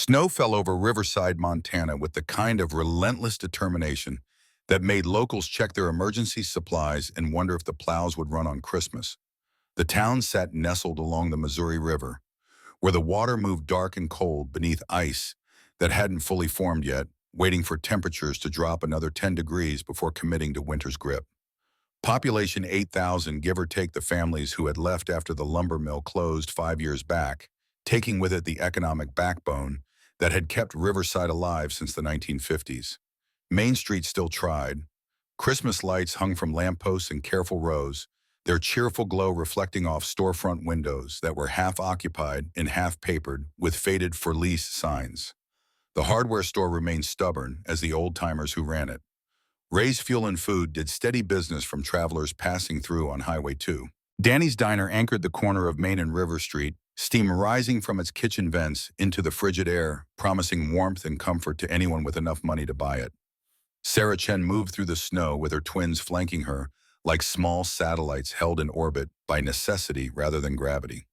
Snow fell over Riverside, Montana with the kind of relentless determination that made locals check their emergency supplies and wonder if the plows would run on Christmas. The town sat nestled along the Missouri River, where the water moved dark and cold beneath ice that hadn't fully formed yet, waiting for temperatures to drop another 10 degrees before committing to winter's grip. Population 8,000, give or take the families who had left after the lumber mill closed 5 years back, taking with it the economic backbone that had kept Riverside alive since the 1950s. Main Street still tried. Christmas lights hung from lampposts in careful rows, their cheerful glow reflecting off storefront windows that were half occupied and half papered with faded "for lease" signs. The hardware store remained stubborn as the old-timers who ran it. Ray's Fuel and Food did steady business from travelers passing through on Highway 2. Danny's Diner anchored the corner of Main and River Street, steam rising from its kitchen vents into the frigid air, promising warmth and comfort to anyone with enough money to buy it. Sarah Chen moved through the snow with her twins flanking her, like small satellites held in orbit by necessity rather than gravity.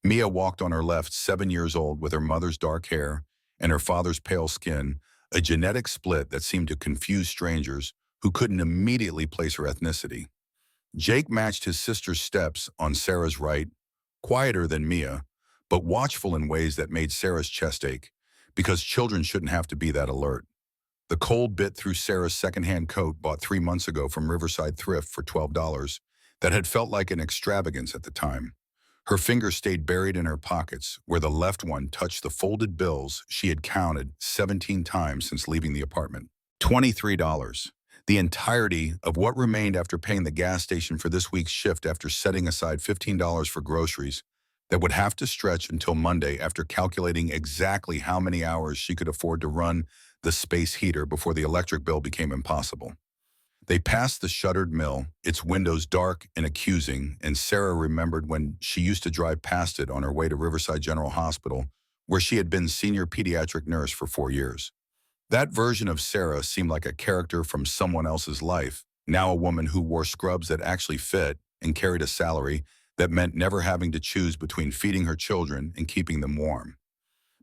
Mia walked on her left, 7 years old, with her mother's dark hair and her father's pale skin, a genetic split that seemed to confuse strangers who couldn't immediately place her ethnicity. Jake matched his sister's steps on Sarah's right, quieter than Mia, but watchful in ways that made Sarah's chest ache, because children shouldn't have to be that alert. The cold bit through Sarah's secondhand coat bought 3 months ago from Riverside Thrift for $12 that had felt like an extravagance at the time. Her fingers stayed buried in her pockets, where the left one touched the folded bills she had counted 17 times since leaving the apartment. $23. The entirety of what remained after paying the gas station for this week's shift, after setting aside $15 for groceries that would have to stretch until Monday after calculating exactly how many hours she could afford to run the space heater before the electric bill became impossible. They passed the shuttered mill, its windows dark and accusing, and Sarah remembered when she used to drive past it on her way to Riverside General Hospital, where she had been senior pediatric nurse for 4 years. That version of Sarah seemed like a character from someone else's life, now a woman who wore scrubs that actually fit and carried a salary that meant never having to choose between feeding her children and keeping them warm.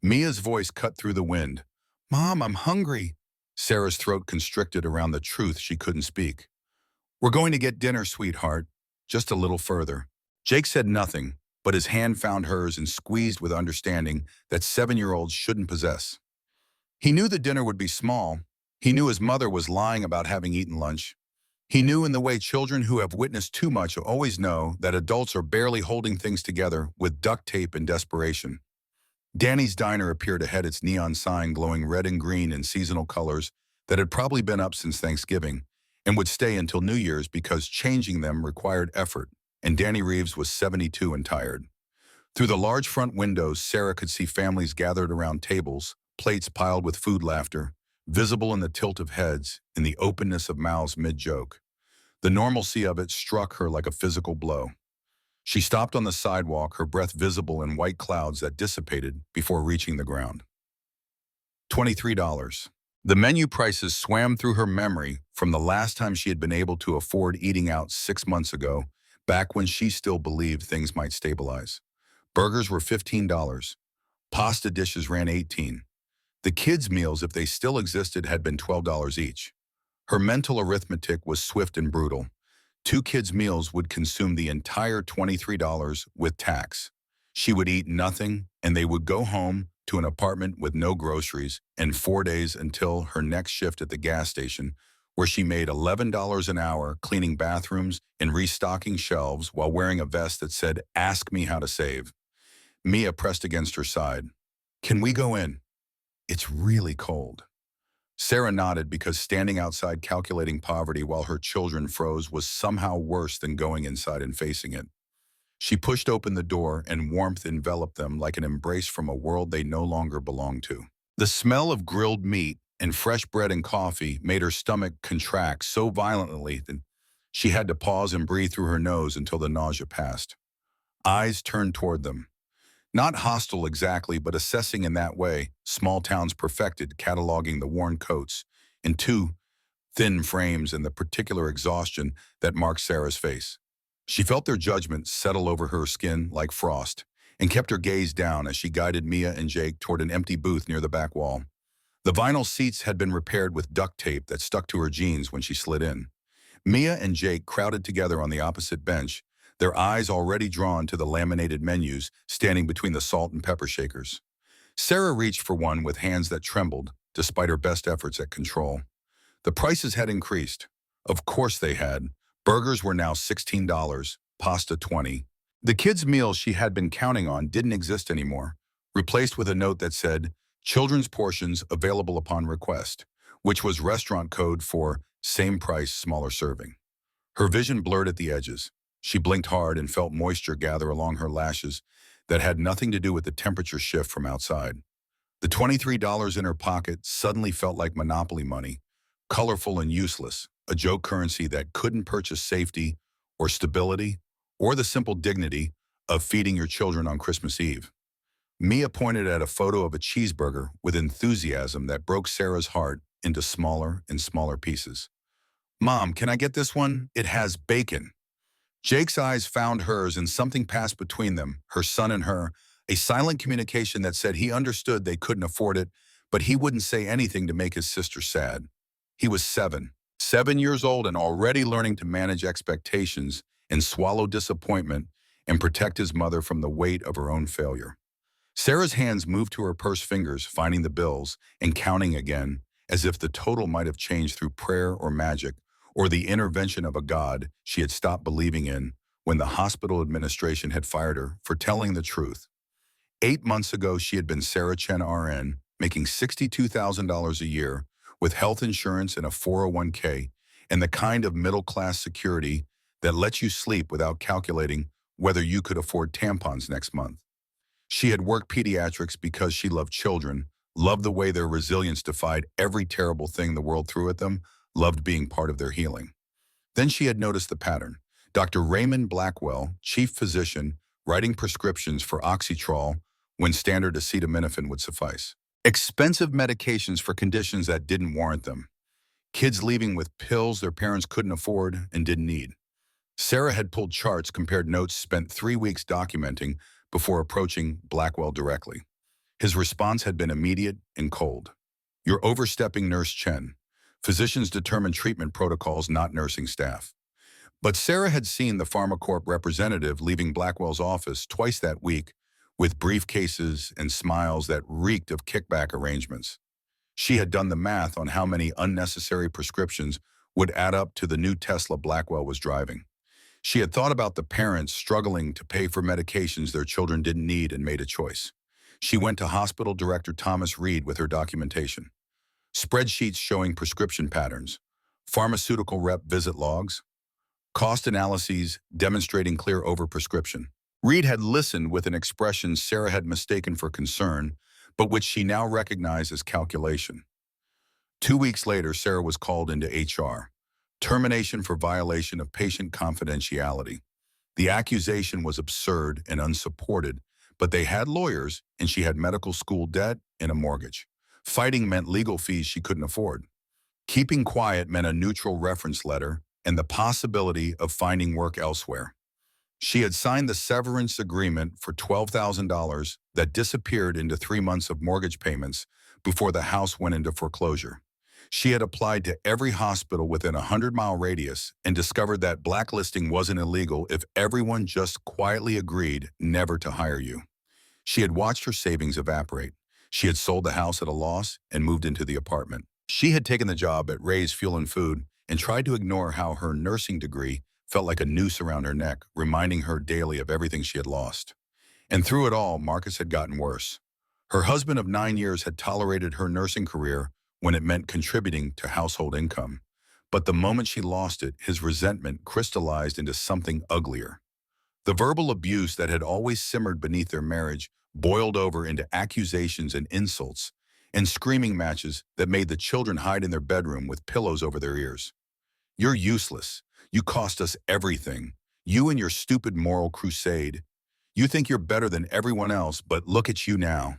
Mia's voice cut through the wind. "Mom, I'm hungry." Sarah's throat constricted around the truth she couldn't speak. "We're going to get dinner, sweetheart. Just a little further." Jake said nothing, but his hand found hers and squeezed with understanding that 7-year-olds shouldn't possess. He knew the dinner would be small. He knew his mother was lying about having eaten lunch. He knew, in the way children who have witnessed too much always know, that adults are barely holding things together with duct tape and desperation. Danny's Diner appeared ahead, its neon sign glowing red and green in seasonal colors that had probably been up since Thanksgiving and would stay until New Year's because changing them required effort, and Danny Reeves was 72 and tired. Through the large front windows, Sarah could see families gathered around tables, plates piled with food laughter, visible in the tilt of heads, in the openness of mouths mid-joke. The normalcy of it struck her like a physical blow. She stopped on the sidewalk, her breath visible in white clouds that dissipated before reaching the ground. $23. The menu prices swam through her memory from the last time she had been able to afford eating out 6 months ago, back when she still believed things might stabilize. Burgers were $15. Pasta dishes ran $18. The kids' meals, if they still existed, had been $12 each. Her mental arithmetic was swift and brutal. 2 kids' meals would consume the entire $23 with tax. She would eat nothing, and they would go home to an apartment with no groceries, and 4 days until her next shift at the gas station, where she made $11 an hour cleaning bathrooms and restocking shelves while wearing a vest that said, "Ask me how to save." Mia pressed against her side. "Can we go in? It's really cold." Sarah nodded, because standing outside calculating poverty while her children froze was somehow worse than going inside and facing it. She pushed open the door, and warmth enveloped them like an embrace from a world they no longer belonged to. The smell of grilled meat and fresh bread and coffee made her stomach contract so violently that she had to pause and breathe through her nose until the nausea passed. Eyes turned toward them. Not hostile exactly, but assessing in that way small towns perfected, cataloging the worn coats in 2 thin frames and the particular exhaustion that marked Sarah's face. She felt their judgment settle over her skin like frost, and kept her gaze down as she guided Mia and Jake toward an empty booth near the back wall. The vinyl seats had been repaired with duct tape that stuck to her jeans when she slid in. Mia and Jake crowded together on the opposite bench, their eyes already drawn to the laminated menus standing between the salt and pepper shakers. Sarah reached for one with hands that trembled, despite her best efforts at control. The prices had increased. Of course they had. Burgers were now $16, pasta $20. The kids' meal she had been counting on didn't exist anymore, replaced with a note that said, "Children's portions available upon request," which was restaurant code for same price, smaller serving. Her vision blurred at the edges. She blinked hard and felt moisture gather along her lashes that had nothing to do with the temperature shift from outside. The $23 in her pocket suddenly felt like Monopoly money, colorful and useless, a joke currency that couldn't purchase safety or stability or the simple dignity of feeding your children on Christmas Eve. Mia pointed at a photo of a cheeseburger with enthusiasm that broke Sarah's heart into smaller and smaller pieces. "Mom, can I get this one? It has bacon." Jake's eyes found hers and something passed between them, her son and her, a silent communication that said he understood they couldn't afford it, but he wouldn't say anything to make his sister sad. He was 7 years old and already learning to manage expectations and swallow disappointment and protect his mother from the weight of her own failure. Sarah's hands moved to her purse fingers, finding the bills and counting again, as if the total might have changed through prayer or magic, or the intervention of a god she had stopped believing in when the hospital administration had fired her for telling the truth. 8 months ago, she had been Sarah Chen RN, making $62,000 a year, with health insurance and a 401k, and the kind of middle-class security that lets you sleep without calculating whether you could afford tampons next month. She had worked pediatrics because she loved children, loved the way their resilience defied every terrible thing the world threw at them, loved being part of their healing. Then she had noticed the pattern. Dr. Raymond Blackwell, chief physician, writing prescriptions for Oxytrol when standard acetaminophen would suffice. Expensive medications for conditions that didn't warrant them. Kids leaving with pills their parents couldn't afford and didn't need. Sarah had pulled charts, compared notes, spent 3 weeks documenting before approaching Blackwell directly. His response had been immediate and cold. "You're overstepping, Nurse Chen. Physicians determine treatment protocols, not nursing staff." But Sarah had seen the PharmaCorp representative leaving Blackwell's office twice that week with briefcases and smiles that reeked of kickback arrangements. She had done the math on how many unnecessary prescriptions would add up to the new Tesla Blackwell was driving. She had thought about the parents struggling to pay for medications their children didn't need and made a choice. She went to Hospital Director Thomas Reed with her documentation. Spreadsheets showing prescription patterns, pharmaceutical rep visit logs, cost analyses demonstrating clear overprescription. Reed had listened with an expression Sarah had mistaken for concern, but which she now recognized as calculation. 2 weeks later, Sarah was called into HR. Termination for violation of patient confidentiality. The accusation was absurd and unsupported, but they had lawyers and she had medical school debt and a mortgage. Fighting meant legal fees she couldn't afford. Keeping quiet meant a neutral reference letter and the possibility of finding work elsewhere. She had signed the severance agreement for $12,000 that disappeared into 3 months of mortgage payments before the house went into foreclosure. She had applied to every hospital within a 100-mile radius and discovered that blacklisting wasn't illegal if everyone just quietly agreed never to hire you. She had watched her savings evaporate. She had sold the house at a loss and moved into the apartment. She had taken the job at Ray's Fuel and Food and tried to ignore how her nursing degree felt like a noose around her neck, reminding her daily of everything she had lost. And through it all, Marcus had gotten worse. Her husband of 9 years had tolerated her nursing career when it meant contributing to household income. But the moment she lost it, his resentment crystallized into something uglier. The verbal abuse that had always simmered beneath their marriage boiled over into accusations and insults, and screaming matches that made the children hide in their bedroom with pillows over their ears. "You're useless. You cost us everything. You and your stupid moral crusade. You think you're better than everyone else, but look at you now."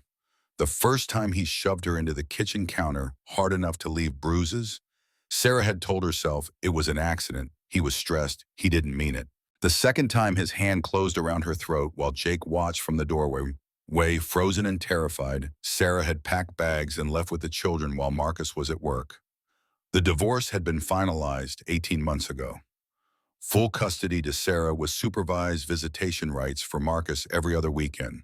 The first time he shoved her into the kitchen counter hard enough to leave bruises, Sarah had told herself it was an accident. He was stressed. He didn't mean it. The second time his hand closed around her throat while Jake watched from the doorway. Frozen and terrified, Sarah had packed bags and left with the children while Marcus was at work. The divorce had been finalized 18 months ago. Full custody to Sarah with supervised visitation rights for Marcus every other weekend.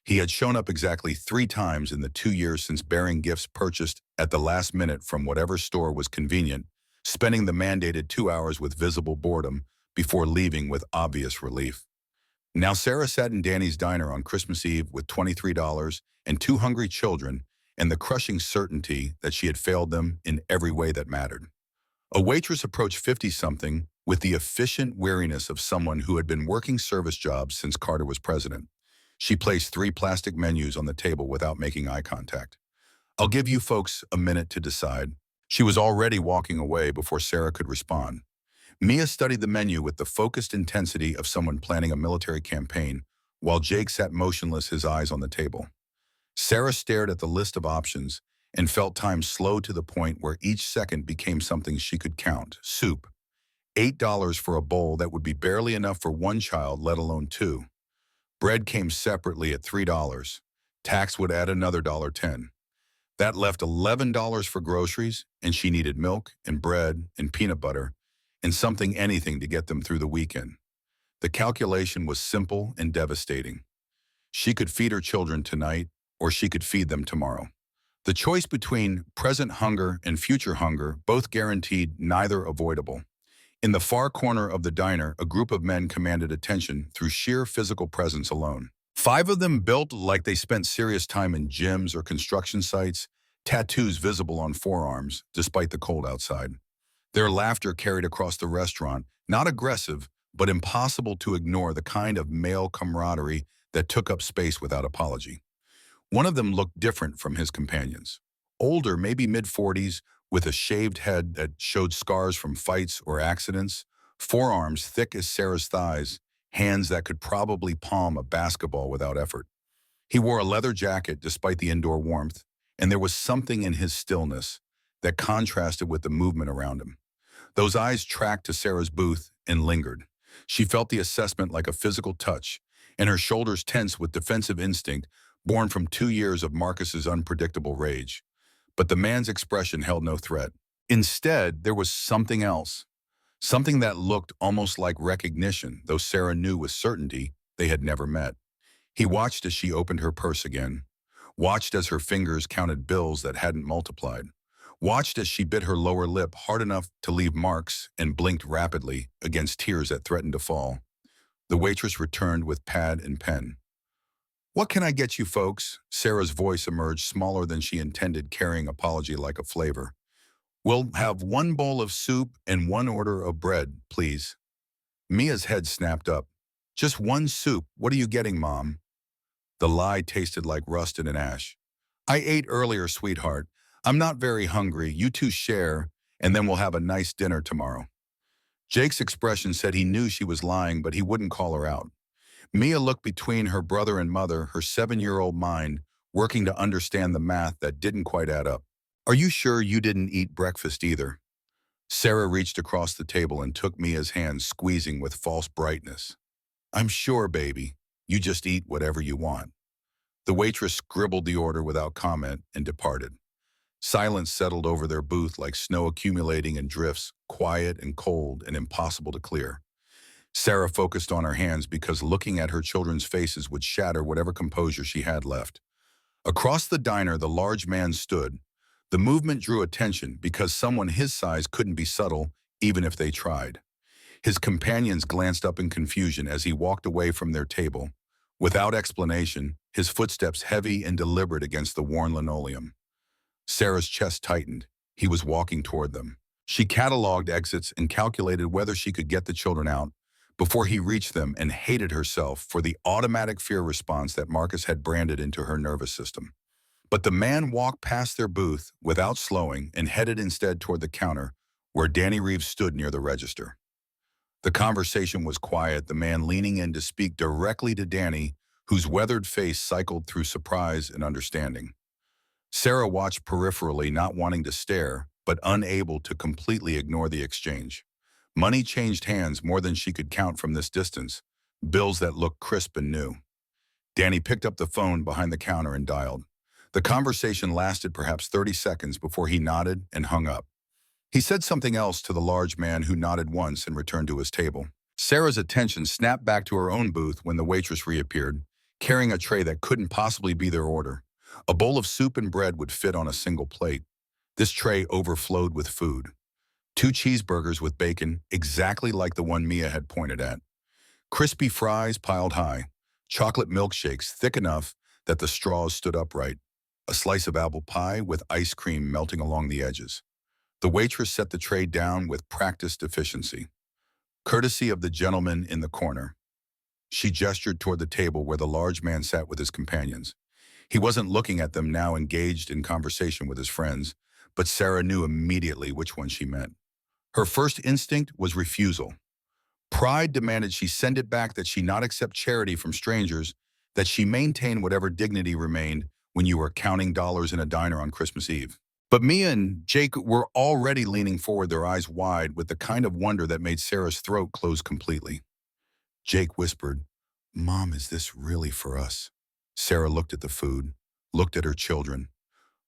He had shown up exactly 3 times in the 2 years since bearing gifts purchased at the last minute from whatever store was convenient, spending the mandated 2 hours with visible boredom before leaving with obvious relief. Now Sarah sat in Danny's diner on Christmas Eve with $23 and 2 hungry children and the crushing certainty that she had failed them in every way that mattered. A waitress approached 50-something with the efficient weariness of someone who had been working service jobs since Carter was president. She placed 3 plastic menus on the table without making eye contact. "I'll give you folks a minute to decide." She was already walking away before Sarah could respond. Mia studied the menu with the focused intensity of someone planning a military campaign, while Jake sat motionless, his eyes on the table. Sarah stared at the list of options and felt time slow to the point where each second became something she could count. Soup. $8 for a bowl that would be barely enough for 1 child, let alone 2. Bread came separately at $3. Tax would add another $1.10. That left $11 for groceries, and she needed milk and bread and peanut butter and anything to get them through the weekend. The calculation was simple and devastating. She could feed her children tonight, or she could feed them tomorrow. The choice between present hunger and future hunger, both guaranteed, neither avoidable. In the far corner of the diner, a group of men commanded attention through sheer physical presence alone. 5 of them built like they spent serious time in gyms or construction sites, tattoos visible on forearms despite the cold outside. Their laughter carried across the restaurant, not aggressive, but impossible to ignore, the kind of male camaraderie that took up space without apology. One of them looked different from his companions. Older, maybe mid-40s, with a shaved head that showed scars from fights or accidents, forearms thick as Sarah's thighs, hands that could probably palm a basketball without effort. He wore a leather jacket despite the indoor warmth, and there was something in his stillness that contrasted with the movement around him. Those eyes tracked to Sarah's booth and lingered. She felt the assessment like a physical touch, and her shoulders tense with defensive instinct born from 2 years of Marcus's unpredictable rage. But the man's expression held no threat. Instead, there was something else. Something that looked almost like recognition, though Sarah knew with certainty they had never met. He watched as she opened her purse again, watched as her fingers counted bills that hadn't multiplied, watched as she bit her lower lip hard enough to leave marks and blinked rapidly against tears that threatened to fall. The waitress returned with pad and pen. "What can I get you folks?" Sarah's voice emerged smaller than she intended, carrying apology like a flavor. "We'll have 1 bowl of soup and 1 order of bread, please." Mia's head snapped up. "Just 1 soup. What are you getting, Mom?" The lie tasted like rust in an ash. "I ate earlier, sweetheart. I'm not very hungry. You two share, and then we'll have a nice dinner tomorrow." Jake's expression said he knew she was lying, but he wouldn't call her out. Mia looked between her brother and mother, her 7-year-old mind working to understand the math that didn't quite add up. "Are you sure you didn't eat breakfast either?" Sarah reached across the table and took Mia's hand, squeezing with false brightness. "I'm sure, baby. You just eat whatever you want." The waitress scribbled the order without comment and departed. Silence settled over their booth like snow accumulating in drifts, quiet and cold and impossible to clear. Sarah focused on her hands because looking at her children's faces would shatter whatever composure she had left. Across the diner, the large man stood. The movement drew attention because someone his size couldn't be subtle even if they tried. His companions glanced up in confusion as he walked away from their table. Without explanation, his footsteps heavy and deliberate against the worn linoleum. Sarah's chest tightened. He was walking toward them. She cataloged exits and calculated whether she could get the children out before he reached them, and hated herself for the automatic fear response that Marcus had branded into her nervous system. But the man walked past their booth without slowing and headed instead toward the counter where Danny Reeves stood near the register. The conversation was quiet, the man leaning in to speak directly to Danny, whose weathered face cycled through surprise and understanding. Sarah watched peripherally, not wanting to stare, but unable to completely ignore the exchange. Money changed hands more than she could count from this distance, bills that looked crisp and new. Danny picked up the phone behind the counter and dialed. The conversation lasted perhaps 30 seconds before he nodded and hung up. He said something else to the large man who nodded once and returned to his table. Sarah's attention snapped back to her own booth when the waitress reappeared, carrying a tray that couldn't possibly be their order. A bowl of soup and bread would fit on a single plate. This tray overflowed with food. 2 cheeseburgers with bacon, exactly like the one Mia had pointed at. Crispy fries piled high. Chocolate milkshakes thick enough that the straws stood upright. A slice of apple pie with ice cream melting along the edges. The waitress set the tray down with practiced efficiency, courtesy of the gentleman in the corner. She gestured toward the table where the large man sat with his companions. He wasn't looking at them, now engaged in conversation with his friends, but Sarah knew immediately which one she meant. Her first instinct was refusal. Pride demanded she send it back, that she not accept charity from strangers, that she maintain whatever dignity remained when you were counting dollars in a diner on Christmas Eve. But Mia and Jake were already leaning forward, their eyes wide with the kind of wonder that made Sarah's throat close completely. Jake whispered, "Mom, is this really for us?" Sarah looked at the food, looked at her children,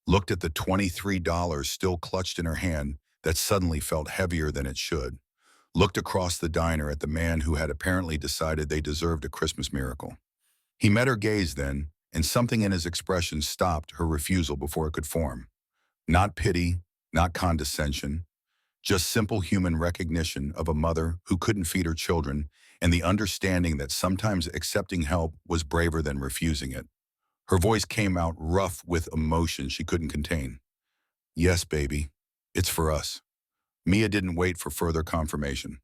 looked at the $23 still clutched in her hand that suddenly felt heavier than it should, looked across the diner at the man who had apparently decided they deserved a Christmas miracle. He met her gaze then, and something in his expression stopped her refusal before it could form. Not pity, not condescension, just simple human recognition of a mother who couldn't feed her children, and the understanding that sometimes accepting help was braver than refusing it. Her voice came out rough with emotion she couldn't contain. "Yes, baby, it's for us." Mia didn't wait for further confirmation.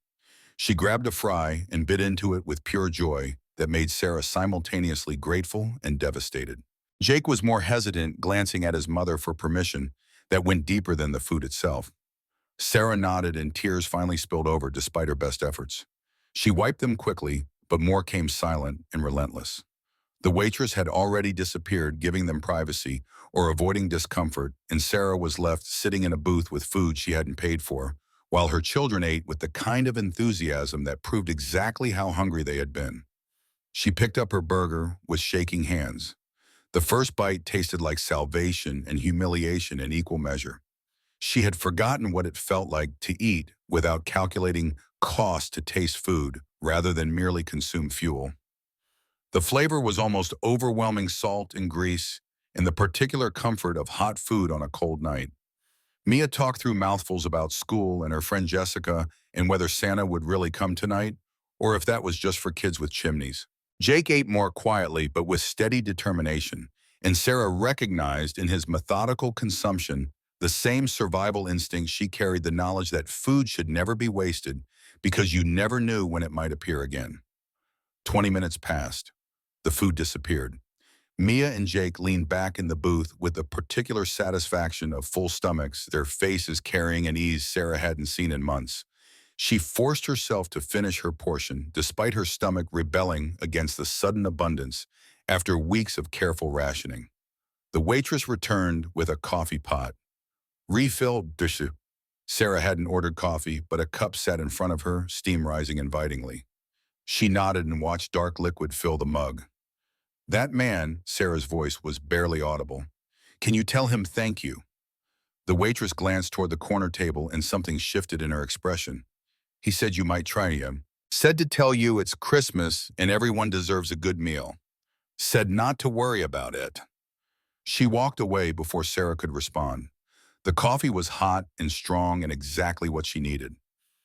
She grabbed a fry and bit into it with pure joy that made Sarah simultaneously grateful and devastated. Jake was more hesitant, glancing at his mother for permission that went deeper than the food itself. Sarah nodded and tears finally spilled over despite her best efforts. She wiped them quickly, but more came silent and relentless. The waitress had already disappeared, giving them privacy or avoiding discomfort, and Sarah was left sitting in a booth with food she hadn't paid for, while her children ate with the kind of enthusiasm that proved exactly how hungry they had been. She picked up her burger with shaking hands. The first bite tasted like salvation and humiliation in equal measure. She had forgotten what it felt like to eat without calculating cost to taste food rather than merely consume fuel. The flavor was almost overwhelming, salt and grease, and the particular comfort of hot food on a cold night. Mia talked through mouthfuls about school and her friend Jessica and whether Santa would really come tonight, or if that was just for kids with chimneys. Jake ate more quietly but with steady determination, and Sarah recognized in his methodical consumption the same survival instinct she carried, the knowledge that food should never be wasted because you never knew when it might appear again. 20 minutes passed. The food disappeared. Mia and Jake leaned back in the booth with the particular satisfaction of full stomachs, their faces carrying an ease Sarah hadn't seen in months. She forced herself to finish her portion, despite her stomach rebelling against the sudden abundance after weeks of careful rationing. The waitress returned with a coffee pot. "Refill, dish." Sarah hadn't ordered coffee, but a cup sat in front of her, steam rising invitingly. She nodded and watched dark liquid fill the mug. "That man," Sarah's voice was barely audible. "Can you tell him thank you?" The waitress glanced toward the corner table and something shifted in her expression. "He said you might try him. Said to tell you it's Christmas and everyone deserves a good meal. Said not to worry about it." She walked away before Sarah could respond. The coffee was hot and strong and exactly what she needed.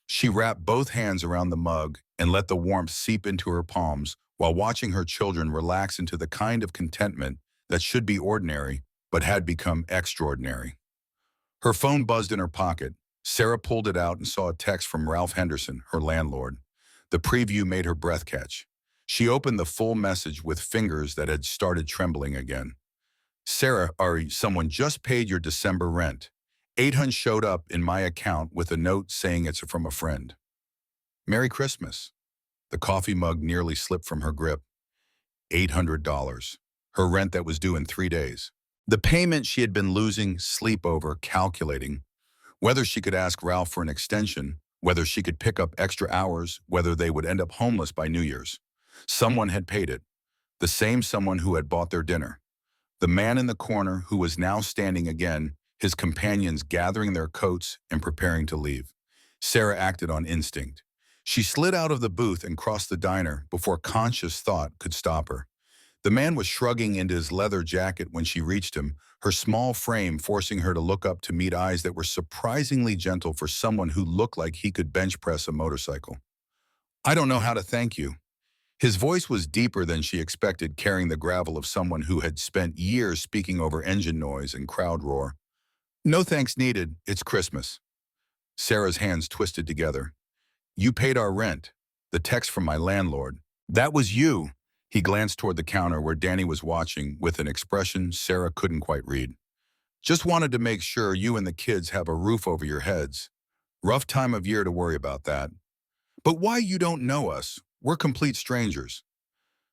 She wrapped both hands around the mug and let the warmth seep into her palms while watching her children relax into the kind of contentment that should be ordinary but had become extraordinary. Her phone buzzed in her pocket. Sarah pulled it out and saw a text from Ralph Henderson, her landlord. The preview made her breath catch. She opened the full message with fingers that had started trembling again. "Sarah, someone just paid your December rent. 800 showed up in my account with a note saying it's from a friend. Merry Christmas." The coffee mug nearly slipped from her grip. $800. Her rent that was due in 3 days. The payment she had been losing sleep over, calculating whether she could ask Ralph for an extension whether she could pick up extra hours, whether they would end up homeless by New Year's. Someone had paid it, the same someone who had bought their dinner. The man in the corner who was now standing again, his companions gathering their coats and preparing to leave. Sarah acted on instinct. She slid out of the booth and crossed the diner before conscious thought could stop her. The man was shrugging into his leather jacket when she reached him, her small frame forcing her to look up to meet eyes that were surprisingly gentle for someone who looked like he could bench press a motorcycle. "I don't know how to thank you." His voice was deeper than she expected, carrying the gravel of someone who had spent years speaking over engine noise and crowd roar. "No thanks needed, it's Christmas." Sarah's hands twisted together. "You paid our rent. The text from my landlord. That was you." He glanced toward the counter where Danny was watching with an expression Sarah couldn't quite read. "Just wanted to make sure you and the kids have a roof over your heads. Rough time of year to worry about that. But why you don't know us? We're complete strangers."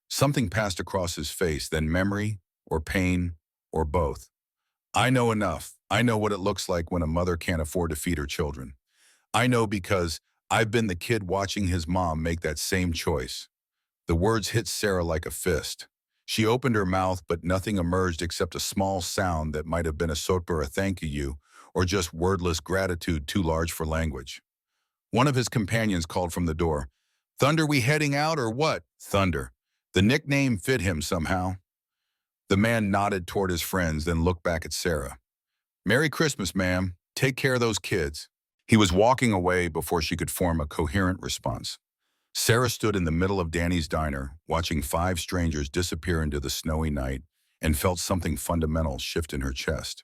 Something passed across his face, then memory, or pain, or both. "I know enough. I know what it looks like when a mother can't afford to feed her children. I know because I've been the kid watching his mom make that same choice." The words hit Sarah like a fist. She opened her mouth, but nothing emerged except a small sound that might have been a sotba, a thank you, or just wordless gratitude too large for language. One of his companions called from the door. "Thunder, we heading out or what?" Thunder. The nickname fit him somehow. The man nodded toward his friends, then looked back at Sarah. "Merry Christmas, ma'am. Take care of those kids." He was walking away before she could form a coherent response. Sarah stood in the middle of Danny's diner, watching 5 strangers disappear into the snowy night, and felt something fundamental shift in her chest.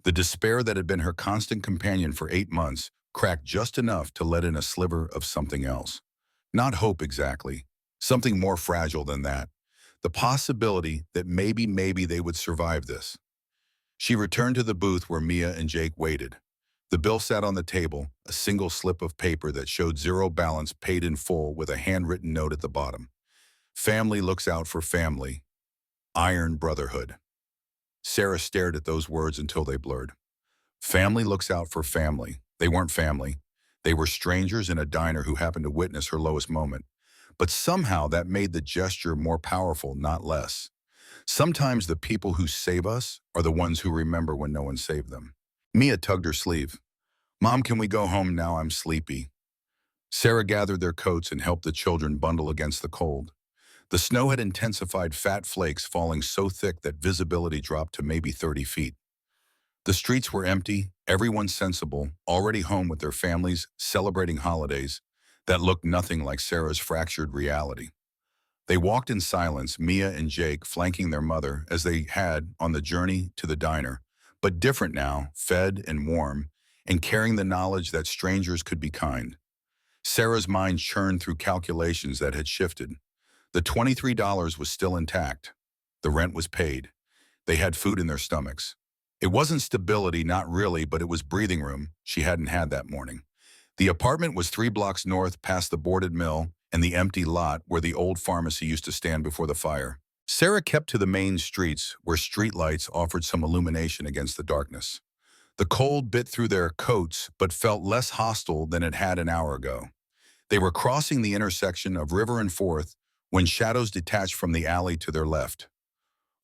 The despair that had been her constant companion for 8 months cracked just enough to let in a sliver of something else. Not hope exactly, something more fragile than that. The possibility that maybe they would survive this. She returned to the booth where Mia and Jake waited. The bill sat on the table, a single slip of paper that showed zero balance paid in full with a handwritten note at the bottom. "Family looks out for family. Iron Brotherhood." Sarah stared at those words until they blurred. Family looks out for family. They weren't family. They were strangers in a diner who happened to witness her lowest moment. But somehow that made the gesture more powerful, not less. Sometimes the people who save us are the ones who remember when no one saved them. Mia tugged her sleeve. "Mom, can we go home now? I'm sleepy." Sarah gathered their coats and helped the children bundle against the cold. The snow had intensified, fat flakes falling so thick that visibility dropped to maybe 30 feet. The streets were empty, everyone sensible, already home with their families, celebrating holidays that looked nothing like Sarah's fractured reality. They walked in silence, Mia and Jake flanking their mother as they had on the journey to the diner, but different now, fed and warm, and carrying the knowledge that strangers could be kind. Sarah's mind churned through calculations that had shifted. The $23 was still intact. The rent was paid. They had food in their stomachs. It wasn't stability, not really, but it was breathing room she hadn't had that morning. The apartment was 3 blocks north past the boarded mill and the empty lot where the old pharmacy used to stand before the fire. Sarah kept to the main streets where streetlights offered some illumination against the darkness. The cold bit through their coats but felt less hostile than it had an hour ago. They were crossing the intersection of River and 4th when shadows detached from the alley to their left.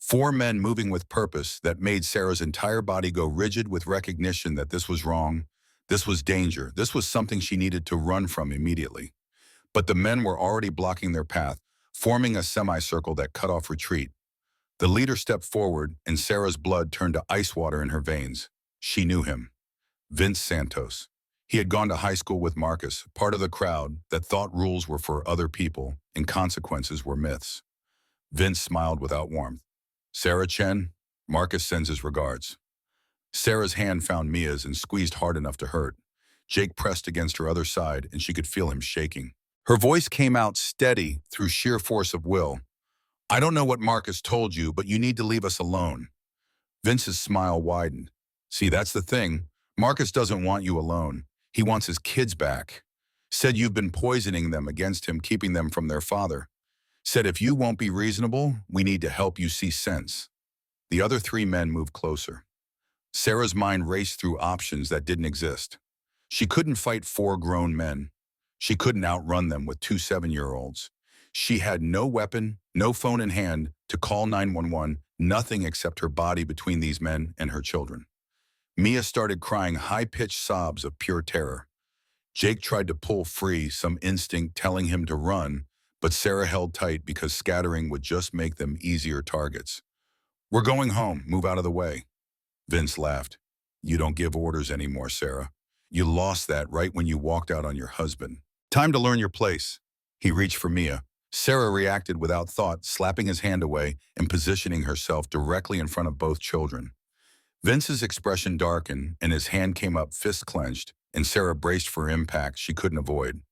4 men moving with purpose that made Sarah's entire body go rigid with recognition that this was wrong, this was danger, this was something she needed to run from immediately. But the men were already blocking their path, forming a semicircle that cut off retreat. The leader stepped forward, and Sarah's blood turned to ice water in her veins. She knew him. Vince Santos. He had gone to high school with Marcus, part of the crowd that thought rules were for other people and consequences were myths. Vince smiled without warmth. "Sarah Chen, Marcus sends his regards." Sarah's hand found Mia's and squeezed hard enough to hurt. Jake pressed against her other side, and she could feel him shaking. Her voice came out steady through sheer force of will. "I don't know what Marcus told you, but you need to leave us alone." Vince's smile widened. "See, that's the thing. Marcus doesn't want you alone. He wants his kids back. Said you've been poisoning them against him, keeping them from their father. Said if you won't be reasonable, we need to help you see sense." The other 3 men moved closer. Sarah's mind raced through options that didn't exist. She couldn't fight four grown men. She couldn't outrun them with two 7-year-olds. She had no weapon, no phone in hand to call 911, nothing except her body between these men and her children. Mia started crying high-pitched sobs of pure terror. Jake tried to pull free, some instinct telling him to run, but Sarah held tight because scattering would just make them easier targets. "We're going home. Move out of the way." Vince laughed. "You don't give orders anymore, Sarah. You lost that right when you walked out on your husband. Time to learn your place." He reached for Mia. Sarah reacted without thought, slapping his hand away and positioning herself directly in front of both children. Vince's expression darkened and his hand came up fist clenched, and Sarah braced for impact she couldn't avoid.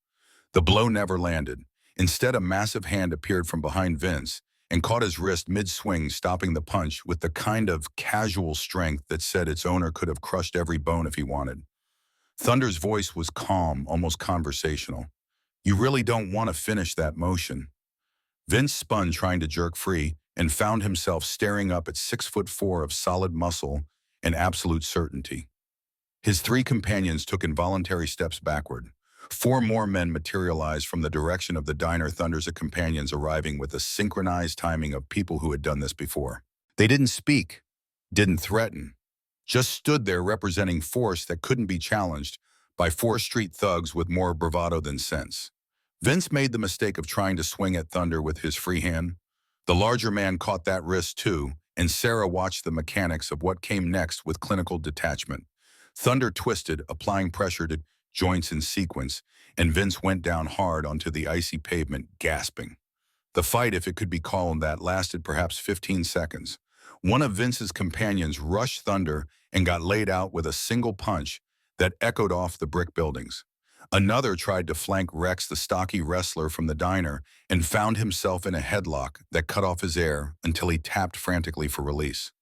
The blow never landed. Instead, a massive hand appeared from behind Vince and caught his wrist mid-swing, stopping the punch with the kind of casual strength that said its owner could have crushed every bone if he wanted. Thunder's voice was calm, almost conversational. "You really don't want to finish that motion." Vince spun trying to jerk free and found himself staring up at 6'4" of solid muscle and absolute certainty. His three companions took involuntary steps backward. Four more men materialized from the direction of the diner, Thunder's companions arriving with a synchronized timing of people who had done this before. They didn't speak, didn't threaten, just stood there representing force that couldn't be challenged by four street thugs with more bravado than sense. Vince made the mistake of trying to swing at Thunder with his free hand. The larger man caught that wrist too, and Sarah watched the mechanics of what came next with clinical detachment. Thunder twisted, applying pressure to joints in sequence, and Vince went down hard onto the icy pavement, gasping. The fight, if it could be called that, lasted perhaps 15 seconds. One of Vince's companions rushed Thunder and got laid out with a single punch that echoed off the brick buildings. Another tried to flank Rex, the stocky wrestler from the diner, and found himself in a headlock that cut off his air until he tapped frantically for release.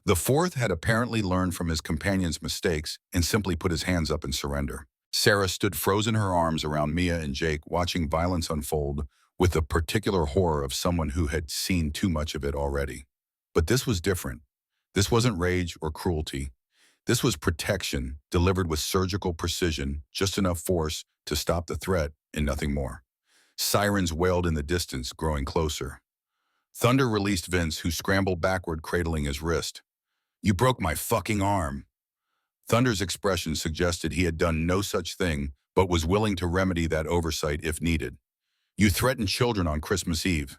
The fourth had apparently learned from his companion's mistakes and simply put his hands up in surrender. Sarah stood frozen, her arms around Mia and Jake, watching violence unfold with the particular horror of someone who had seen too much of it already. But this was different. This wasn't rage or cruelty. This was protection, delivered with surgical precision, just enough force to stop the threat and nothing more. Sirens wailed in the distance, growing closer. Thunder released Vince, who scrambled backward, cradling his wrist. "You broke my fucking arm." Thunder's expression suggested he had done no such thing, but was willing to remedy that oversight if needed. "You threatened children on Christmas Eve.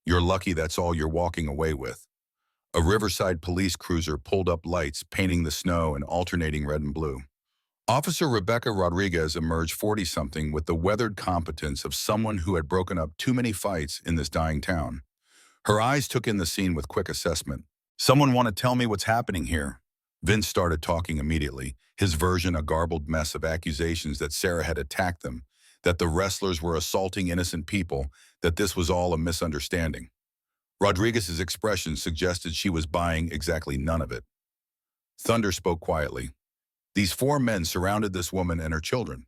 You're lucky that's all you're walking away with." A Riverside police cruiser pulled up, lights painting the snow and alternating red and blue. Officer Rebecca Rodriguez emerged, 40-something, with the weathered competence of someone who had broken up too many fights in this dying town. Her eyes took in the scene with quick assessment. "Someone want to tell me what's happening here?" Vince started talking immediately, his version a garbled mess of accusations that Sarah had attacked them, that the wrestlers were assaulting innocent people, that this was all a misunderstanding. Rodriguez's expression suggested she was buying exactly none of it. Thunder spoke quietly. "These four men surrounded this woman and her children.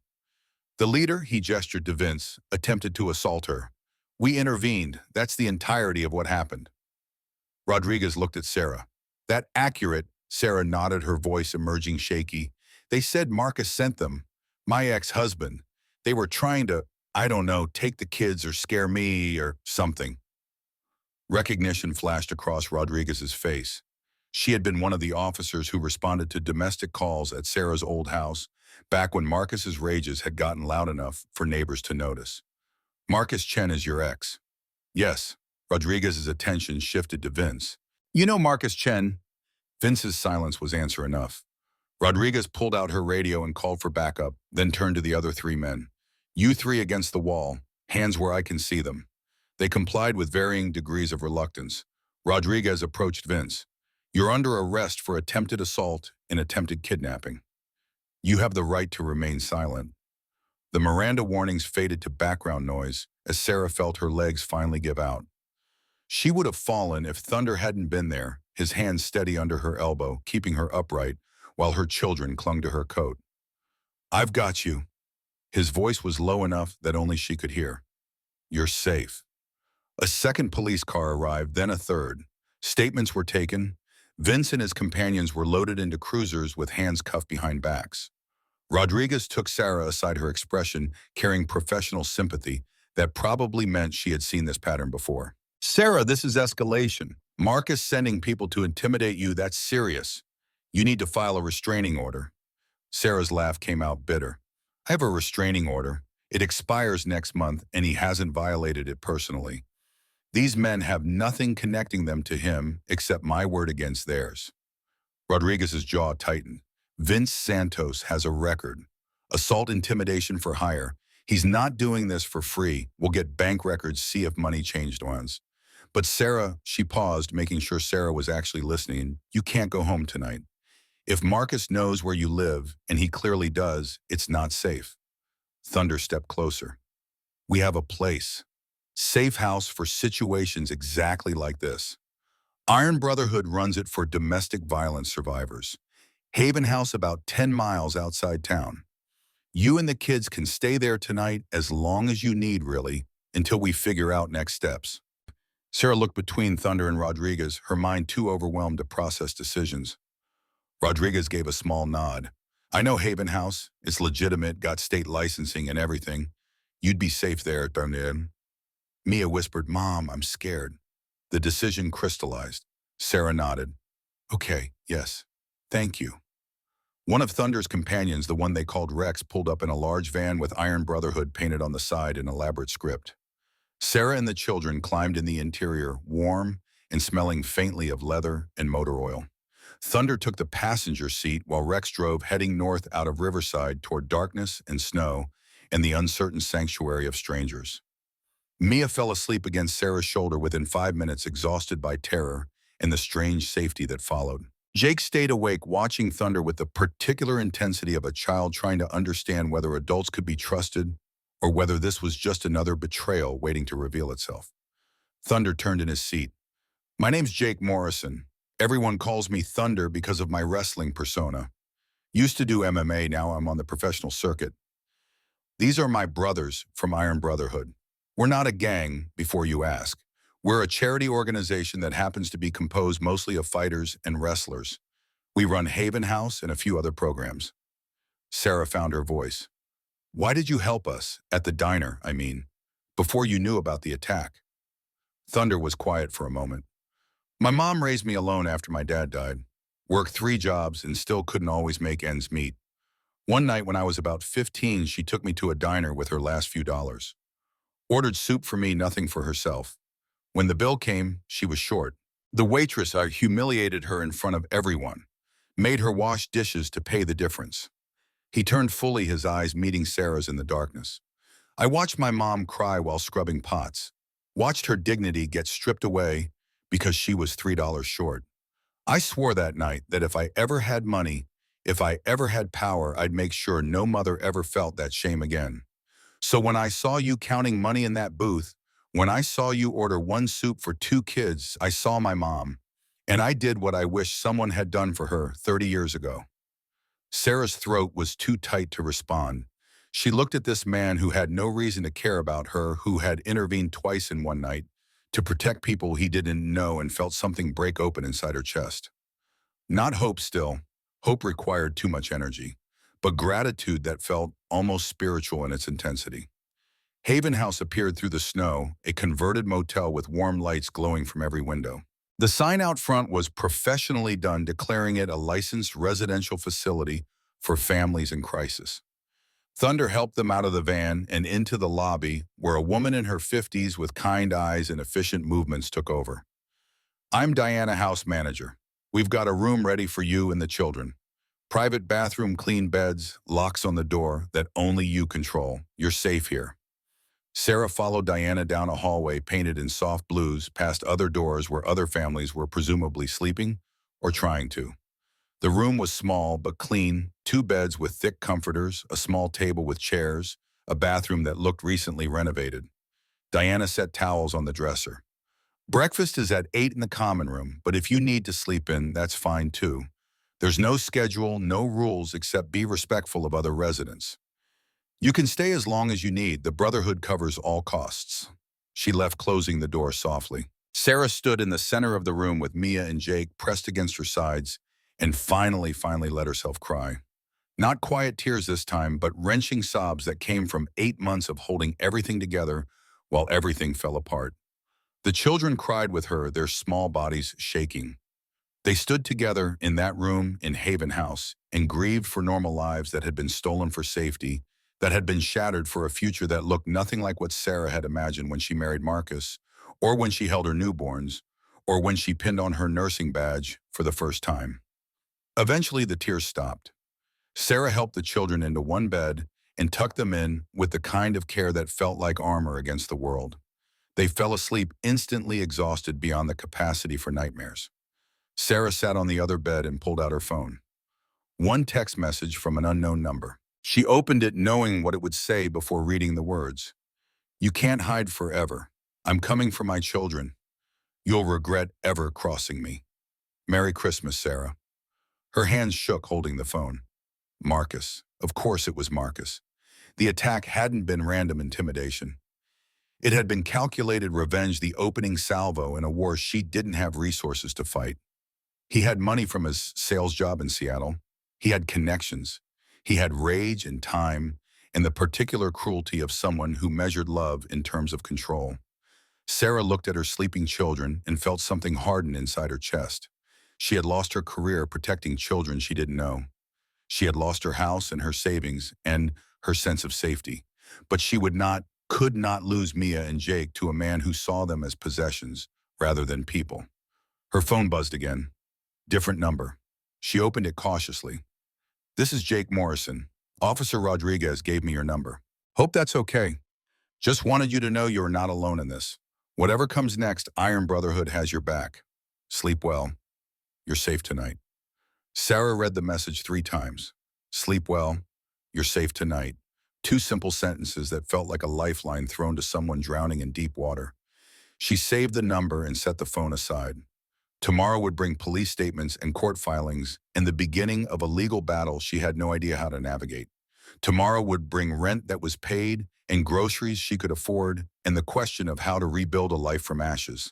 The leader," he gestured to Vince, "attempted to assault her. We intervened. That's the entirety of what happened." Rodriguez looked at Sarah. "That accurate?" Sarah nodded, her voice emerging shaky. "They said Marcus sent them. My ex-husband. They were trying to, I don't know, take the kids or scare me or something." Recognition flashed across Rodriguez's face. She had been one of the officers who responded to domestic calls at Sarah's old house, back when Marcus's rages had gotten loud enough for neighbors to notice. "Marcus Chen is your ex?" "Yes." Rodriguez's attention shifted to Vince. "You know Marcus Chen?" Vince's silence was answer enough. Rodriguez pulled out her radio and called for backup, then turned to the other three men. "You three against the wall, hands where I can see them." They complied with varying degrees of reluctance. Rodriguez approached Vince. "You're under arrest for attempted assault and attempted kidnapping. You have the right to remain silent." The Miranda warnings faded to background noise as Sarah felt her legs finally give out. She would have fallen if Thunder hadn't been there, his hand steady under her elbow, keeping her upright, while her children clung to her coat. "I've got you." His voice was low enough that only she could hear. "You're safe." A second police car arrived, then a third. Statements were taken. Vince and his companions were loaded into cruisers with hands cuffed behind backs. Rodriguez took Sarah aside, her expression carrying professional sympathy that probably meant she had seen this pattern before. Sarah, this is escalation. Marcus sending people to intimidate you, that's serious. You need to file a restraining order. Sarah's laugh came out bitter. I have a restraining order. It expires next month, and he hasn't violated it personally. These men have nothing connecting them to him except my word against theirs. Rodriguez's jaw tightened. Vince Santos has a record. Assault, intimidation for hire. He's not doing this for free. We'll get bank records, see if money changed once. But Sarah, she paused, making sure Sarah was actually listening. You can't go home tonight. If Marcus knows where you live, and he clearly does, it's not safe. Thunder stepped closer. We have a place. Safe house for situations exactly like this. Iron Brotherhood runs it for domestic violence survivors. Haven House about 10 miles outside town. You and the kids can stay there tonight as long as you need, really, until we figure out next steps. Sarah looked between Thunder and Rodriguez, her mind too overwhelmed to process decisions. Rodriguez gave a small nod. I know Haven House. It's legitimate, got state licensing and everything. You'd be safe there, Thunder. Mia whispered, Mom, I'm scared. The decision crystallized. Sarah nodded. Okay, yes. Thank you. One of Thunder's companions, the one they called Rex, pulled up in a large van with Iron Brotherhood painted on the side in elaborate script. Sarah and the children climbed in the interior, warm and smelling faintly of leather and motor oil. Thunder took the passenger seat while Rex drove, heading north out of Riverside toward darkness and snow and the uncertain sanctuary of strangers. Mia fell asleep against Sarah's shoulder within 5 minutes, exhausted by terror and the strange safety that followed. Jake stayed awake, watching Thunder with the particular intensity of a child trying to understand whether adults could be trusted or whether this was just another betrayal waiting to reveal itself. Thunder turned in his seat. My name's Jake Morrison. Everyone calls me Thunder because of my wrestling persona. Used to do MMA, now I'm on the professional circuit. These are my brothers from Iron Brotherhood. We're not a gang, before you ask. We're a charity organization that happens to be composed mostly of fighters and wrestlers. We run Haven House and a few other programs. Sarah found her voice. Why did you help us? At the diner, I mean. Before you knew about the attack. Thunder was quiet for a moment. My mom raised me alone after my dad died. Worked 3 jobs and still couldn't always make ends meet. One night when I was about 15, she took me to a diner with her last few dollars. Ordered soup for me, nothing for herself. When the bill came, she was short. The waitress humiliated her in front of everyone, made her wash dishes to pay the difference. He turned fully, his eyes meeting Sarah's in the darkness. I watched my mom cry while scrubbing pots, watched her dignity get stripped away because she was $3 short. I swore that night that if I ever had money, if I ever had power, I'd make sure no mother ever felt that shame again. So when I saw you counting money in that booth, when I saw you order 1 soup for 2 kids, I saw my mom, and I did what I wish someone had done for her 30 years ago. Sarah's throat was too tight to respond. She looked at this man who had no reason to care about her, who had intervened twice in one night to protect people he didn't know, and felt something break open inside her chest. Not hope still. Hope required too much energy, but gratitude that felt almost spiritual in its intensity. Haven House appeared through the snow, a converted motel with warm lights glowing from every window. The sign out front was professionally done, declaring it a licensed residential facility for families in crisis. Thunder helped them out of the van and into the lobby, where a woman in her 50s with kind eyes and efficient movements took over. I'm Diana, house manager. We've got a room ready for you and the children. Private bathroom, clean beds, locks on the door that only you control. You're safe here. Sarah followed Diana down a hallway painted in soft blues, past other doors where other families were presumably sleeping or trying to. The room was small but clean, 2 beds with thick comforters, a small table with chairs, a bathroom that looked recently renovated. Diana set towels on the dresser. Breakfast is at 8 in the common room, but if you need to sleep in, that's fine too. There's no schedule, no rules, except be respectful of other residents. You can stay as long as you need. The Brotherhood covers all costs. She left, closing the door softly. Sarah stood in the center of the room with Mia and Jake pressed against her sides and finally let herself cry. Not quiet tears this time, but wrenching sobs that came from 8 months of holding everything together while everything fell apart. The children cried with her, their small bodies shaking. They stood together in that room in Haven House and grieved for normal lives that had been stolen for safety, that had been shattered for a future that looked nothing like what Sarah had imagined when she married Marcus, or when she held her newborns, or when she pinned on her nursing badge for the first time. Eventually, the tears stopped. Sarah helped the children into one bed and tucked them in with the kind of care that felt like armor against the world. They fell asleep instantly exhausted beyond the capacity for nightmares. Sarah sat on the other bed and pulled out her phone. One text message from an unknown number. She opened it knowing what it would say before reading the words. "You can't hide forever. I'm coming for my children. You'll regret ever crossing me. Merry Christmas, Sarah." Her hands shook holding the phone. Marcus. Of course it was Marcus. The attack hadn't been random intimidation. It had been calculated revenge, the opening salvo in a war she didn't have resources to fight. He had money from his sales job in Seattle. He had connections. He had rage and time, and the particular cruelty of someone who measured love in terms of control. Sarah looked at her sleeping children and felt something harden inside her chest. She had lost her career protecting children she didn't know. She had lost her house and her savings and her sense of safety. But she could not lose Mia and Jake to a man who saw them as possessions rather than people. Her phone buzzed again. Different number. She opened it cautiously. "This is Jake Morrison. Officer Rodriguez gave me your number. Hope that's okay. Just wanted you to know you're not alone in this. Whatever comes next, Iron Brotherhood has your back. Sleep well. You're safe tonight." Sarah read the message 3 times. Sleep well. You're safe tonight. 2 simple sentences that felt like a lifeline thrown to someone drowning in deep water. She saved the number and set the phone aside. Tomorrow would bring police statements and court filings and the beginning of a legal battle she had no idea how to navigate. Tomorrow would bring rent that was paid and groceries she could afford and the question of how to rebuild a life from ashes.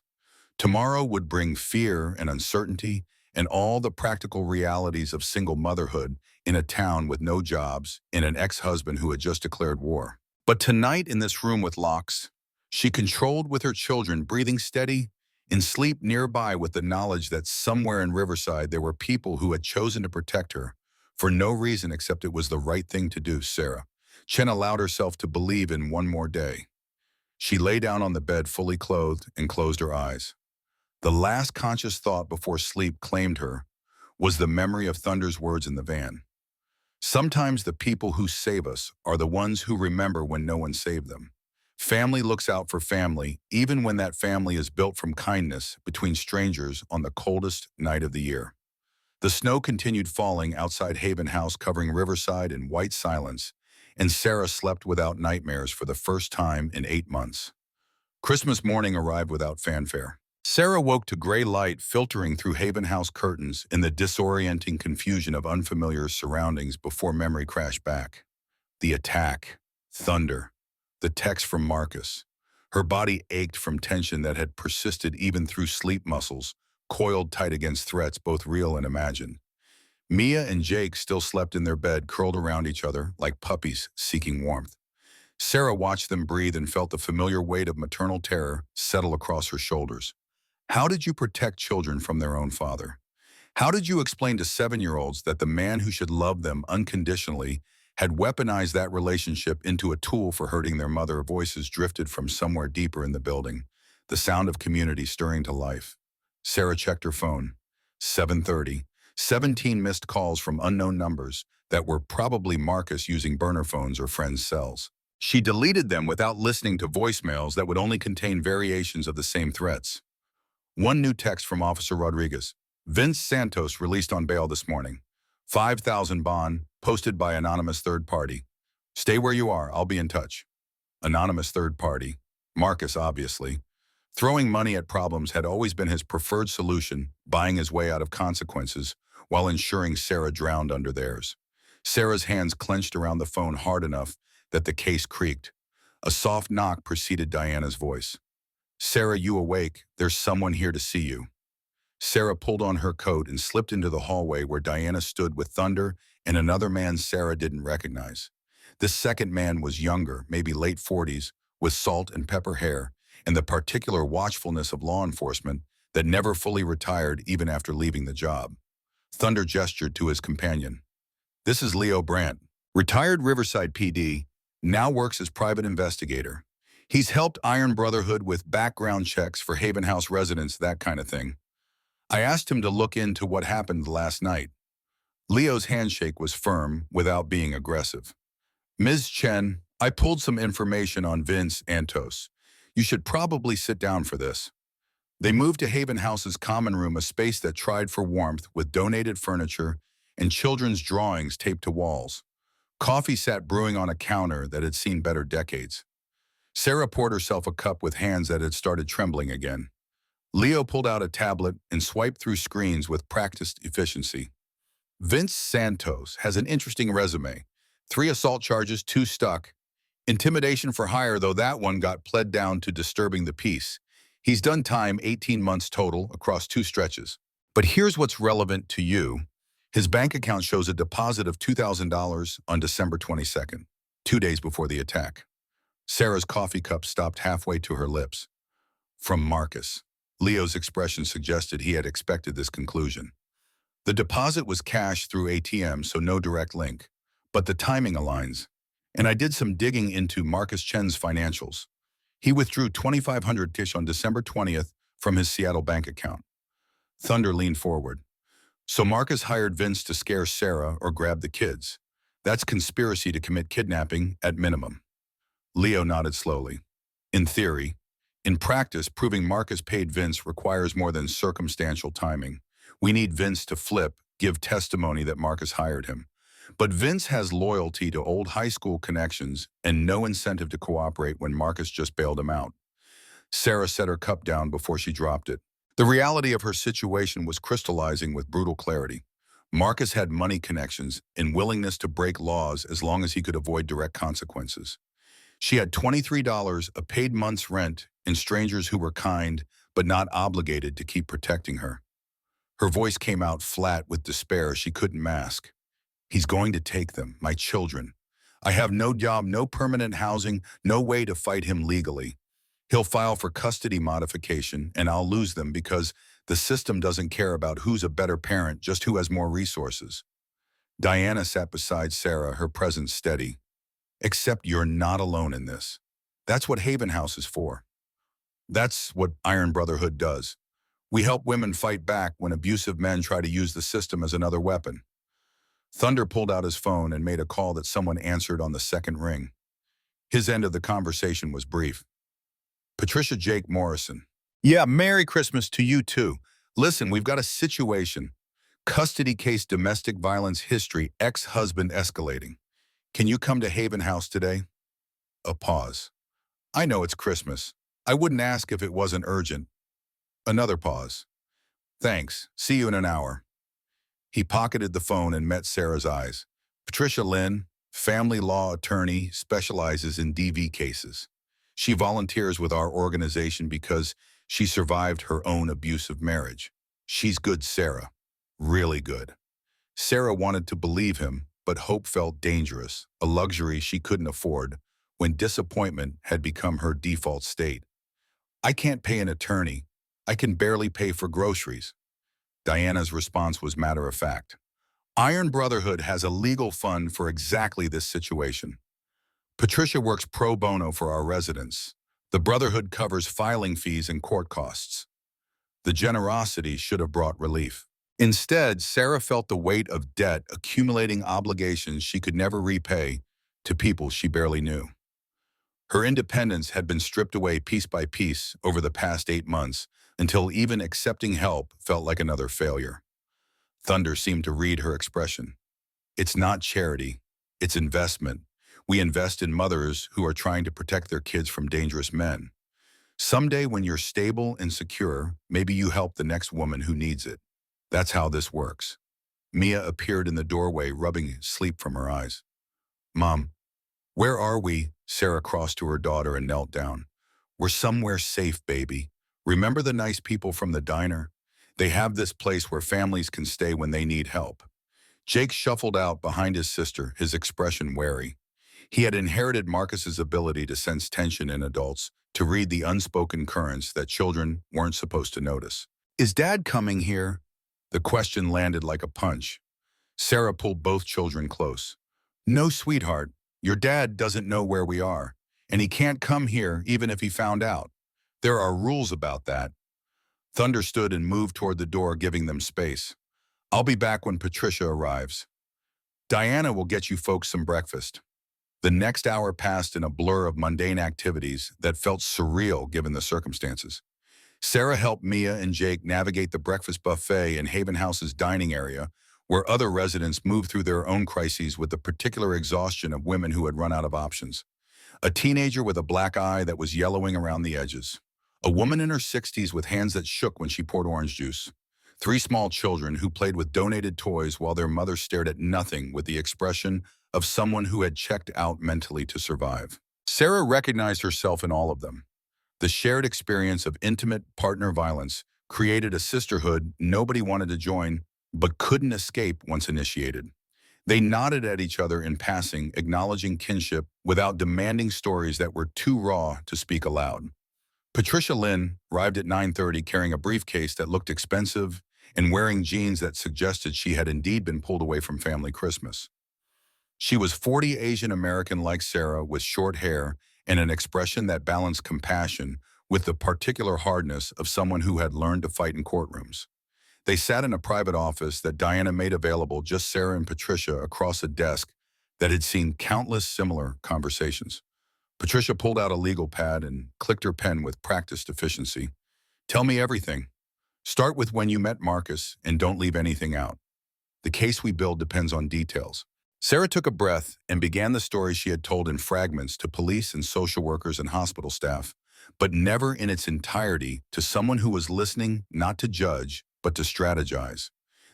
Tomorrow would bring fear and uncertainty and all the practical realities of single motherhood in a town with no jobs and an ex-husband who had just declared war. But tonight in this room with locks, she controlled with her children, breathing steady, in sleep nearby with the knowledge that somewhere in Riverside there were people who had chosen to protect her for no reason except it was the right thing to do. Sarah Chen allowed herself to believe in one more day. She lay down on the bed fully clothed and closed her eyes. The last conscious thought before sleep claimed her was the memory of Thunder's words in the van. "Sometimes the people who save us are the ones who remember when no one saved them. Family looks out for family, even when that family is built from kindness between strangers on the coldest night of the year." The snow continued falling outside Haven House, covering Riverside in white silence, and Sarah slept without nightmares for the first time in 8 months. Christmas morning arrived without fanfare. Sarah woke to gray light filtering through Haven House curtains in the disorienting confusion of unfamiliar surroundings before memory crashed back. The attack, thunder, the text from Marcus. Her body ached from tension that had persisted even through sleep muscles, coiled tight against threats both real and imagined. Mia and Jake still slept in their bed, curled around each other like puppies seeking warmth. Sarah watched them breathe and felt the familiar weight of maternal terror settle across her shoulders. How did you protect children from their own father? How did you explain to 7-year-olds that the man who should love them unconditionally had weaponized that relationship into a tool for hurting their mother? Voices drifted from somewhere deeper in the building, the sound of community stirring to life. Sarah checked her phone. 7:30. 17 missed calls from unknown numbers that were probably Marcus using burner phones or friends' cells. She deleted them without listening to voicemails that would only contain variations of the same threats. One new text from Officer Rodriguez. "Vince Santos released on bail this morning. 5,000 bond, posted by anonymous third party. Stay where you are, I'll be in touch." Anonymous third party. Marcus, obviously. Throwing money at problems had always been his preferred solution, buying his way out of consequences while ensuring Sarah drowned under theirs. Sarah's hands clenched around the phone hard enough that the case creaked. A soft knock preceded Diana's voice. "Sarah, you awake? There's someone here to see you." Sarah pulled on her coat and slipped into the hallway where Diana stood with Thunder and another man Sarah didn't recognize. This second man was younger, maybe late 40s, with salt and pepper hair, and the particular watchfulness of law enforcement that never fully retired even after leaving the job. Thunder gestured to his companion. This is Leo Brandt, retired Riverside PD, now works as private investigator. He's helped Iron Brotherhood with background checks for Haven House residents, that kind of thing. I asked him to look into what happened last night. Leo's handshake was firm without being aggressive. Ms. Chen, I pulled some information on Vince Antos. You should probably sit down for this. They moved to Haven House's common room, a space that tried for warmth with donated furniture and children's drawings taped to walls. Coffee sat brewing on a counter that had seen better decades. Sarah poured herself a cup with hands that had started trembling again. Leo pulled out a tablet and swiped through screens with practiced efficiency. Vince Santos has an interesting resume. 3 assault charges, 2 stuck. Intimidation for hire, though that one got pled down to disturbing the peace. He's done time, 18 months total, across 2 stretches. But here's what's relevant to you. His bank account shows a deposit of $2,000 on December 22nd, 2 days before the attack. Sarah's coffee cup stopped halfway to her lips. From Marcus. Leo's expression suggested he had expected this conclusion. The deposit was cash through ATM, so no direct link. But the timing aligns. And I did some digging into Marcus Chen's financials. He withdrew $2,500 on December 20th from his Seattle bank account. Thunder leaned forward. So Marcus hired Vince to scare Sarah or grab the kids. That's conspiracy to commit kidnapping at minimum. Leo nodded slowly. In theory. In practice, proving Marcus paid Vince requires more than circumstantial timing. We need Vince to flip, give testimony that Marcus hired him. But Vince has loyalty to old high school connections and no incentive to cooperate when Marcus just bailed him out. Sarah set her cup down before she dropped it. The reality of her situation was crystallizing with brutal clarity. Marcus had money connections and willingness to break laws as long as he could avoid direct consequences. She had $23, a paid month's rent, and strangers who were kind but not obligated to keep protecting her. Her voice came out flat with despair she couldn't mask. He's going to take them, my children. I have no job, no permanent housing, no way to fight him legally. He'll file for custody modification, and I'll lose them because the system doesn't care about who's a better parent, just who has more resources. Diana sat beside Sarah, her presence steady. Except you're not alone in this. That's what Haven House is for. That's what Iron Brotherhood does. We help women fight back when abusive men try to use the system as another weapon. Thunder pulled out his phone and made a call that someone answered on the second ring. His end of the conversation was brief. Patricia Jake Morrison. Yeah, Merry Christmas to you too. Listen, we've got a situation. Custody case, domestic violence history, ex-husband escalating. Can you come to Haven House today? A pause. I know it's Christmas. I wouldn't ask if it wasn't urgent. Another pause. Thanks. See you in an hour. He pocketed the phone and met Sarah's eyes. Patricia Lynn, family law attorney, specializes in DV cases. She volunteers with our organization because she survived her own abusive marriage. She's good, Sarah. Really good. Sarah wanted to believe him, but hope felt dangerous, a luxury she couldn't afford when disappointment had become her default state. I can't pay an attorney. I can barely pay for groceries. Diana's response was matter of fact. Iron Brotherhood has a legal fund for exactly this situation. Patricia works pro bono for our residents. The Brotherhood covers filing fees and court costs. The generosity should have brought relief. Instead, Sarah felt the weight of debt, accumulating obligations she could never repay to people she barely knew. Her independence had been stripped away piece by piece over the past 8 months, until even accepting help felt like another failure. Thunder seemed to read her expression. It's not charity, it's investment. We invest in mothers who are trying to protect their kids from dangerous men. Someday when you're stable and secure, maybe you help the next woman who needs it. That's how this works. Mia appeared in the doorway, rubbing sleep from her eyes. Mom, where are we? Sarah crossed to her daughter and knelt down. We're somewhere safe, baby. Remember the nice people from the diner? They have this place where families can stay when they need help. Jake shuffled out behind his sister, his expression wary. He had inherited Marcus's ability to sense tension in adults, to read the unspoken currents that children weren't supposed to notice. Is Dad coming here? The question landed like a punch. Sarah pulled both children close. No, sweetheart. Your dad doesn't know where we are, and he can't come here even if he found out. There are rules about that. Thunder stood and moved toward the door, giving them space. I'll be back when Patricia arrives. Diana will get you folks some breakfast. The next hour passed in a blur of mundane activities that felt surreal given the circumstances. Sarah helped Mia and Jake navigate the breakfast buffet in Haven House's dining area, where other residents moved through their own crises with the particular exhaustion of women who had run out of options. A teenager with a black eye that was yellowing around the edges. A woman in her 60s with hands that shook when she poured orange juice. 3 small children who played with donated toys while their mother stared at nothing with the expression of someone who had checked out mentally to survive. Sarah recognized herself in all of them. The shared experience of intimate partner violence created a sisterhood nobody wanted to join but couldn't escape once initiated. They nodded at each other in passing, acknowledging kinship without demanding stories that were too raw to speak aloud. Patricia Lynn arrived at 9:30 carrying a briefcase that looked expensive and wearing jeans that suggested she had indeed been pulled away from family Christmas. She was 40 Asian American like Sarah with short hair and an expression that balanced compassion with the particular hardness of someone who had learned to fight in courtrooms. They sat in a private office that Diana made available just Sarah and Patricia across a desk that had seen countless similar conversations. Patricia pulled out a legal pad and clicked her pen with practiced efficiency. Tell me everything. Start with when you met Marcus and don't leave anything out. The case we build depends on details. Sarah took a breath and began the story she had told in fragments to police and social workers and hospital staff, but never in its entirety to someone who was listening not to judge, but to strategize.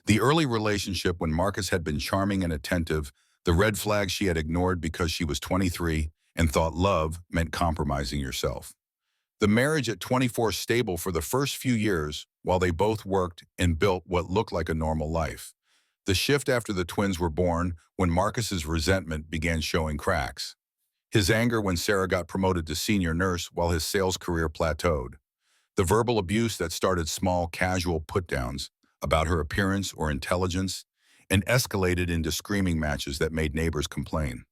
The early relationship when Marcus had been charming and attentive, the red flags she had ignored because she was 23 and thought love meant compromising yourself. The marriage at 24 stable for the first few years while they both worked and built what looked like a normal life. The shift after the twins were born when Marcus's resentment began showing cracks. His anger when Sarah got promoted to senior nurse while his sales career plateaued. The verbal abuse that started small, casual put-downs about her appearance or intelligence and escalated into screaming matches that made neighbors complain.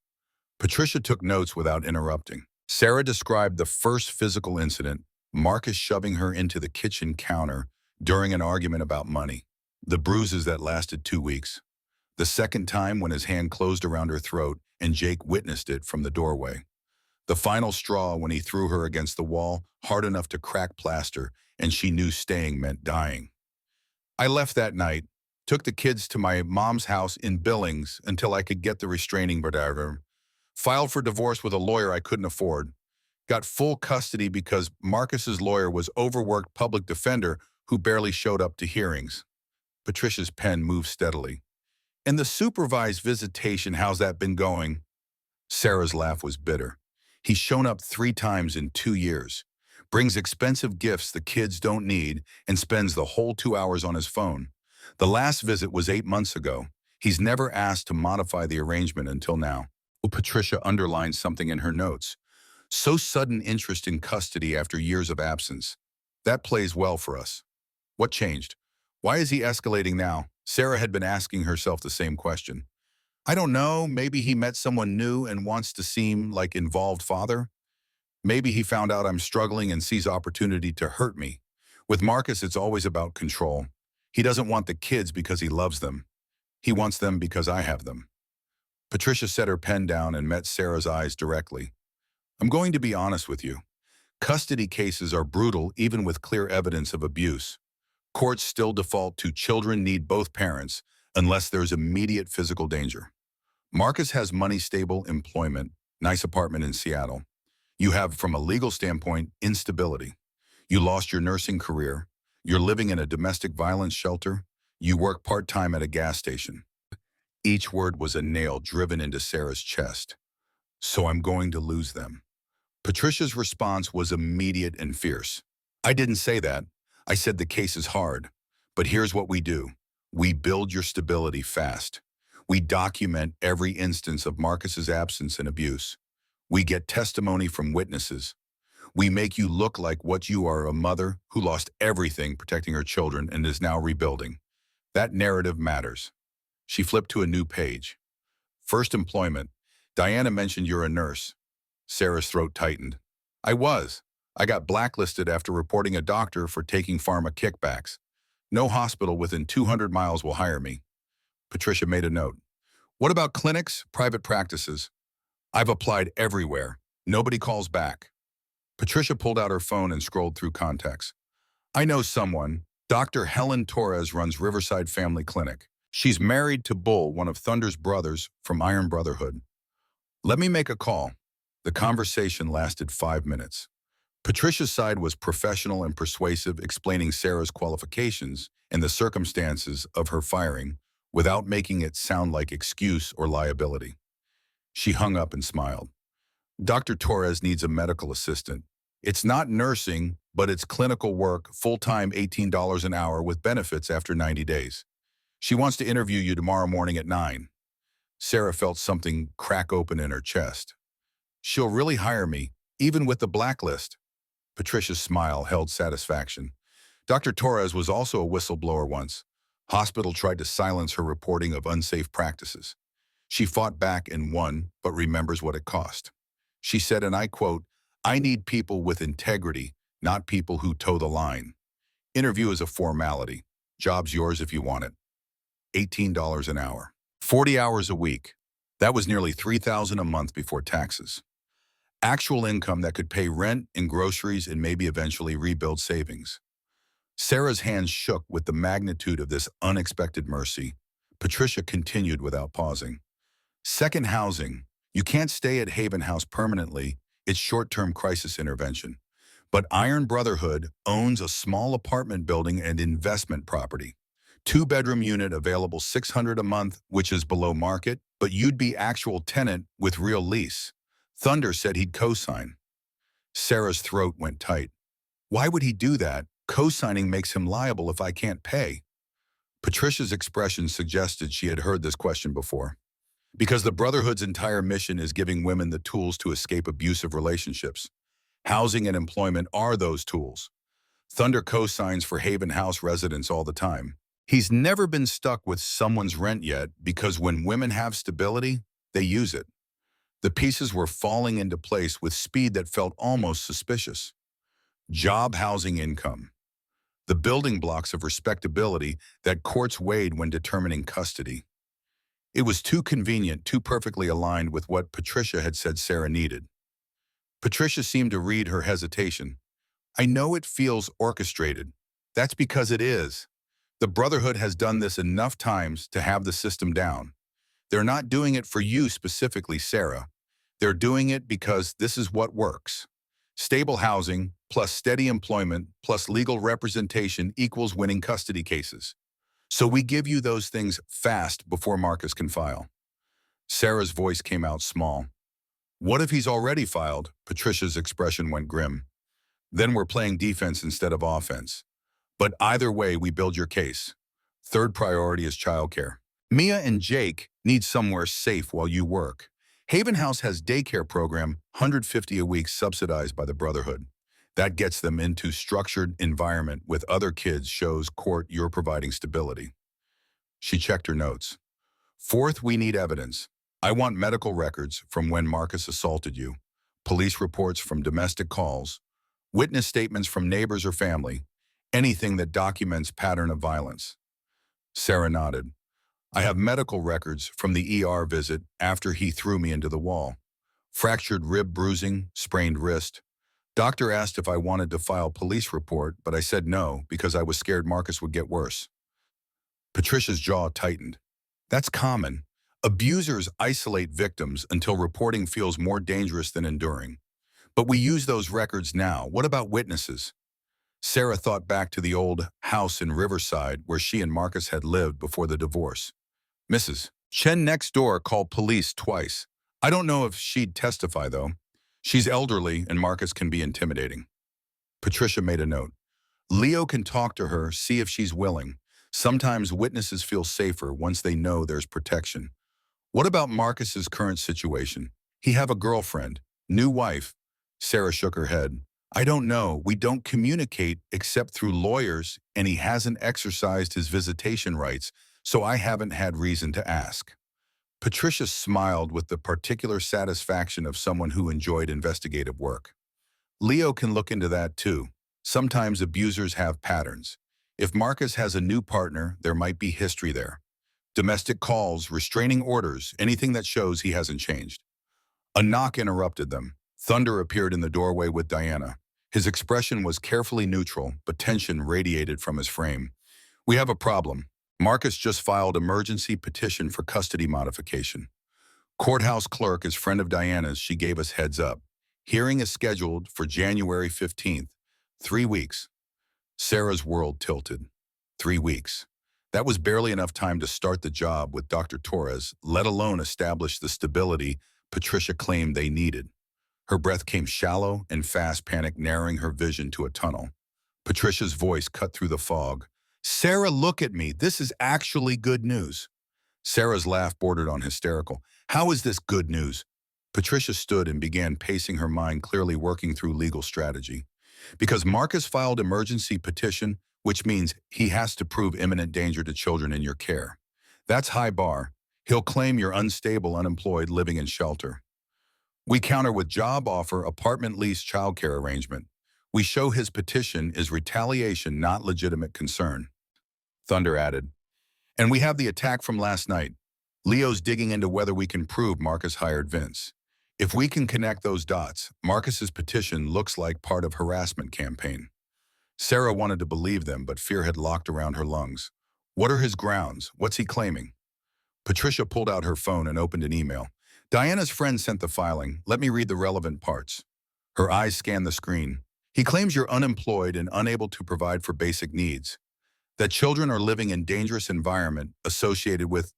Patricia took notes without interrupting. Sarah described the first physical incident, Marcus shoving her into the kitchen counter during an argument about money. The bruises that lasted 2 weeks. The second time when his hand closed around her throat and Jake witnessed it from the doorway. The final straw when he threw her against the wall hard enough to crack plaster and she knew staying meant dying. I left that night, took the kids to my mom's house in Billings until I could get the restraining order, filed for divorce with a lawyer I couldn't afford, got full custody because Marcus's lawyer was overworked public defender who barely showed up to hearings. Patricia's pen moved steadily. And the supervised visitation, how's that been going? Sarah's laugh was bitter. He's shown up 3 times in 2 years, brings expensive gifts the kids don't need, and spends the whole 2 hours on his phone. The last visit was 8 months ago. He's never asked to modify the arrangement until now. Patricia underlined something in her notes. So sudden interest in custody after years of absence. That plays well for us. What changed? Why is he escalating now? Sarah had been asking herself the same question. I don't know, maybe he met someone new and wants to seem like involved father. Maybe he found out I'm struggling and sees opportunity to hurt me. With Marcus, it's always about control. He doesn't want the kids because he loves them. He wants them because I have them. Patricia set her pen down and met Sarah's eyes directly. I'm going to be honest with you. Custody cases are brutal even with clear evidence of abuse. Courts still default to children need both parents unless there's immediate physical danger. Marcus has money-stable employment, nice apartment in Seattle. You have, from a legal standpoint, instability. You lost your nursing career. You're living in a domestic violence shelter. You work part-time at a gas station. Each word was a nail driven into Sarah's chest. So I'm going to lose them. Patricia's response was immediate and fierce. I didn't say that. I said the case is hard, but here's what we do. We build your stability fast. We document every instance of Marcus's absence and abuse. We get testimony from witnesses. We make you look like what you are, a mother who lost everything protecting her children and is now rebuilding. That narrative matters. She flipped to a new page. First employment. Diana mentioned you're a nurse. Sarah's throat tightened. I was. I got blacklisted after reporting a doctor for taking pharma kickbacks. No hospital within 200 miles will hire me. Patricia made a note. What about clinics, private practices? I've applied everywhere. Nobody calls back. Patricia pulled out her phone and scrolled through contacts. I know someone. Dr. Helen Torres runs Riverside Family Clinic. She's married to Bull, one of Thunder's brothers from Iron Brotherhood. Let me make a call. The conversation lasted 5 minutes. Patricia's side was professional and persuasive, explaining Sarah's qualifications and the circumstances of her firing without making it sound like excuse or liability. She hung up and smiled. Dr. Torres needs a medical assistant. It's not nursing, but it's clinical work, full-time $18 an hour with benefits after 90 days. She wants to interview you tomorrow morning at 9. Sarah felt something crack open in her chest. She'll really hire me, even with the blacklist. Patricia's smile held satisfaction. Dr. Torres was also a whistleblower once. Hospital tried to silence her reporting of unsafe practices. She fought back and won, but remembers what it cost. She said, and I quote, I need people with integrity, not people who toe the line. Interview is a formality. Job's yours if you want it. $18 an hour. 40 hours a week. That was nearly $3,000 a month before taxes. Actual income that could pay rent and groceries and maybe eventually rebuild savings. Sarah's hands shook with the magnitude of this unexpected mercy. Patricia continued without pausing. Second housing. You can't stay at Haven House permanently. It's short-term crisis intervention. But Iron Brotherhood owns a small apartment building and investment property. 2-bedroom unit available $600 a month, which is below market, but you'd be actual tenant with real lease. Thunder said he'd co-sign. Sarah's throat went tight. Why would he do that? Co-signing makes him liable if I can't pay. Patricia's expression suggested she had heard this question before. Because the Brotherhood's entire mission is giving women the tools to escape abusive relationships. Housing and employment are those tools. Thunder co-signs for Haven House residents all the time. He's never been stuck with someone's rent yet because when women have stability, they use it. The pieces were falling into place with speed that felt almost suspicious. Job, housing, income. The building blocks of respectability that courts weighed when determining custody. It was too convenient, too perfectly aligned with what Patricia had said Sarah needed. Patricia seemed to read her hesitation. I know it feels orchestrated. That's because it is. The Brotherhood has done this enough times to have the system down. They're not doing it for you specifically, Sarah. They're doing it because this is what works. Stable housing plus steady employment plus legal representation equals winning custody cases. So we give you those things fast before Marcus can file. Sarah's voice came out small. What if he's already filed? Patricia's expression went grim. Then we're playing defense instead of offense. But either way, we build your case. Third priority is childcare. Mia and Jake need somewhere safe while you work. Haven House has daycare program, $150 a week subsidized by the Brotherhood. That gets them into structured environment with other kids, shows court you're providing stability. She checked her notes. Fourth, we need evidence. I want medical records from when Marcus assaulted you, police reports from domestic calls, witness statements from neighbors or family, anything that documents pattern of violence. Sarah nodded. I have medical records from the ER visit after he threw me into the wall. Fractured rib bruising, sprained wrist. Doctor asked if I wanted to file police report, but I said no because I was scared Marcus would get worse. Patricia's jaw tightened. That's common. Abusers isolate victims until reporting feels more dangerous than enduring. But we use those records now. What about witnesses? Sarah thought back to the old house in Riverside where she and Marcus had lived before the divorce. Mrs. Chen next door called police twice. I don't know if she'd testify, though. She's elderly and Marcus can be intimidating. Patricia made a note. Leo can talk to her, see if she's willing. Sometimes witnesses feel safer once they know there's protection. What about Marcus's current situation? He have a girlfriend, new wife. Sarah shook her head. I don't know. We don't communicate except through lawyers, and he hasn't exercised his visitation rights, so I haven't had reason to ask. Patricia smiled with the particular satisfaction of someone who enjoyed investigative work. Leo can look into that too. Sometimes abusers have patterns. If Marcus has a new partner, there might be history there. Domestic calls, restraining orders, anything that shows he hasn't changed. A knock interrupted them. Thunder appeared in the doorway with Diana. His expression was carefully neutral, but tension radiated from his frame. We have a problem. Marcus just filed emergency petition for custody modification. Courthouse clerk is friend of Diana's. She gave us heads up. Hearing is scheduled for January 15th. 3 weeks. Sarah's world tilted. 3 weeks. That was barely enough time to start the job with Dr. Torres, let alone establish the stability Patricia claimed they needed. Her breath came shallow and fast, panic narrowing her vision to a tunnel. Patricia's voice cut through the fog. Sarah, look at me. This is actually good news. Sarah's laugh bordered on hysterical. How is this good news? Patricia stood and began pacing her mind, clearly working through legal strategy. Because Marcus filed emergency petition, which means he has to prove imminent danger to children in your care. That's high bar. He'll claim you're unstable, unemployed, living in shelter. We counter with job offer, apartment lease, childcare arrangement. We show his petition is retaliation, not legitimate concern. Thunder added. And we have the attack from last night. Leo's digging into whether we can prove Marcus hired Vince. If we can connect those dots, Marcus's petition looks like part of harassment campaign. Sarah wanted to believe them, but fear had locked around her lungs. What are his grounds? What's he claiming? Patricia pulled out her phone and opened an email. Diana's friend sent the filing. Let me read the relevant parts. Her eyes scanned the screen. He claims you're unemployed and unable to provide for basic needs. That children are living in dangerous environment associated with,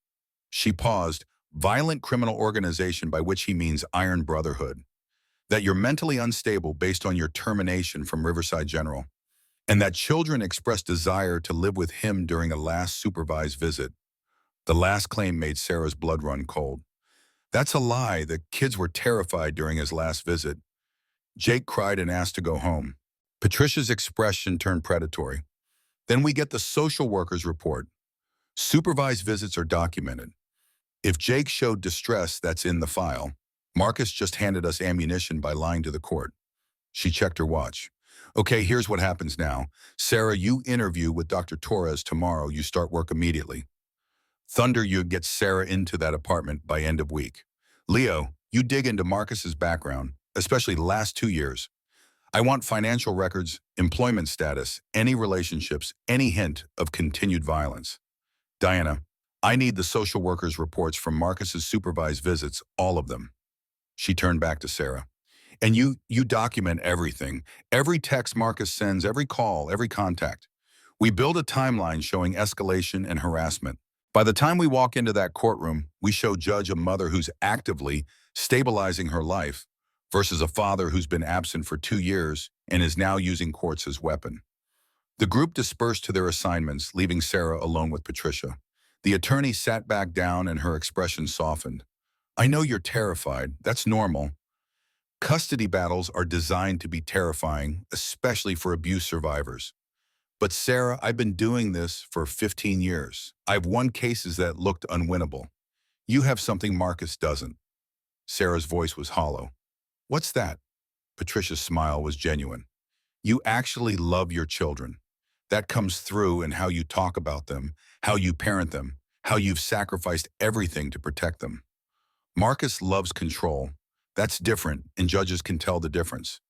she paused, violent criminal organization, by which he means Iron Brotherhood. That you're mentally unstable based on your termination from Riverside General. And that children expressed desire to live with him during a last supervised visit. The last claim made Sarah's blood run cold. That's a lie. The kids were terrified during his last visit. Jake cried and asked to go home. Patricia's expression turned predatory. Then we get the social worker's report. Supervised visits are documented. If Jake showed distress, that's in the file. Marcus just handed us ammunition by lying to the court. She checked her watch. Okay, here's what happens now. Sarah, you interview with Dr. Torres tomorrow. You start work immediately. Thunder, you get Sarah into that apartment by end of week. Leo, you dig into Marcus's background, especially the last 2 years. I want financial records, employment status, any relationships, any hint of continued violence. Diana, I need the social worker's reports from Marcus's supervised visits, all of them. She turned back to Sarah. And you document everything, every text Marcus sends, every call, every contact. We build a timeline showing escalation and harassment. By the time we walk into that courtroom, we show Judge a mother who's actively stabilizing her life versus a father who's been absent for 2 years and is now using courts as weapon. The group dispersed to their assignments, leaving Sarah alone with Patricia. The attorney sat back down and her expression softened. I know you're terrified. That's normal. Custody battles are designed to be terrifying, especially for abuse survivors. But Sarah, I've been doing this for 15 years. I've won cases that looked unwinnable. You have something Marcus doesn't. Sarah's voice was hollow. What's that? Patricia's smile was genuine. You actually love your children. That comes through in how you talk about them, how you parent them, how you've sacrificed everything to protect them. Marcus loves control. That's different, and judges can tell the difference.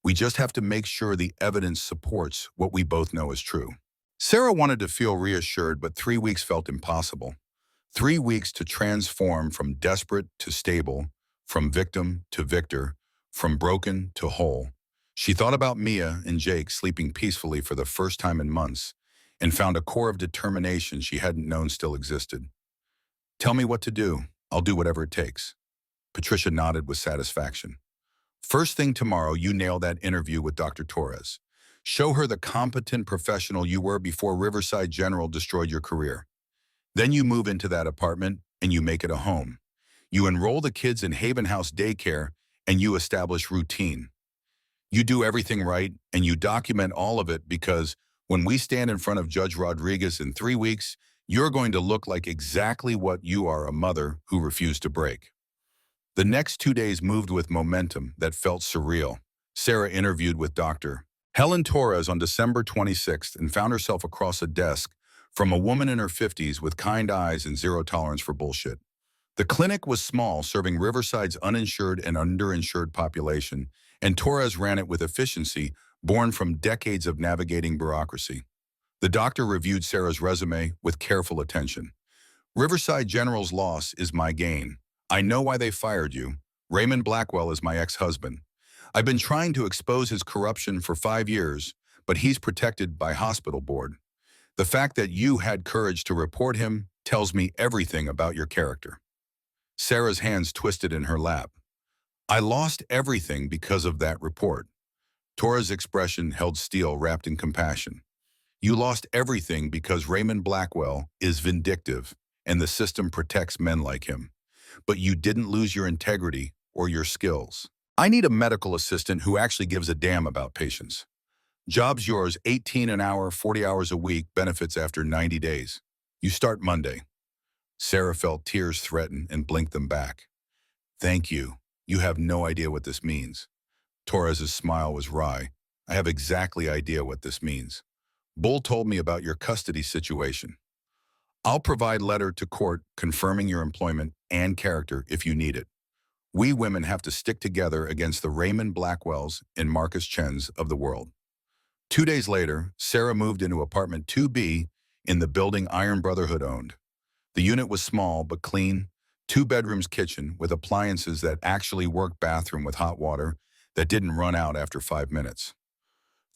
We just have to make sure the evidence supports what we both know is true. Sarah wanted to feel reassured, but 3 weeks felt impossible. 3 weeks to transform from desperate to stable, from victim to victor, from broken to whole. She thought about Mia and Jake sleeping peacefully for the first time in months and found a core of determination she hadn't known still existed. Tell me what to do. I'll do whatever it takes. Patricia nodded with satisfaction. First thing tomorrow, you nail that interview with Dr. Torres. Show her the competent professional you were before Riverside General destroyed your career. Then you move into that apartment and you make it a home. You enroll the kids in Haven House daycare, and you establish routine. You do everything right, and you document all of it because when we stand in front of Judge Rodriguez in 3 weeks, you're going to look like exactly what you are, a mother who refused to break. The next 2 days moved with momentum that felt surreal. Sarah interviewed with Dr. Helen Torres on December 26th and found herself across a desk from a woman in her 50s with kind eyes and zero tolerance for bullshit. The clinic was small, serving Riverside's uninsured and underinsured population, and Torres ran it with efficiency born from decades of navigating bureaucracy. The doctor reviewed Sarah's resume with careful attention. Riverside General's loss is my gain. I know why they fired you. Raymond Blackwell is my ex-husband. I've been trying to expose his corruption for 5 years, but he's protected by hospital board. The fact that you had courage to report him tells me everything about your character. Sarah's hands twisted in her lap. I lost everything because of that report. Torres' expression held steel, wrapped in compassion. You lost everything because Raymond Blackwell is vindictive and the system protects men like him. But you didn't lose your integrity or your skills. I need a medical assistant who actually gives a damn about patients. Job's yours, 18 an hour, 40 hours a week, benefits after 90 days. You start Monday. Sarah felt tears threaten and blinked them back. Thank you. You have no idea what this means. Torres' smile was wry. I have exactly idea what this means. Bull told me about your custody situation. I'll provide letter to court confirming your employment and character if you need it. We women have to stick together against the Raymond Blackwells and Marcus Chens of the world. 2 days later, Sarah moved into apartment 2B in the building Iron Brotherhood owned. The unit was small but clean, 2 bedrooms, kitchen with appliances that actually worked, bathroom with hot water that didn't run out after 5 minutes.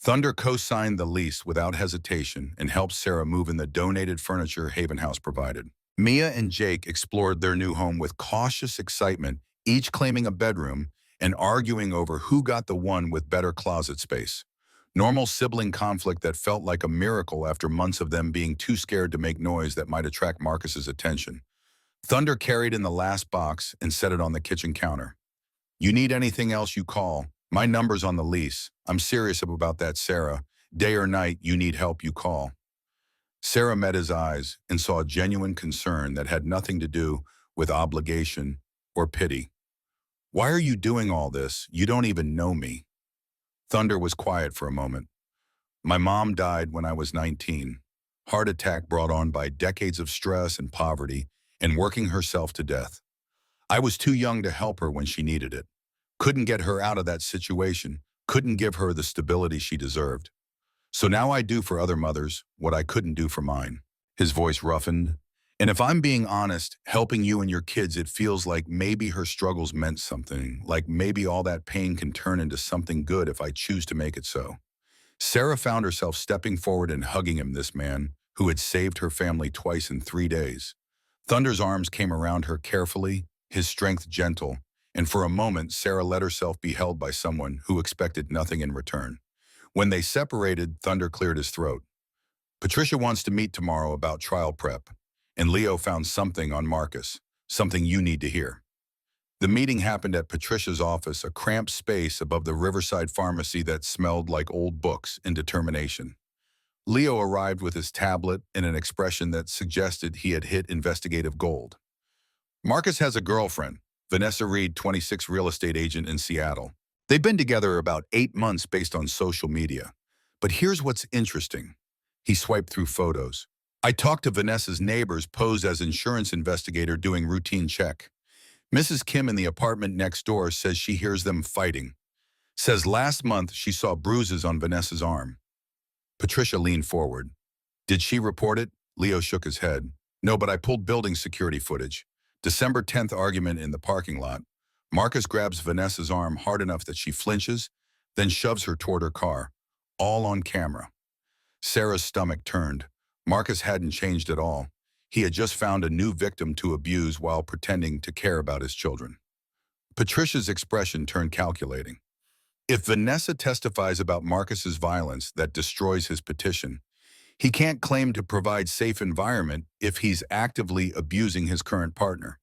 Thunder co-signed the lease without hesitation and helped Sarah move in the donated furniture Haven House provided. Mia and Jake explored their new home with cautious excitement, each claiming a bedroom and arguing over who got the one with better closet space. Normal sibling conflict that felt like a miracle after months of them being too scared to make noise that might attract Marcus's attention. Thunder carried in the last box and set it on the kitchen counter. You need anything else, you call. My number's on the lease. I'm serious about that, Sarah. Day or night, you need help, you call. Sarah met his eyes and saw a genuine concern that had nothing to do with obligation or pity. Why are you doing all this? You don't even know me. Thunder was quiet for a moment. My mom died when I was 19. Heart attack brought on by decades of stress and poverty and working herself to death. I was too young to help her when she needed it. Couldn't get her out of that situation, couldn't give her the stability she deserved. So now I do for other mothers what I couldn't do for mine. His voice roughened. And if I'm being honest, helping you and your kids, it feels like maybe her struggles meant something, like maybe all that pain can turn into something good if I choose to make it so. Sarah found herself stepping forward and hugging him, this man who had saved her family twice in 3 days. Thunder's arms came around her carefully, his strength gentle, and for a moment Sarah let herself be held by someone who expected nothing in return. When they separated, Thunder cleared his throat. Patricia wants to meet tomorrow about trial prep, and Leo found something on Marcus, something you need to hear. The meeting happened at Patricia's office, a cramped space above the Riverside pharmacy that smelled like old books and determination. Leo arrived with his tablet and an expression that suggested he had hit investigative gold. Marcus has a girlfriend, Vanessa Reed, 26, real estate agent in Seattle. They've been together about 8 months based on social media. But here's what's interesting. He swiped through photos. I talked to Vanessa's neighbors, posed as insurance investigator doing routine check. Mrs. Kim in the apartment next door says she hears them fighting. Says last month she saw bruises on Vanessa's arm. Patricia leaned forward. Did she report it? Leo shook his head. No, but I pulled building security footage. December 10th argument in the parking lot. Marcus grabs Vanessa's arm hard enough that she flinches, then shoves her toward her car. All on camera. Sarah's stomach turned. Marcus hadn't changed at all. He had just found a new victim to abuse while pretending to care about his children. Patricia's expression turned calculating. If Vanessa testifies about Marcus's violence that destroys his petition, he can't claim to provide safe environment if he's actively abusing his current partner.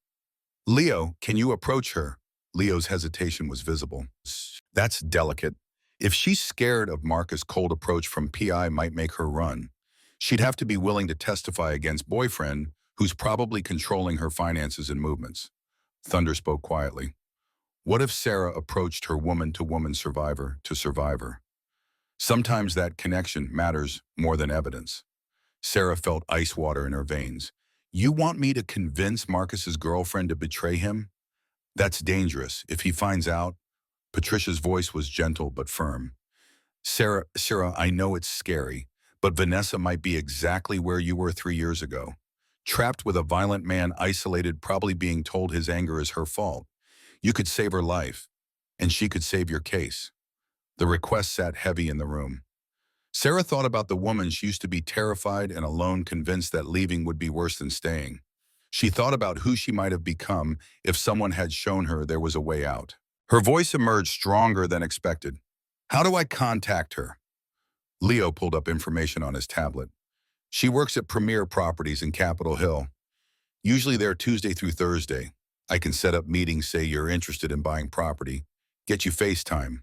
Leo, can you approach her? Leo's hesitation was visible. That's delicate. If she's scared of Marcus' cold approach from PI might make her run. She'd have to be willing to testify against boyfriend, who's probably controlling her finances and movements. Thunder spoke quietly. What if Sarah approached her woman-to-woman survivor to survivor? Sometimes that connection matters more than evidence. Sarah felt ice water in her veins. You want me to convince Marcus's girlfriend to betray him? That's dangerous. If he finds out, Patricia's voice was gentle but firm. Sarah, I know it's scary, but Vanessa might be exactly where you were 3 years ago. Trapped with a violent man, isolated, probably being told his anger is her fault. You could save her life, and she could save your case. The request sat heavy in the room. Sarah thought about the woman she used to be, terrified and alone, convinced that leaving would be worse than staying. She thought about who she might have become if someone had shown her there was a way out. Her voice emerged stronger than expected. How do I contact her? Leo pulled up information on his tablet. She works at Premier Properties in Capitol Hill. Usually they're Tuesday through Thursday. I can set up meetings, say you're interested in buying property, get you FaceTime.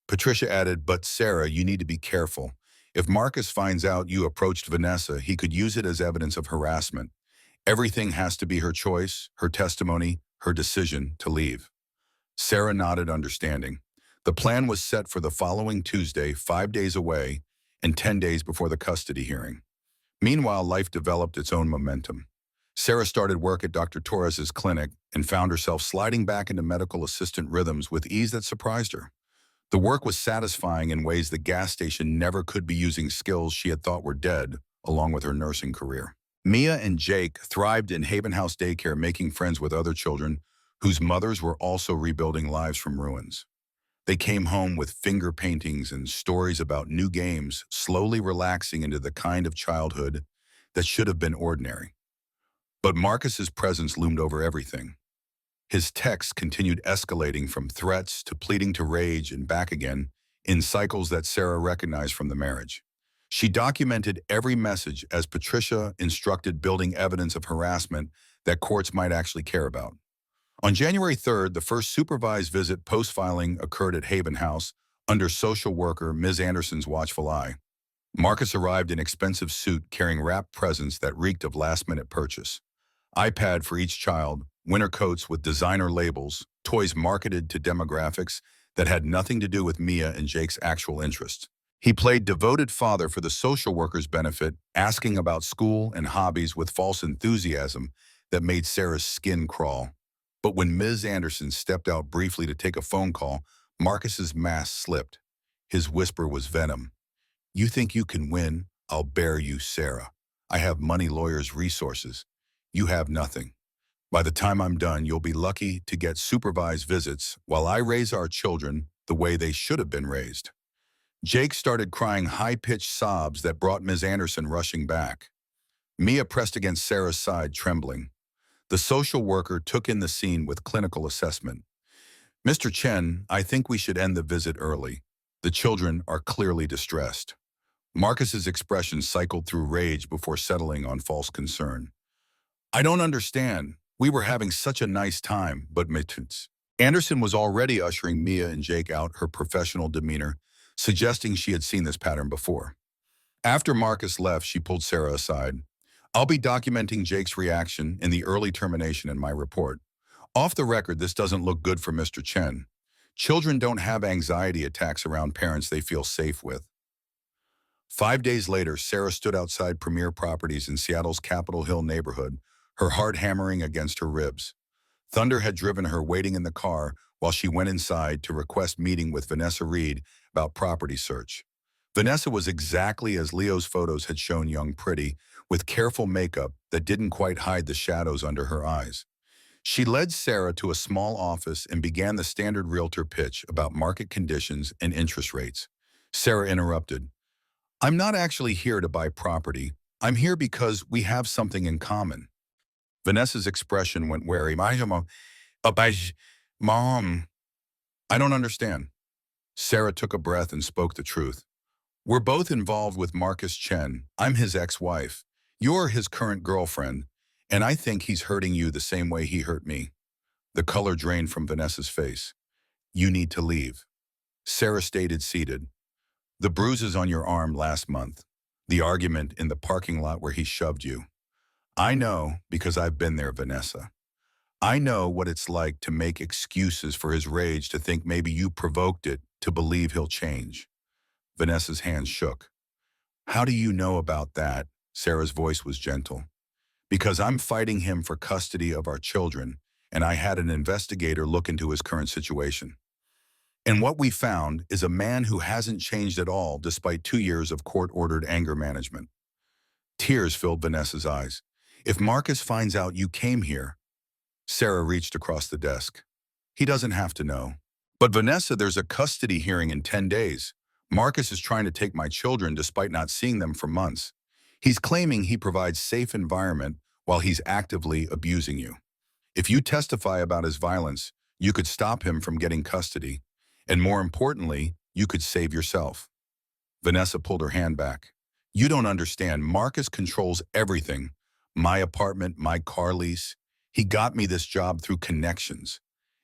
Patricia added, but Sarah, you need to be careful. If Marcus finds out you approached Vanessa, he could use it as evidence of harassment. Everything has to be her choice, her testimony, her decision to leave. Sarah nodded, understanding. The plan was set for the following Tuesday, 5 days away, and 10 days before the custody hearing. Meanwhile, life developed its own momentum. Sarah started work at Dr. Torres's clinic and found herself sliding back into medical assistant rhythms with ease that surprised her. The work was satisfying in ways the gas station never could be, using skills she had thought were dead, along with her nursing career. Mia and Jake thrived in Haven House Daycare, making friends with other children whose mothers were also rebuilding lives from ruins. They came home with finger paintings and stories about new games, slowly relaxing into the kind of childhood that should have been ordinary. But Marcus's presence loomed over everything. His texts continued escalating, from threats to pleading to rage and back again, in cycles that Sarah recognized from the marriage. She documented every message as Patricia instructed, building evidence of harassment that courts might actually care about. On January 3rd, the first supervised visit post-filing occurred at Haven House under social worker Ms. Anderson's watchful eye. Marcus arrived in expensive suit, carrying wrapped presents that reeked of last-minute purchase. iPad for each child, winter coats with designer labels, toys marketed to demographics that had nothing to do with Mia and Jake's actual interests. He played devoted father for the social worker's benefit, asking about school and hobbies with false enthusiasm that made Sarah's skin crawl. But when Ms. Anderson stepped out briefly to take a phone call, Marcus's mask slipped. His whisper was venom. You think you can win? I'll bear you, Sarah. I have money, lawyers, resources. You have nothing. By the time I'm done, you'll be lucky to get supervised visits while I raise our children the way they should have been raised. Jake started crying high-pitched sobs that brought Ms. Anderson rushing back. Mia pressed against Sarah's side, trembling. The social worker took in the scene with clinical assessment. Mr. Chen, I think we should end the visit early. The children are clearly distressed. Marcus's expression cycled through rage before settling on false concern. I don't understand. We were having such a nice time, but Mittens. Anderson was already ushering Mia and Jake out, her professional demeanor suggesting she had seen this pattern before. After Marcus left, she pulled Sarah aside. I'll be documenting Jake's reaction in the early termination in my report. Off the record, this doesn't look good for Mr. Chen. Children don't have anxiety attacks around parents they feel safe with. 5 days later, Sarah stood outside Premier Properties in Seattle's Capitol Hill neighborhood, her heart hammering against her ribs. Thunder had driven her, waiting in the car while she went inside to request meeting with Vanessa Reed about property search. Vanessa was exactly as Leo's photos had shown, young, pretty, with careful makeup that didn't quite hide the shadows under her eyes. She led Sarah to a small office and began the standard realtor pitch about market conditions and interest rates. Sarah interrupted. I'm not actually here to buy property. I'm here because we have something in common. Vanessa's expression went wary. Mom, I don't understand. Sarah took a breath and spoke the truth. We're both involved with Marcus Chen. I'm his ex-wife. You're his current girlfriend, and I think he's hurting you the same way he hurt me. The color drained from Vanessa's face. You need to leave. Sarah stayed seated. The bruises on your arm last month. The argument in the parking lot where he shoved you. I know because I've been there, Vanessa. I know what it's like to make excuses for his rage, to think maybe you provoked it, to believe he'll change. Vanessa's hands shook. How do you know about that? Sarah's voice was gentle. Because I'm fighting him for custody of our children, and I had an investigator look into his current situation. And what we found is a man who hasn't changed at all despite 2 years of court-ordered anger management. Tears filled Vanessa's eyes. If Marcus finds out you came here— Sarah reached across the desk. He doesn't have to know. But Vanessa, there's a custody hearing in 10 days. Marcus is trying to take my children despite not seeing them for months. He's claiming he provides safe environment while he's actively abusing you. If you testify about his violence, you could stop him from getting custody. And more importantly, you could save yourself. Vanessa pulled her hand back. You don't understand. Marcus controls everything. My apartment, my car lease. He got me this job through connections.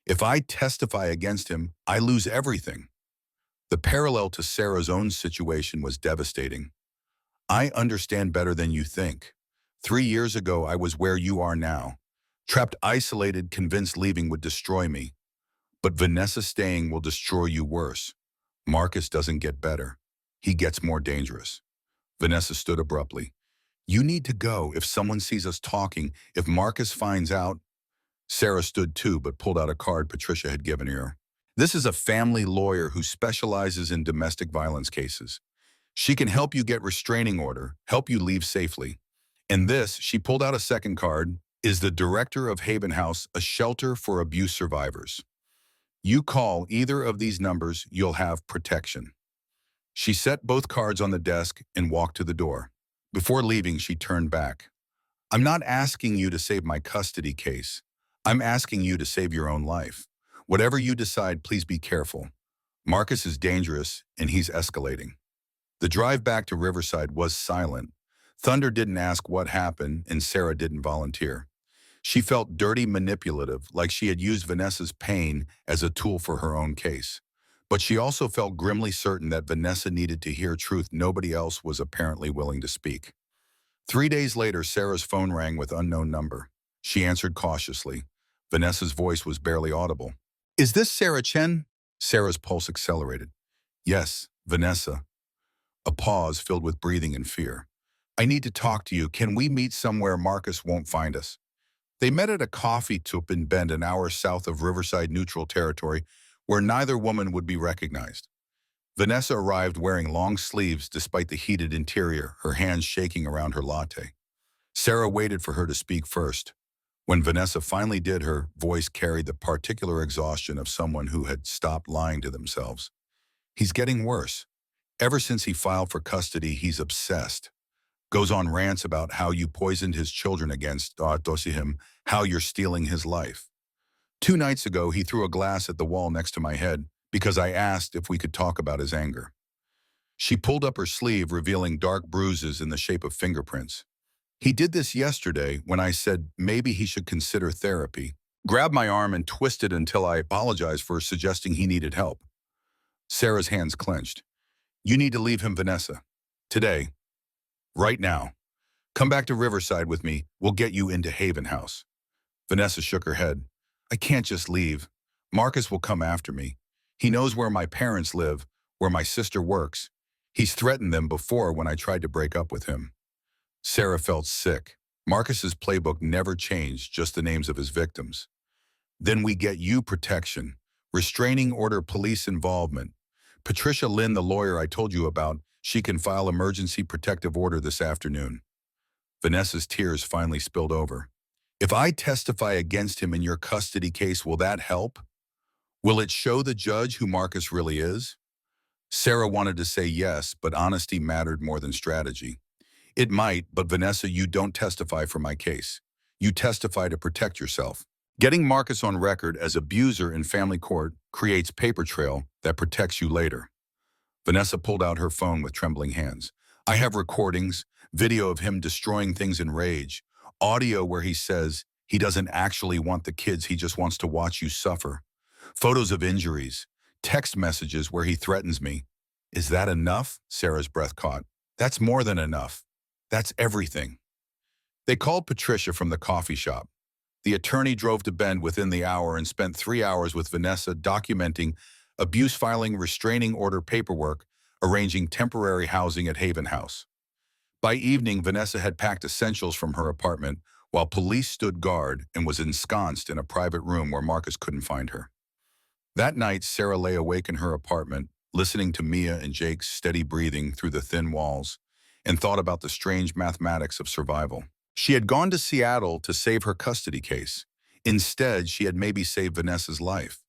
If I testify against him, I lose everything. The parallel to Sarah's own situation was devastating. I understand better than you think. 3 years ago, I was where you are now. Trapped, isolated, convinced leaving would destroy me. But Vanessa staying will destroy you worse. Marcus doesn't get better. He gets more dangerous. Vanessa stood abruptly. You need to go. If someone sees us talking, if Marcus finds out— Sarah stood too, but pulled out a card Patricia had given her. This is a family lawyer who specializes in domestic violence cases. She can help you get restraining order, help you leave safely. And this— she pulled out a second card— is the director of Haven House, a shelter for abuse survivors. You call either of these numbers, you'll have protection. She set both cards on the desk and walked to the door. Before leaving, she turned back. I'm not asking you to save my custody case. I'm asking you to save your own life. Whatever you decide, please be careful. Marcus is dangerous, and he's escalating. The drive back to Riverside was silent. Thunder didn't ask what happened, and Sarah didn't volunteer. She felt dirty, manipulative, like she had used Vanessa's pain as a tool for her own case. But she also felt grimly certain that Vanessa needed to hear truth nobody else was apparently willing to speak. 3 days later, Sarah's phone rang with unknown number. She answered cautiously. Vanessa's voice was barely audible. Is this Sarah Chen? Sarah's pulse accelerated. Yes, Vanessa. A pause filled with breathing and fear. I need to talk to you. Can we meet somewhere Marcus won't find us? They met at a coffee shop in Bend, an hour south of Riverside Neutral Territory, where neither woman would be recognized. Vanessa arrived wearing long sleeves despite the heated interior, her hands shaking around her latte. Sarah waited for her to speak first. When Vanessa finally did, her voice carried the particular exhaustion of someone who had stopped lying to themselves. He's getting worse. Ever since he filed for custody, he's obsessed. Goes on rants about how you poisoned his children against him, how you're stealing his life. 2 nights ago, he threw a glass at the wall next to my head because I asked if we could talk about his anger. She pulled up her sleeve, revealing dark bruises in the shape of fingerprints. He did this yesterday when I said maybe he should consider therapy. Grabbed my arm and twisted until I apologized for suggesting he needed help. Sarah's hands clenched. You need to leave him, Vanessa. Today. Right now. Come back to Riverside with me. We'll get you into Haven House. Vanessa shook her head. I can't just leave. Marcus will come after me. He knows where my parents live, where my sister works. He's threatened them before when I tried to break up with him. Sarah felt sick. Marcus's playbook never changed, just the names of his victims. Then we get you protection, restraining order, police involvement. Patricia Lynn, the lawyer I told you about, she can file emergency protective order this afternoon. Vanessa's tears finally spilled over. If I testify against him in your custody case, will that help? Will it show the judge who Marcus really is? Sarah wanted to say yes, but honesty mattered more than strategy. It might, but Vanessa, you don't testify for my case. You testify to protect yourself. Getting Marcus on record as abuser in family court creates paper trail that protects you later. Vanessa pulled out her phone with trembling hands. I have recordings, video of him destroying things in rage, audio where he says, He doesn't actually want the kids, he just wants to watch you suffer. Photos of injuries, text messages where he threatens me. Is that enough? Sarah's breath caught. That's more than enough. That's everything. They called Patricia from the coffee shop. The attorney drove to Bend within the hour and spent 3 hours with Vanessa documenting abuse, filing restraining order paperwork, arranging temporary housing at Haven House. By evening, Vanessa had packed essentials from her apartment while police stood guard and was ensconced in a private room where Marcus couldn't find her. That night, Sarah lay awake in her apartment, listening to Mia and Jake's steady breathing through the thin walls, and thought about the strange mathematics of survival. She had gone to Seattle to save her custody case. Instead, she had maybe saved Vanessa's life.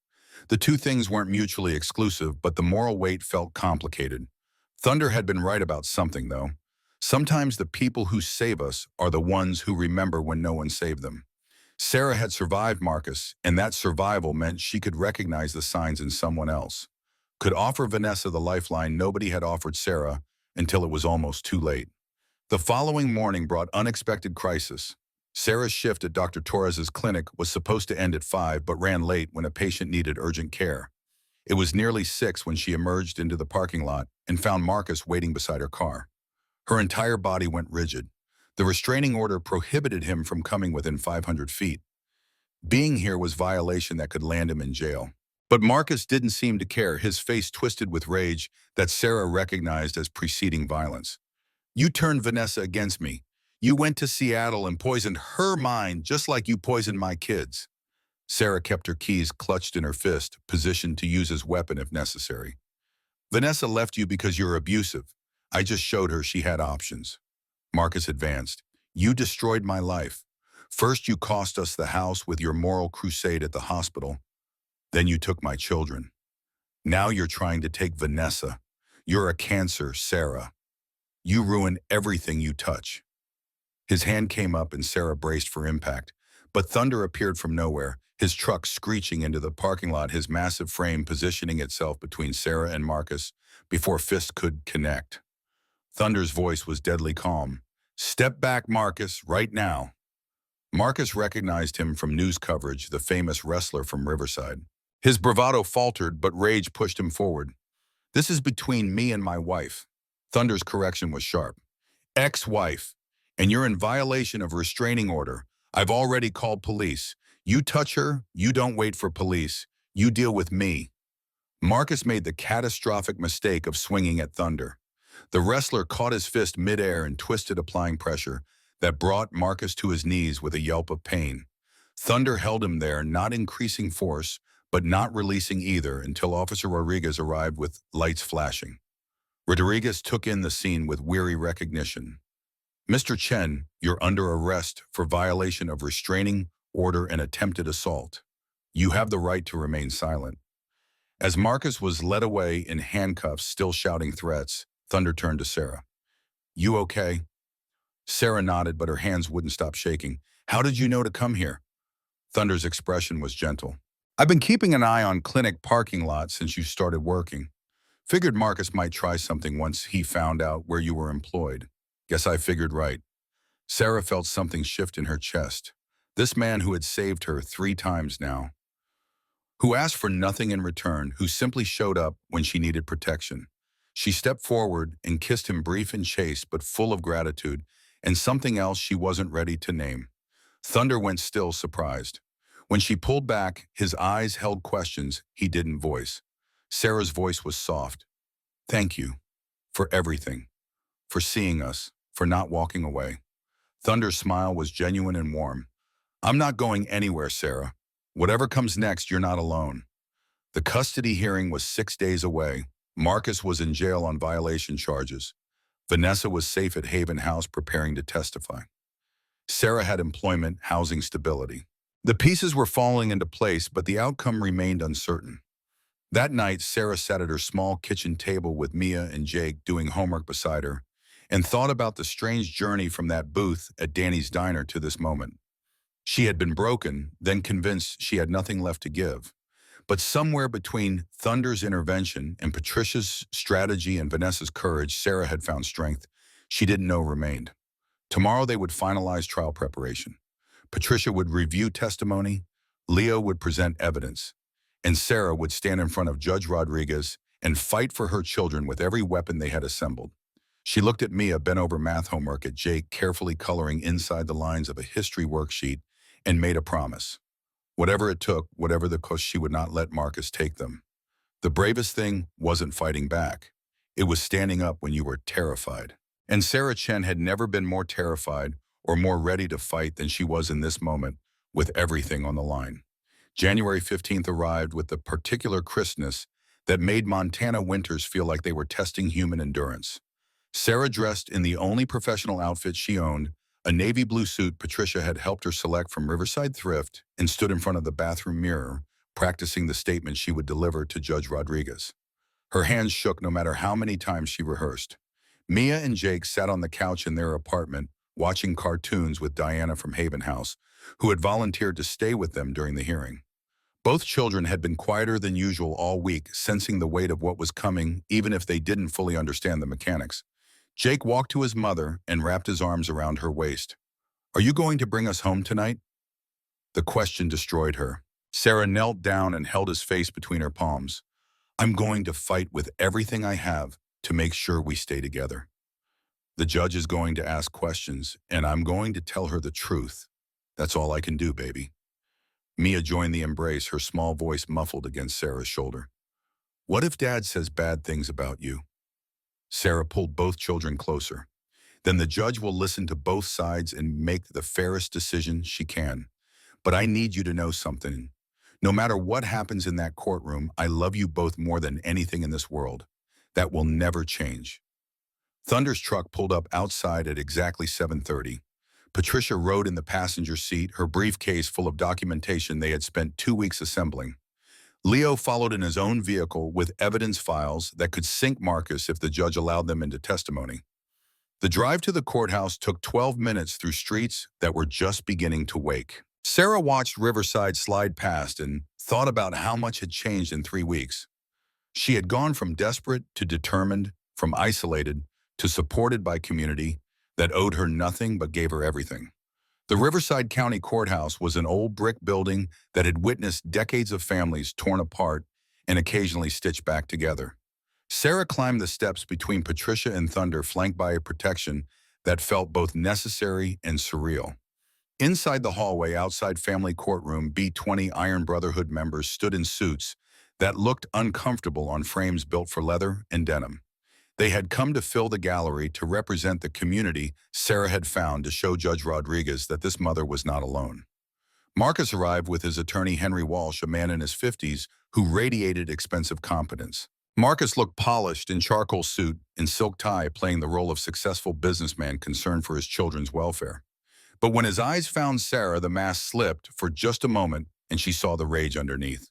The two things weren't mutually exclusive, but the moral weight felt complicated. Thunder had been right about something, though. Sometimes the people who save us are the ones who remember when no one saved them. Sarah had survived Marcus, and that survival meant she could recognize the signs in someone else. Could offer Vanessa the lifeline nobody had offered Sarah until it was almost too late. The following morning brought unexpected crisis. Sarah's shift at Dr. Torres's clinic was supposed to end at 5 but ran late when a patient needed urgent care. It was nearly 6 when she emerged into the parking lot and found Marcus waiting beside her car. Her entire body went rigid. The restraining order prohibited him from coming within 500 feet. Being here was violation that could land him in jail. But Marcus didn't seem to care, his face twisted with rage that Sarah recognized as preceding violence. You turned Vanessa against me. You went to Seattle and poisoned her mind just like you poisoned my kids. Sarah kept her keys clutched in her fist, positioned to use as weapon if necessary. Vanessa left you because you're abusive. I just showed her she had options. Marcus advanced. You destroyed my life. First you cost us the house with your moral crusade at the hospital. Then you took my children. Now you're trying to take Vanessa. You're a cancer, Sarah. You ruin everything you touch. His hand came up and Sarah braced for impact, but thunder appeared from nowhere, his truck screeching into the parking lot, his massive frame positioning itself between Sarah and Marcus before fists could connect. Thunder's voice was deadly calm. Step back, Marcus, right now. Marcus recognized him from news coverage, the famous wrestler from Riverside. His bravado faltered, but rage pushed him forward. This is between me and my wife. Thunder's correction was sharp. Ex-wife, and you're in violation of restraining order. I've already called police. You touch her, you don't wait for police. You deal with me. Marcus made the catastrophic mistake of swinging at Thunder. The wrestler caught his fist midair and twisted, applying pressure that brought Marcus to his knees with a yelp of pain. Thunder held him there, not increasing force, but not releasing either until Officer Rodriguez arrived with lights flashing. Rodriguez took in the scene with weary recognition. Mr. Chen, you're under arrest for violation of restraining order and attempted assault. You have the right to remain silent. As Marcus was led away in handcuffs, still shouting threats, Thunder turned to Sarah. You okay? Sarah nodded, but her hands wouldn't stop shaking. How did you know to come here? Thunder's expression was gentle. I've been keeping an eye on clinic parking lots since you started working. Figured Marcus might try something once he found out where you were employed. Guess I figured right. Sarah felt something shift in her chest. This man who had saved her 3 times now, who asked for nothing in return, who simply showed up when she needed protection. She stepped forward and kissed him, brief and chaste, but full of gratitude, and something else she wasn't ready to name. Thunder went still, surprised. When she pulled back, his eyes held questions he didn't voice. Sarah's voice was soft. Thank you for everything, for seeing us, for not walking away. Thunder's smile was genuine and warm. I'm not going anywhere, Sarah. Whatever comes next, you're not alone. The custody hearing was 6 days away. Marcus was in jail on violation charges. Vanessa was safe at Haven House preparing to testify. Sarah had employment, housing stability. The pieces were falling into place, but the outcome remained uncertain. That night, Sarah sat at her small kitchen table with Mia and Jake doing homework beside her and thought about the strange journey from that booth at Danny's Diner to this moment. She had been broken, then convinced she had nothing left to give. But somewhere between Thunder's intervention and Patricia's strategy and Vanessa's courage, Sarah had found strength she didn't know remained. Tomorrow they would finalize trial preparation. Patricia would review testimony, Leo would present evidence, and Sarah would stand in front of Judge Rodriguez and fight for her children with every weapon they had assembled. She looked at Mia, bent over math homework, at Jake, carefully coloring inside the lines of a history worksheet, and made a promise. Whatever it took, whatever the cost, she would not let Marcus take them. The bravest thing wasn't fighting back. It was standing up when you were terrified. And Sarah Chen had never been more terrified or more ready to fight than she was in this moment, with everything on the line. January 15th arrived with the particular crispness that made Montana winters feel like they were testing human endurance. Sarah, dressed in the only professional outfit she owned, a navy blue suit Patricia had helped her select from Riverside Thrift, and stood in front of the bathroom mirror, practicing the statement she would deliver to Judge Rodriguez. Her hands shook no matter how many times she rehearsed. Mia and Jake sat on the couch in their apartment, watching cartoons with Diana from Haven House, who had volunteered to stay with them during the hearing. Both children had been quieter than usual all week, sensing the weight of what was coming, even if they didn't fully understand the mechanics. Jake walked to his mother and wrapped his arms around her waist. "Are you going to bring us home tonight?" The question destroyed her. Sarah knelt down and held his face between her palms. "I'm going to fight with everything I have to make sure we stay together. The judge is going to ask questions, and I'm going to tell her the truth. That's all I can do, baby." Mia joined the embrace, her small voice muffled against Sarah's shoulder. "What if Dad says bad things about you?" Sarah pulled both children closer. "Then the judge will listen to both sides and make the fairest decision she can. But I need you to know something. No matter what happens in that courtroom, I love you both more than anything in this world. That will never change." Thunder's truck pulled up outside at exactly 7:30. Patricia rode in the passenger seat, her briefcase full of documentation they had spent 2 weeks assembling. Leo followed in his own vehicle with evidence files that could sink Marcus if the judge allowed them into testimony. The drive to the courthouse took 12 minutes through streets that were just beginning to wake. Sarah watched Riverside slide past and thought about how much had changed in 3 weeks. She had gone from desperate to determined, from isolated to supported by community that owed her nothing but gave her everything. The Riverside County Courthouse was an old brick building that had witnessed decades of families torn apart and occasionally stitched back together. Sarah climbed the steps between Patricia and Thunder, flanked by a protection that felt both necessary and surreal. Inside the hallway outside Family Courtroom, B-20 Iron Brotherhood members stood in suits that looked uncomfortable on frames built for leather and denim. They had come to fill the gallery to represent the community Sarah had found, to show Judge Rodriguez that this mother was not alone. Marcus arrived with his attorney Henry Walsh, a man in his 50s who radiated expensive competence. Marcus looked polished in charcoal suit and silk tie, playing the role of successful businessman concerned for his children's welfare. But when his eyes found Sarah, the mask slipped for just a moment and she saw the rage underneath.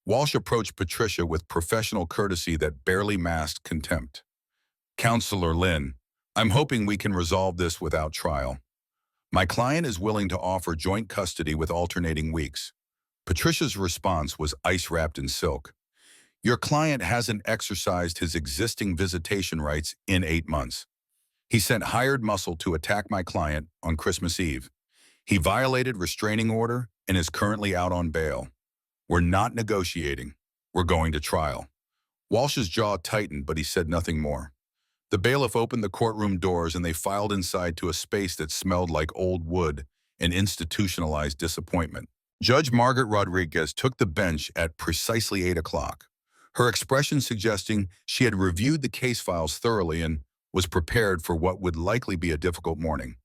Walsh approached Patricia with professional courtesy that barely masked contempt. "Counselor Lynn, I'm hoping we can resolve this without trial. My client is willing to offer joint custody with alternating weeks." Patricia's response was ice-wrapped in silk. "Your client hasn't exercised his existing visitation rights in 8 months. He sent hired muscle to attack my client on Christmas Eve. He violated restraining order and is currently out on bail. We're not negotiating. We're going to trial." Walsh's jaw tightened, but he said nothing more. The bailiff opened the courtroom doors and they filed inside to a space that smelled like old wood and institutionalized disappointment. Judge Margaret Rodriguez took the bench at precisely 8 o'clock, her expression suggesting she had reviewed the case files thoroughly and was prepared for what would likely be a difficult morning.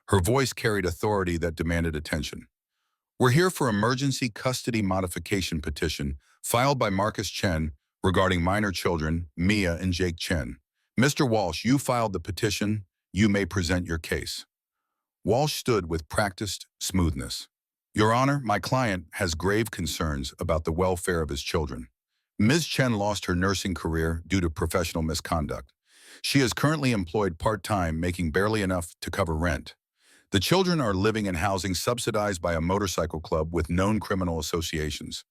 Her voice carried authority that demanded attention. "We're here for emergency custody modification petition filed by Marcus Chen regarding minor children, Mia and Jake Chen. Mr. Walsh, you filed the petition. You may present your case." Walsh stood with practiced smoothness. "Your Honor, my client has grave concerns about the welfare of his children. Ms. Chen lost her nursing career due to professional misconduct. She is currently employed part-time, making barely enough to cover rent. The children are living in housing subsidized by a motorcycle club with known criminal associations.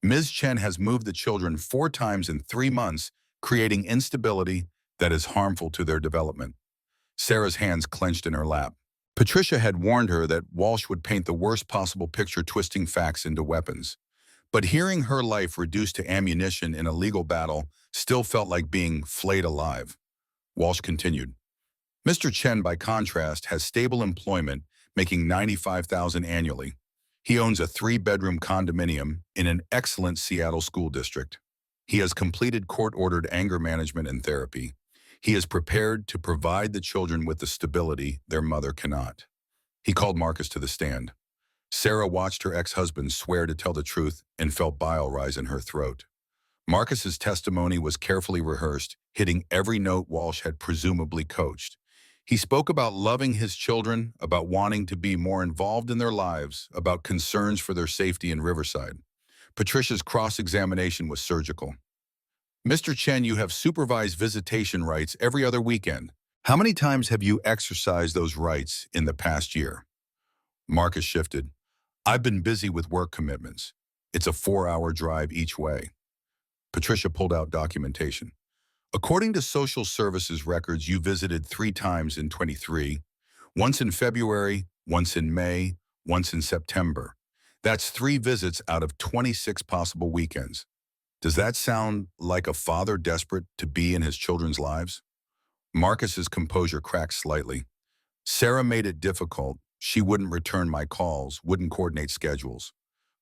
Ms. Chen has moved the children 4 times in 3 months, creating instability that is harmful to their development." Sarah's hands clenched in her lap. Patricia had warned her that Walsh would paint the worst possible picture, twisting facts into weapons. But hearing her life reduced to ammunition in a legal battle still felt like being flayed alive. Walsh continued. Mr. Chen, by contrast, has stable employment, making $95,000 annually. He owns a 3-bedroom condominium in an excellent Seattle school district. He has completed court-ordered anger management and therapy. He is prepared to provide the children with the stability their mother cannot. He called Marcus to the stand. Sarah watched her ex-husband swear to tell the truth and felt bile rise in her throat. Marcus's testimony was carefully rehearsed, hitting every note Walsh had presumably coached. He spoke about loving his children, about wanting to be more involved in their lives, about concerns for their safety in Riverside. Patricia's cross-examination was surgical. Mr. Chen, you have supervised visitation rights every other weekend. How many times have you exercised those rights in the past year? Marcus shifted. I've been busy with work commitments. It's a 4-hour drive each way. Patricia pulled out documentation. According to social services records, you visited 3 times in 23, once in February, once in May, once in September. That's 3 visits out of 26 possible weekends. Does that sound like a father desperate to be in his children's lives? Marcus's composure cracked slightly. Sarah made it difficult. She wouldn't return my calls, wouldn't coordinate schedules.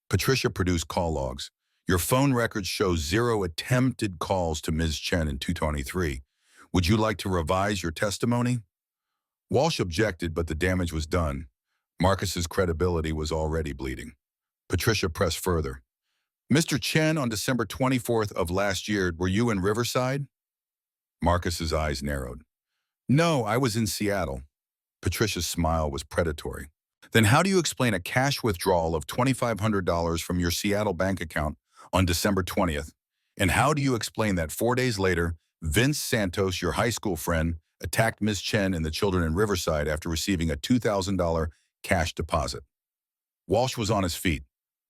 Patricia produced call logs. Your phone records show 0 attempted calls to Ms. Chen in 2023. Would you like to revise your testimony? Walsh objected, but the damage was done. Marcus's credibility was already bleeding. Patricia pressed further. Mr. Chen, on December 24th of last year, were you in Riverside? Marcus's eyes narrowed. No, I was in Seattle. Patricia's smile was predatory. Then how do you explain a cash withdrawal of $2,500 from your Seattle bank account on December 20th? And how do you explain that 4 days later, Vince Santos, your high school friend, attacked Ms. Chen and the children in Riverside after receiving a $2,000 cash deposit? Walsh was on his feet.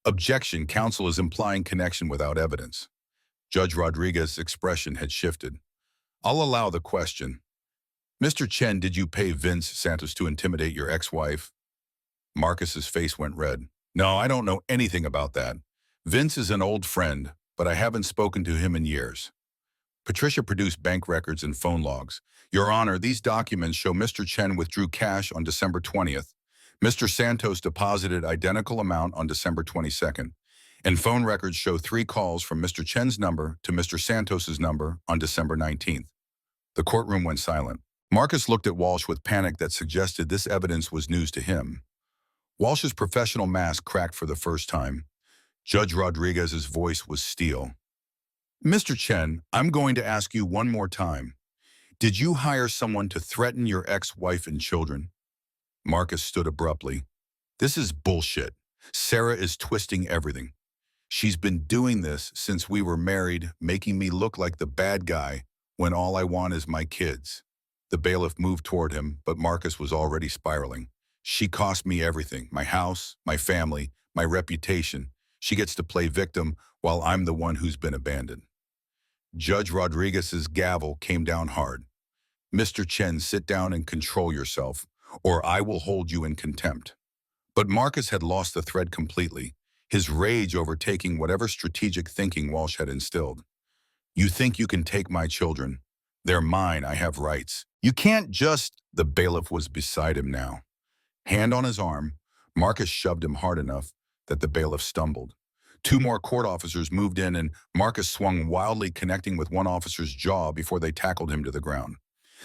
Objection, counsel is implying connection without evidence. Judge Rodriguez's expression had shifted. I'll allow the question. Mr. Chen, did you pay Vince Santos to intimidate your ex-wife? Marcus's face went red. No, I don't know anything about that. Vince is an old friend, but I haven't spoken to him in years. Patricia produced bank records and phone logs. Your Honor, these documents show Mr. Chen withdrew cash on December 20th. Mr. Santos deposited identical amount on December 22nd. And phone records show 3 calls from Mr. Chen's number to Mr. Santos's number on December 19th. The courtroom went silent. Marcus looked at Walsh with panic that suggested this evidence was news to him. Walsh's professional mask cracked for the first time. Judge Rodriguez's voice was steel. Mr. Chen, I'm going to ask you one more time. Did you hire someone to threaten your ex-wife and children? Marcus stood abruptly. This is bullshit. Sarah is twisting everything. She's been doing this since we were married, making me look like the bad guy when all I want is my kids. The bailiff moved toward him, but Marcus was already spiraling. She cost me everything, my house, my family, my reputation. She gets to play victim while I'm the one who's been abandoned. Judge Rodriguez's gavel came down hard. Mr. Chen, sit down and control yourself, or I will hold you in contempt. But Marcus had lost the thread completely, his rage overtaking whatever strategic thinking Walsh had instilled. You think you can take my children? They're mine, I have rights. You can't just... The bailiff was beside him now. Hand on his arm, Marcus shoved him hard enough that the bailiff stumbled. 2 more court officers moved in and Marcus swung wildly, connecting with one officer's jaw before they tackled him to the ground.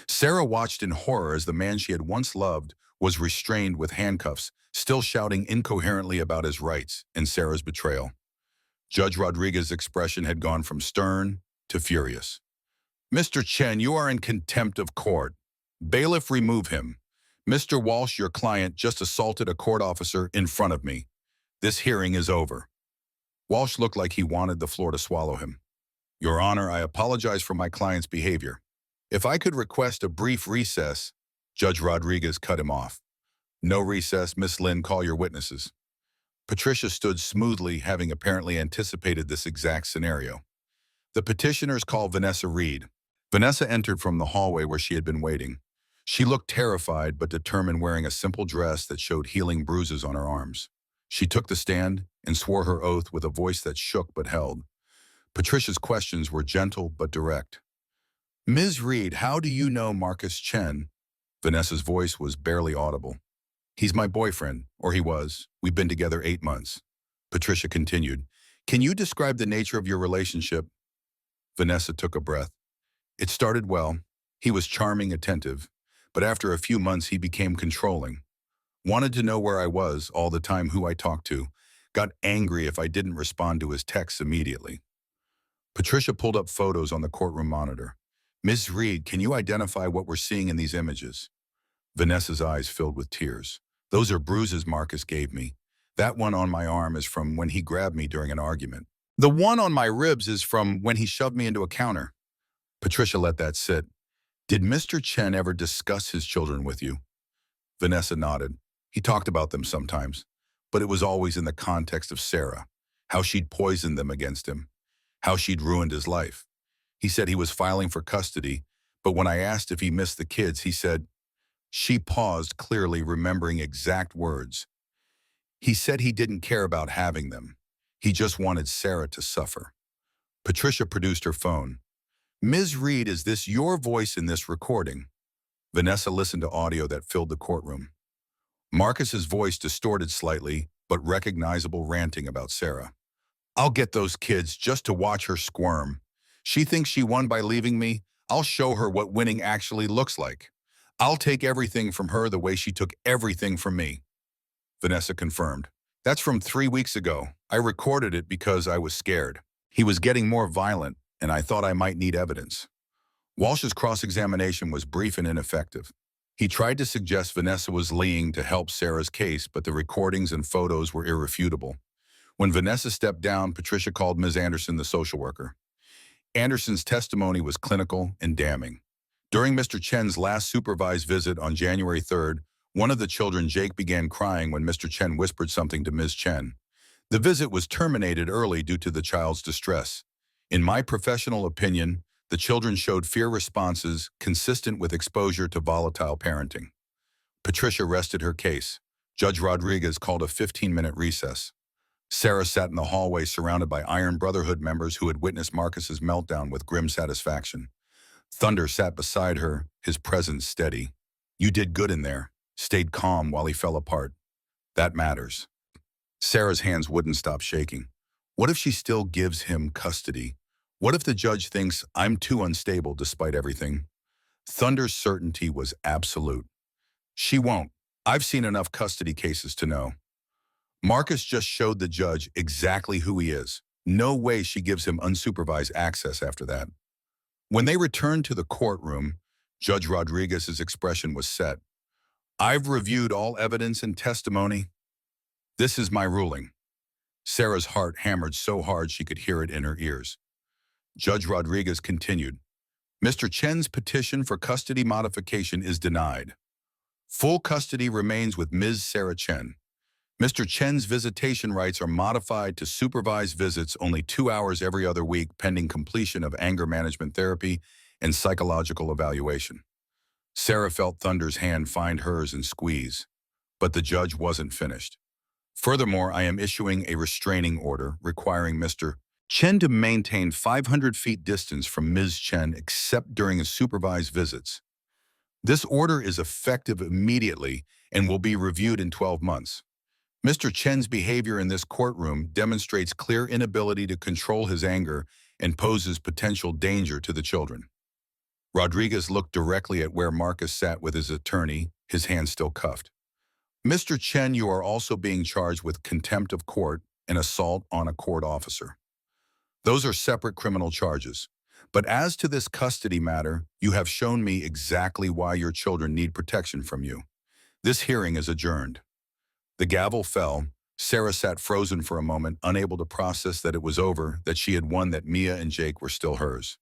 Sarah watched in horror as the man she had once loved was restrained with handcuffs, still shouting incoherently about his rights and Sarah's betrayal. Judge Rodriguez's expression had gone from stern to furious. Mr. Chen, you are in contempt of court. Bailiff, remove him. Mr. Walsh, your client, just assaulted a court officer in front of me. This hearing is over. Walsh looked like he wanted the floor to swallow him. Your Honor, I apologize for my client's behavior. If I could request a brief recess, Judge Rodriguez cut him off. No recess, Miss Lin, call your witnesses. Patricia stood smoothly, having apparently anticipated this exact scenario. The petitioners called Vanessa Reed. Vanessa entered from the hallway where she had been waiting. She looked terrified but determined, wearing a simple dress that showed healing bruises on her arms. She took the stand and swore her oath with a voice that shook but held. Patricia's questions were gentle but direct. "Ms. Reed, how do you know Marcus Chen?" Vanessa's voice was barely audible. "He's my boyfriend, or he was. We've been together 8 months." Patricia continued. "Can you describe the nature of your relationship?" Vanessa took a breath. "It started well. He was charming, attentive. But after a few months, he became controlling. Wanted to know where I was all the time, who I talked to. Got angry if I didn't respond to his texts immediately." Patricia pulled up photos on the courtroom monitor. "Ms. Reed, can you identify what we're seeing in these images?" Vanessa's eyes filled with tears. "Those are bruises Marcus gave me. That one on my arm is from when he grabbed me during an argument. The one on my ribs is from when he shoved me into a counter." Patricia let that sit. "Did Mr. Chen ever discuss his children with you?" Vanessa nodded. "He talked about them sometimes, but it was always in the context of Sarah, how she'd poisoned them against him, how she'd ruined his life. He said he was filing for custody, but when I asked if he missed the kids, he said—" She paused, clearly remembering exact words. "He said he didn't care about having them. He just wanted Sarah to suffer." Patricia produced her phone. "Ms. Reed, is this your voice in this recording?" Vanessa listened to audio that filled the courtroom. Marcus's voice distorted slightly, but recognizable, ranting about Sarah. "I'll get those kids just to watch her squirm. She thinks she won by leaving me. I'll show her what winning actually looks like. I'll take everything from her the way she took everything from me." Vanessa confirmed. "That's from 3 weeks ago. I recorded it because I was scared. He was getting more violent, and I thought I might need evidence." Walsh's cross-examination was brief and ineffective. He tried to suggest Vanessa was lying to help Sarah's case, but the recordings and photos were irrefutable. When Vanessa stepped down, Patricia called Ms. Anderson, the social worker. Anderson's testimony was clinical and damning. During Mr. Chen's last supervised visit on January 3rd, one of the children, Jake, began crying when Mr. Chen whispered something to Ms. Chen. The visit was terminated early due to the child's distress. In my professional opinion, the children showed fear responses consistent with exposure to volatile parenting. Patricia rested her case. Judge Rodriguez called a 15-minute recess. Sarah sat in the hallway surrounded by Iron Brotherhood members who had witnessed Marcus's meltdown with grim satisfaction. Thunder sat beside her, his presence steady. "You did good in there. Stayed calm while he fell apart. That matters." Sarah's hands wouldn't stop shaking. What if she still gives him custody? What if the judge thinks I'm too unstable despite everything? Thunder's certainty was absolute. "She won't. I've seen enough custody cases to know." Marcus just showed the judge exactly who he is. No way she gives him unsupervised access after that. When they returned to the courtroom, Judge Rodriguez's expression was set. "I've reviewed all evidence and testimony. This is my ruling." Sarah's heart hammered so hard she could hear it in her ears. Judge Rodriguez continued, "Mr. Chen's petition for custody modification is denied. Full custody remains with Ms. Sarah Chen. Mr. Chen's visitation rights are modified to supervised visits only 2 hours every other week pending completion of anger management therapy and psychological evaluation." Sarah felt Thunder's hand find hers and squeeze, but the judge wasn't finished. "Furthermore, I am issuing a restraining order requiring Mr. Chen to maintain 500 feet distance from Ms. Chen except during his supervised visits. This order is effective immediately and will be reviewed in 12 months. Mr. Chen's behavior in this courtroom demonstrates clear inability to control his anger and poses potential danger to the children." Rodriguez looked directly at where Marcus sat with his attorney, his hand still cuffed. "Mr. Chen, you are also being charged with contempt of court and assault on a court officer. Those are separate criminal charges. But as to this custody matter, you have shown me exactly why your children need protection from you. This hearing is adjourned." The gavel fell. Sarah sat frozen for a moment, unable to process that it was over, that she had won, that Mia and Jake were still hers.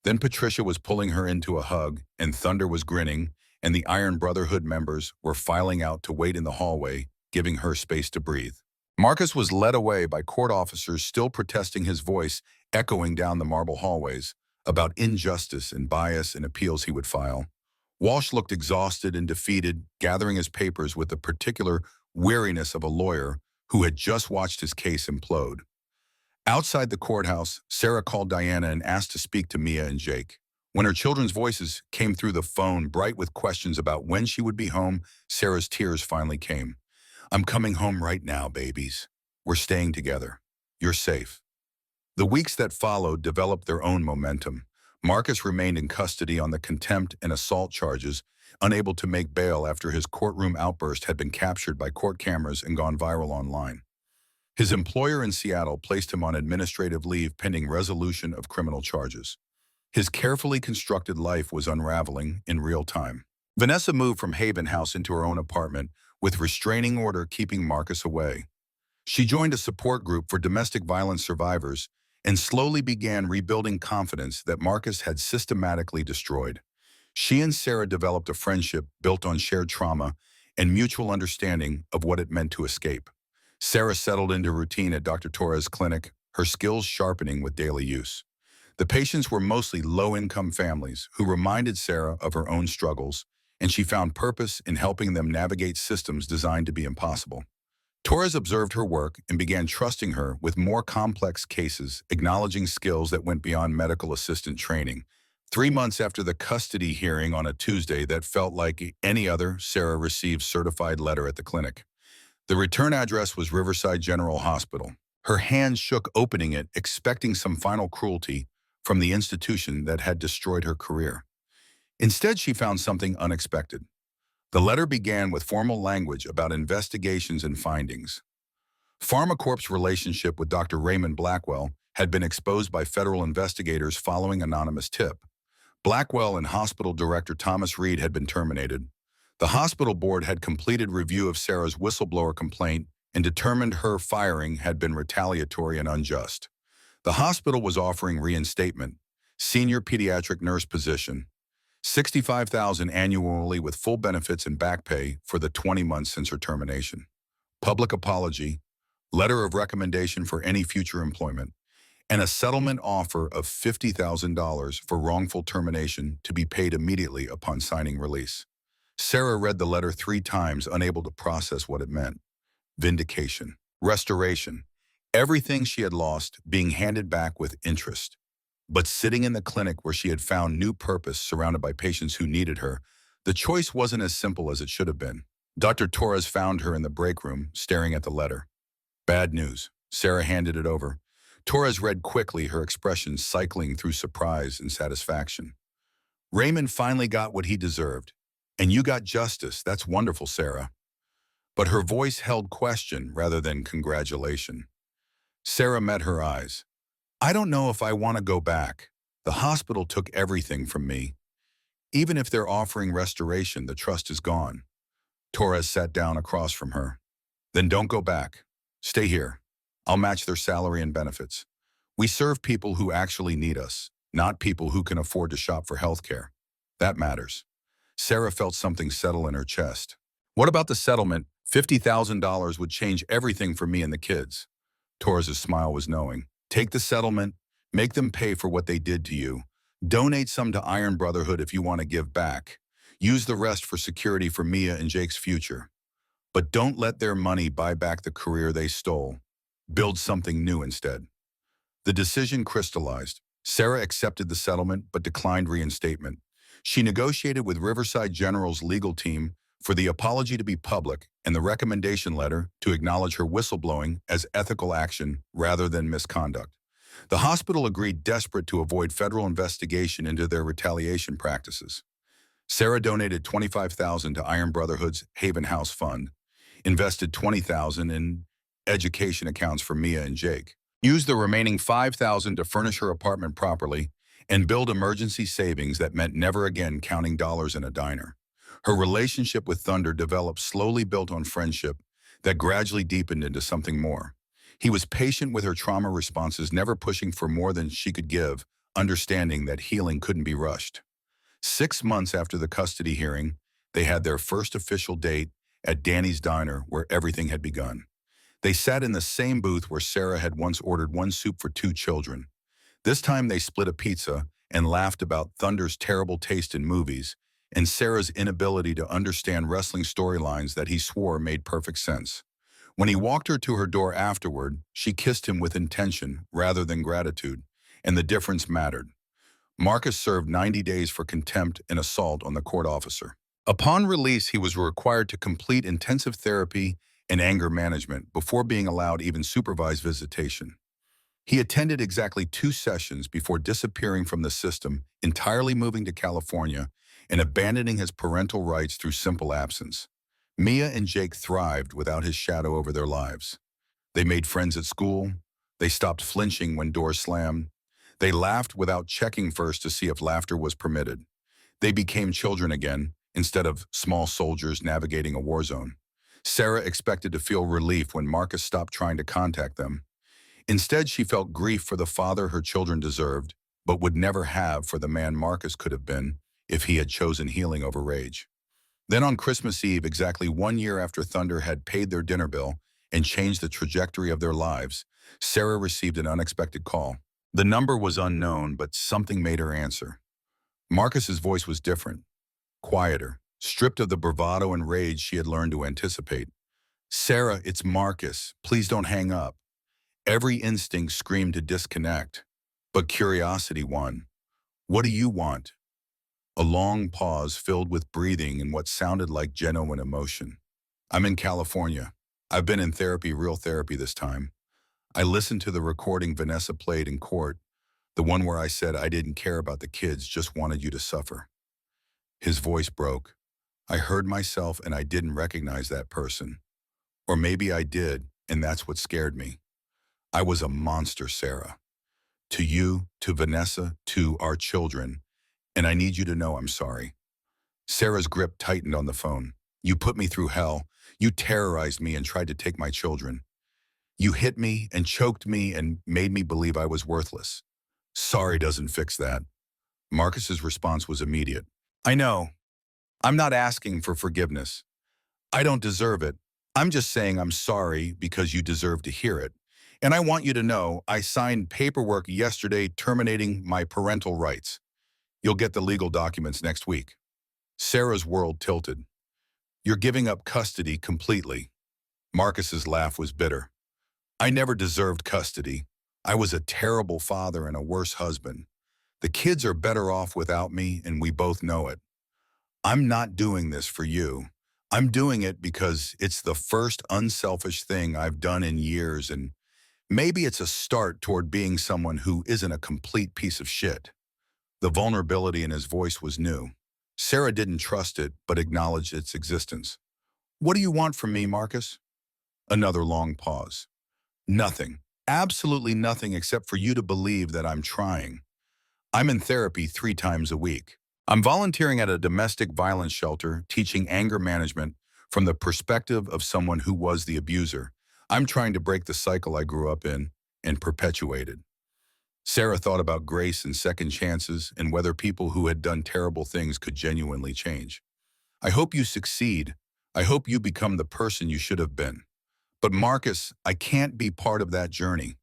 Then Patricia was pulling her into a hug, and Thunder was grinning, and the Iron Brotherhood members were filing out to wait in the hallway, giving her space to breathe. Marcus was led away by court officers still protesting, his voice echoing down the marble hallways about injustice and bias and appeals he would file. Walsh looked exhausted and defeated, gathering his papers with the particular weariness of a lawyer who had just watched his case implode. Outside the courthouse, Sarah called Diana and asked to speak to Mia and Jake. When her children's voices came through the phone, bright with questions about when she would be home, Sarah's tears finally came. "I'm coming home right now, babies. We're staying together. You're safe." The weeks that followed developed their own momentum. Marcus remained in custody on the contempt and assault charges, unable to make bail after his courtroom outburst had been captured by court cameras and gone viral online. His employer in Seattle placed him on administrative leave pending resolution of criminal charges. His carefully constructed life was unraveling in real time. Vanessa moved from Haven House into her own apartment, with restraining order keeping Marcus away. She joined a support group for domestic violence survivors and slowly began rebuilding confidence that Marcus had systematically destroyed. She and Sarah developed a friendship built on shared trauma and mutual understanding of what it meant to escape. Sarah settled into routine at Dr. Torres' clinic, her skills sharpening with daily use. The patients were mostly low-income families who reminded Sarah of her own struggles, and she found purpose in helping them navigate systems designed to be impossible. Torres observed her work and began trusting her with more complex cases, acknowledging skills that went beyond medical assistant training. 3 months after the custody hearing on a Tuesday that felt like any other, Sarah received certified letter at the clinic. The return address was Riverside General Hospital. Her hands shook opening it, expecting some final cruelty from the institution that had destroyed her career. Instead, she found something unexpected. The letter began with formal language about investigations and findings. PharmaCorp's relationship with Dr. Raymond Blackwell had been exposed by federal investigators following anonymous tip. Blackwell and hospital director Thomas Reed had been terminated. The hospital board had completed review of Sarah's whistleblower complaint and determined her firing had been retaliatory and unjust. The hospital was offering reinstatement, senior pediatric nurse position, $65,000 annually with full benefits and back pay for the 20 months since her termination. Public apology, letter of recommendation for any future employment, and a settlement offer of $50,000 for wrongful termination to be paid immediately upon signing release. Sarah read the letter 3 times, unable to process what it meant. Vindication, restoration, everything she had lost being handed back with interest. But sitting in the clinic where she had found new purpose surrounded by patients who needed her, the choice wasn't as simple as it should have been. Dr. Torres found her in the break room, staring at the letter. Bad news. Sarah handed it over. Torres read quickly, her expression cycling through surprise and satisfaction. "Raymond finally got what he deserved. And you got justice. That's wonderful, Sarah." But her voice held question rather than congratulation. Sarah met her eyes. "I don't know if I want to go back. The hospital took everything from me. Even if they're offering restoration, the trust is gone." Torres sat down across from her. "Then don't go back. Stay here. I'll match their salary and benefits. We serve people who actually need us, not people who can afford to shop for health care. That matters." Sarah felt something settle in her chest. "What about the settlement? $50,000 would change everything for me and the kids." Torres' smile was knowing. "Take the settlement, make them pay for what they did to you. Donate some to Iron Brotherhood if you want to give back. Use the rest for security for Mia and Jake's future. But don't let their money buy back the career they stole. Build something new instead." The decision crystallized. Sarah accepted the settlement but declined reinstatement. She negotiated with Riverside General's legal team for the apology to be public and the recommendation letter to acknowledge her whistleblowing as ethical action rather than misconduct. The hospital agreed, desperate to avoid federal investigation into their retaliation practices. Sarah donated $25,000 to Iron Brotherhood's Haven House Fund, invested $20,000 in education accounts for Mia and Jake, used the remaining $5,000 to furnish her apartment properly, and build emergency savings that meant never again counting dollars in a diner. Her relationship with Thunder developed, slowly built on friendship that gradually deepened into something more. He was patient with her trauma responses, never pushing for more than she could give, understanding that healing couldn't be rushed. 6 months after the custody hearing, they had their first official date at Danny's Diner, where everything had begun. They sat in the same booth where Sarah had once ordered one soup for 2 children. This time they split a pizza and laughed about Thunder's terrible taste in movies and Sarah's inability to understand wrestling storylines that he swore made perfect sense. When he walked her to her door afterward, she kissed him with intention rather than gratitude, and the difference mattered. Marcus served 90 days for contempt and assault on the court officer. Upon release, he was required to complete intensive therapy and anger management before being allowed even supervised visitation. He attended exactly 2 sessions before disappearing from the system, entirely moving to California and abandoning his parental rights through simple absence. Mia and Jake thrived without his shadow over their lives. They made friends at school. They stopped flinching when doors slammed. They laughed without checking first to see if laughter was permitted. They became children again, instead of small soldiers navigating a war zone. Sarah expected to feel relief when Marcus stopped trying to contact them. Instead, she felt grief for the father her children deserved, but would never have for the man Marcus could have been if he had chosen healing over rage. Then on Christmas Eve, exactly 1 year after Thunder had paid their dinner bill and changed the trajectory of their lives, Sarah received an unexpected call. The number was unknown, but something made her answer. Marcus's voice was different, quieter, stripped of the bravado and rage she had learned to anticipate. "Sarah, it's Marcus. Please don't hang up." Every instinct screamed to disconnect, but curiosity won. "What do you want?" A long pause filled with breathing and what sounded like genuine emotion. "I'm in California. I've been in therapy, real therapy this time. I listened to the recording Vanessa played in court, the one where I said I didn't care about the kids, just wanted you to suffer." His voice broke. "I heard myself and I didn't recognize that person. Or maybe I did, and that's what scared me. I was a monster, Sarah. To you, to Vanessa, to our children, and I need you to know I'm sorry." Sarah's grip tightened on the phone. "You put me through hell. You terrorized me and tried to take my children. You hit me and choked me and made me believe I was worthless. Sorry doesn't fix that." Marcus's response was immediate. "I know. I'm not asking for forgiveness. I don't deserve it. I'm just saying I'm sorry because you deserve to hear it. And I want you to know I signed paperwork yesterday terminating my parental rights. You'll get the legal documents next week." Sarah's world tilted. "You're giving up custody completely." Marcus's laugh was bitter. "I never deserved custody. I was a terrible father and a worse husband. The kids are better off without me, and we both know it. I'm not doing this for you. I'm doing it because it's the first unselfish thing I've done in years, and maybe it's a start toward being someone who isn't a complete piece of shit." The vulnerability in his voice was new. Sarah didn't trust it, but acknowledged its existence. "What do you want from me, Marcus?" Another long pause. "Nothing. Absolutely nothing except for you to believe that I'm trying. I'm in therapy 3 times a week. I'm volunteering at a domestic violence shelter, teaching anger management from the perspective of someone who was the abuser. I'm trying to break the cycle I grew up in and perpetuated." Sarah thought about grace and second chances and whether people who had done terrible things could genuinely change. "I hope you succeed. I hope you become the person you should have been. But Marcus, I can't be part of that journey.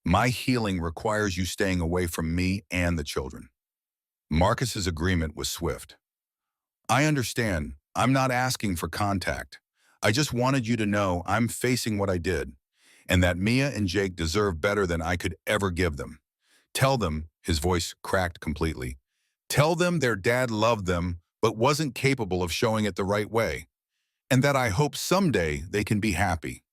My healing requires you staying away from me and the children." Marcus's agreement was swift. "I understand. I'm not asking for contact. I just wanted you to know I'm facing what I did, and that Mia and Jake deserve better than I could ever give them. Tell them," his voice cracked completely, "tell them their dad loved them but wasn't capable of showing it the right way, and that I hope someday they can be happy."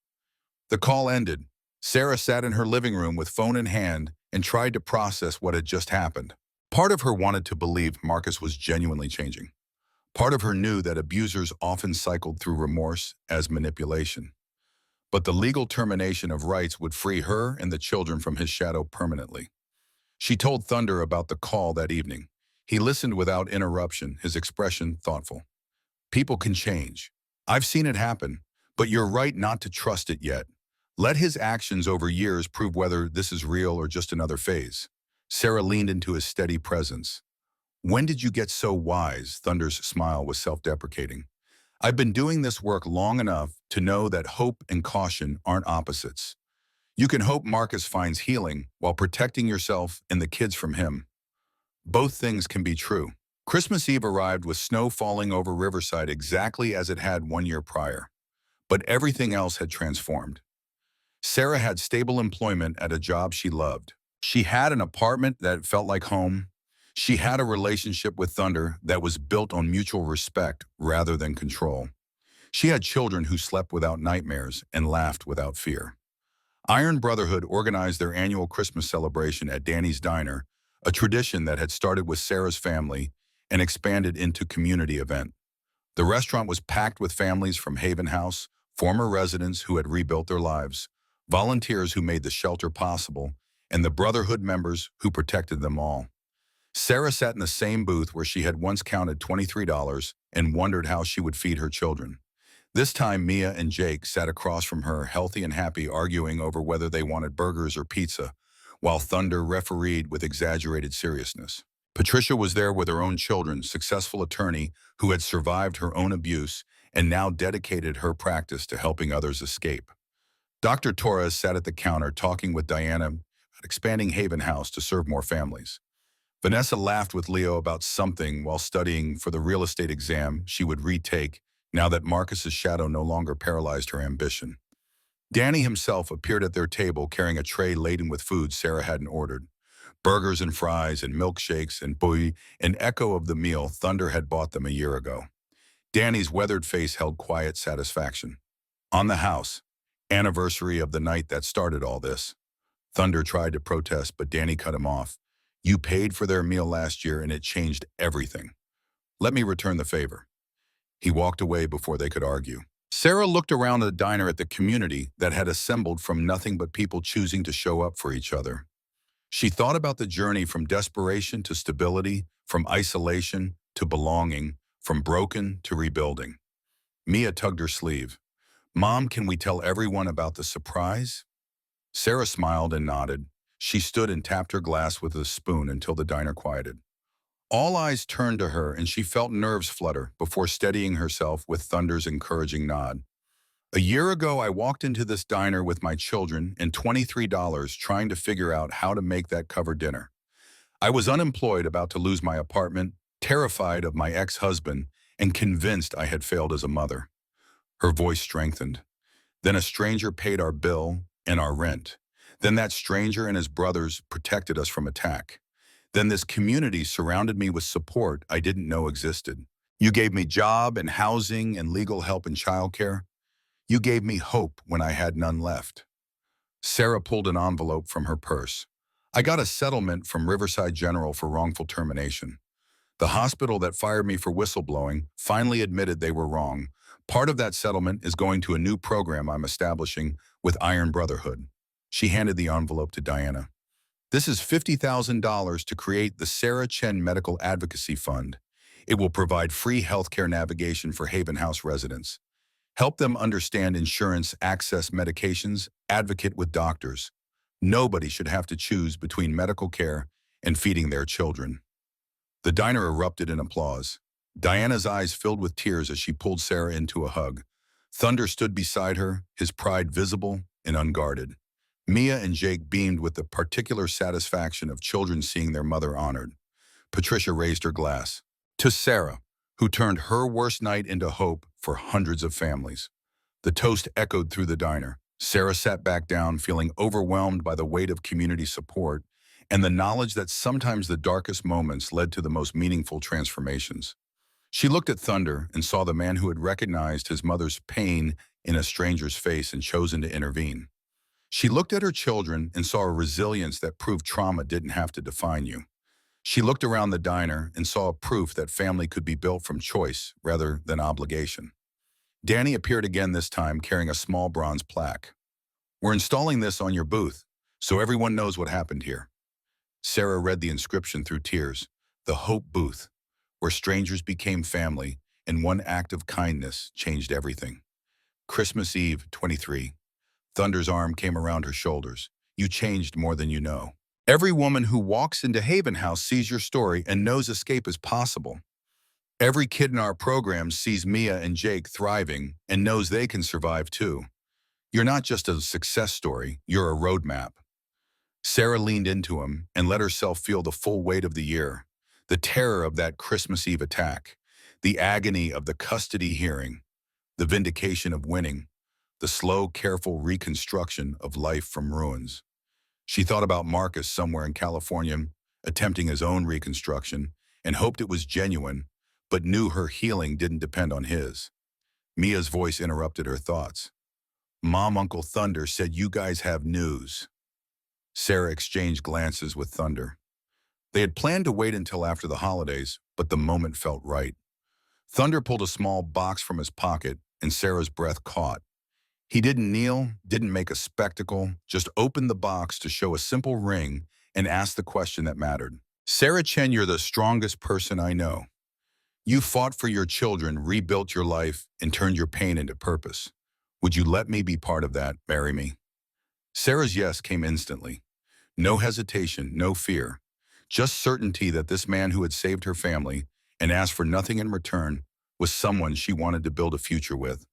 The call ended. Sarah sat in her living room with phone in hand and tried to process what had just happened. Part of her wanted to believe Marcus was genuinely changing. Part of her knew that abusers often cycled through remorse as manipulation. But the legal termination of rights would free her and the children from his shadow permanently. She told Thunder about the call that evening. He listened without interruption, his expression thoughtful. "People can change. I've seen it happen, but you're right not to trust it yet. Let his actions over years prove whether this is real or just another phase." Sarah leaned into his steady presence. "When did you get so wise?" Thunder's smile was self-deprecating. "I've been doing this work long enough to know that hope and caution aren't opposites. You can hope Marcus finds healing while protecting yourself and the kids from him. Both things can be true." Christmas Eve arrived with snow falling over Riverside exactly as it had 1 year prior, but everything else had transformed. Sarah had stable employment at a job she loved. She had an apartment that felt like home. She had a relationship with Thunder that was built on mutual respect rather than control. She had children who slept without nightmares and laughed without fear. Iron Brotherhood organized their annual Christmas celebration at Danny's Diner, a tradition that had started with Sarah's family and expanded into community event. The restaurant was packed with families from Haven House, former residents who had rebuilt their lives, volunteers who made the shelter possible, and the Brotherhood members who protected them all. Sarah sat in the same booth where she had once counted $23 and wondered how she would feed her children. This time, Mia and Jake sat across from her, healthy and happy, arguing over whether they wanted burgers or pizza, while Thunder refereed with exaggerated seriousness. Patricia was there with her own children, successful attorney who had survived her own abuse and now dedicated her practice to helping others escape. Dr. Torres sat at the counter talking with Diana about expanding Haven House to serve more families. Vanessa laughed with Leo about something while studying for the real estate exam she would retake now that Marcus's shadow no longer paralyzed her ambition. Danny himself appeared at their table carrying a tray laden with food Sarah hadn't ordered. Burgers and fries and milkshakes and bouillie, an echo of the meal Thunder had bought them a year ago. Danny's weathered face held quiet satisfaction. On the house, anniversary of the night that started all this. Thunder tried to protest, but Danny cut him off. You paid for their meal last year and it changed everything. Let me return the favor. He walked away before they could argue. Sarah looked around the diner at the community that had assembled from nothing but people choosing to show up for each other. She thought about the journey from desperation to stability, from isolation to belonging, from broken to rebuilding. Mia tugged her sleeve. Mom, can we tell everyone about the surprise? Sarah smiled and nodded. She stood and tapped her glass with a spoon until the diner quieted. All eyes turned to her and she felt nerves flutter before steadying herself with Thunder's encouraging nod. A year ago, I walked into this diner with my children and $23 trying to figure out how to make that cover dinner. I was unemployed, about to lose my apartment, terrified of my ex-husband, and convinced I had failed as a mother. Her voice strengthened. Then a stranger paid our bill and our rent. Then that stranger and his brothers protected us from attack. Then this community surrounded me with support I didn't know existed. You gave me job and housing and legal help and childcare. You gave me hope when I had none left. Sarah pulled an envelope from her purse. I got a settlement from Riverside General for wrongful termination. The hospital that fired me for whistleblowing finally admitted they were wrong. Part of that settlement is going to a new program I'm establishing with Iron Brotherhood. She handed the envelope to Diana. This is $50,000 to create the Sarah Chen Medical Advocacy Fund. It will provide free healthcare navigation for Haven House residents. Help them understand insurance, access medications, advocate with doctors. Nobody should have to choose between medical care and feeding their children. The diner erupted in applause. Diana's eyes filled with tears as she pulled Sarah into a hug. Thunder stood beside her, his pride visible and unguarded. Mia and Jake beamed with the particular satisfaction of children seeing their mother honored. Patricia raised her glass. To Sarah, who turned her worst night into hope for hundreds of families. The toast echoed through the diner. Sarah sat back down, feeling overwhelmed by the weight of community support and the knowledge that sometimes the darkest moments led to the most meaningful transformations. She looked at Thunder and saw the man who had recognized his mother's pain in a stranger's face and chosen to intervene. She looked at her children and saw a resilience that proved trauma didn't have to define you. She looked around the diner and saw a proof that family could be built from choice rather than obligation. Danny appeared again, this time carrying a small bronze plaque. We're installing this on your booth, so everyone knows what happened here. Sarah read the inscription through tears. The Hope Booth, where strangers became family and one act of kindness changed everything. Christmas Eve, 23. Thunder's arm came around her shoulders. You changed more than you know. Every woman who walks into Haven House sees your story and knows escape is possible. Every kid in our program sees Mia and Jake thriving and knows they can survive too. You're not just a success story, you're a roadmap. Sarah leaned into him and let herself feel the full weight of the year. The terror of that Christmas Eve attack, the agony of the custody hearing, the vindication of winning, the slow, careful reconstruction of life from ruins. She thought about Marcus somewhere in California, attempting his own reconstruction, and hoped it was genuine, but knew her healing didn't depend on his. Mia's voice interrupted her thoughts. Mom, Uncle Thunder said you guys have news. Sarah exchanged glances with Thunder. They had planned to wait until after the holidays, but the moment felt right. Thunder pulled a small box from his pocket, and Sarah's breath caught. He didn't kneel, didn't make a spectacle, just opened the box to show a simple ring and ask the question that mattered. Sarah Chen, you're the strongest person I know. You fought for your children, rebuilt your life, and turned your pain into purpose. Would you let me be part of that? Marry me? Sarah's yes came instantly. No hesitation, no fear. Just certainty that this man who had saved her family and asked for nothing in return was someone she wanted to build a future with.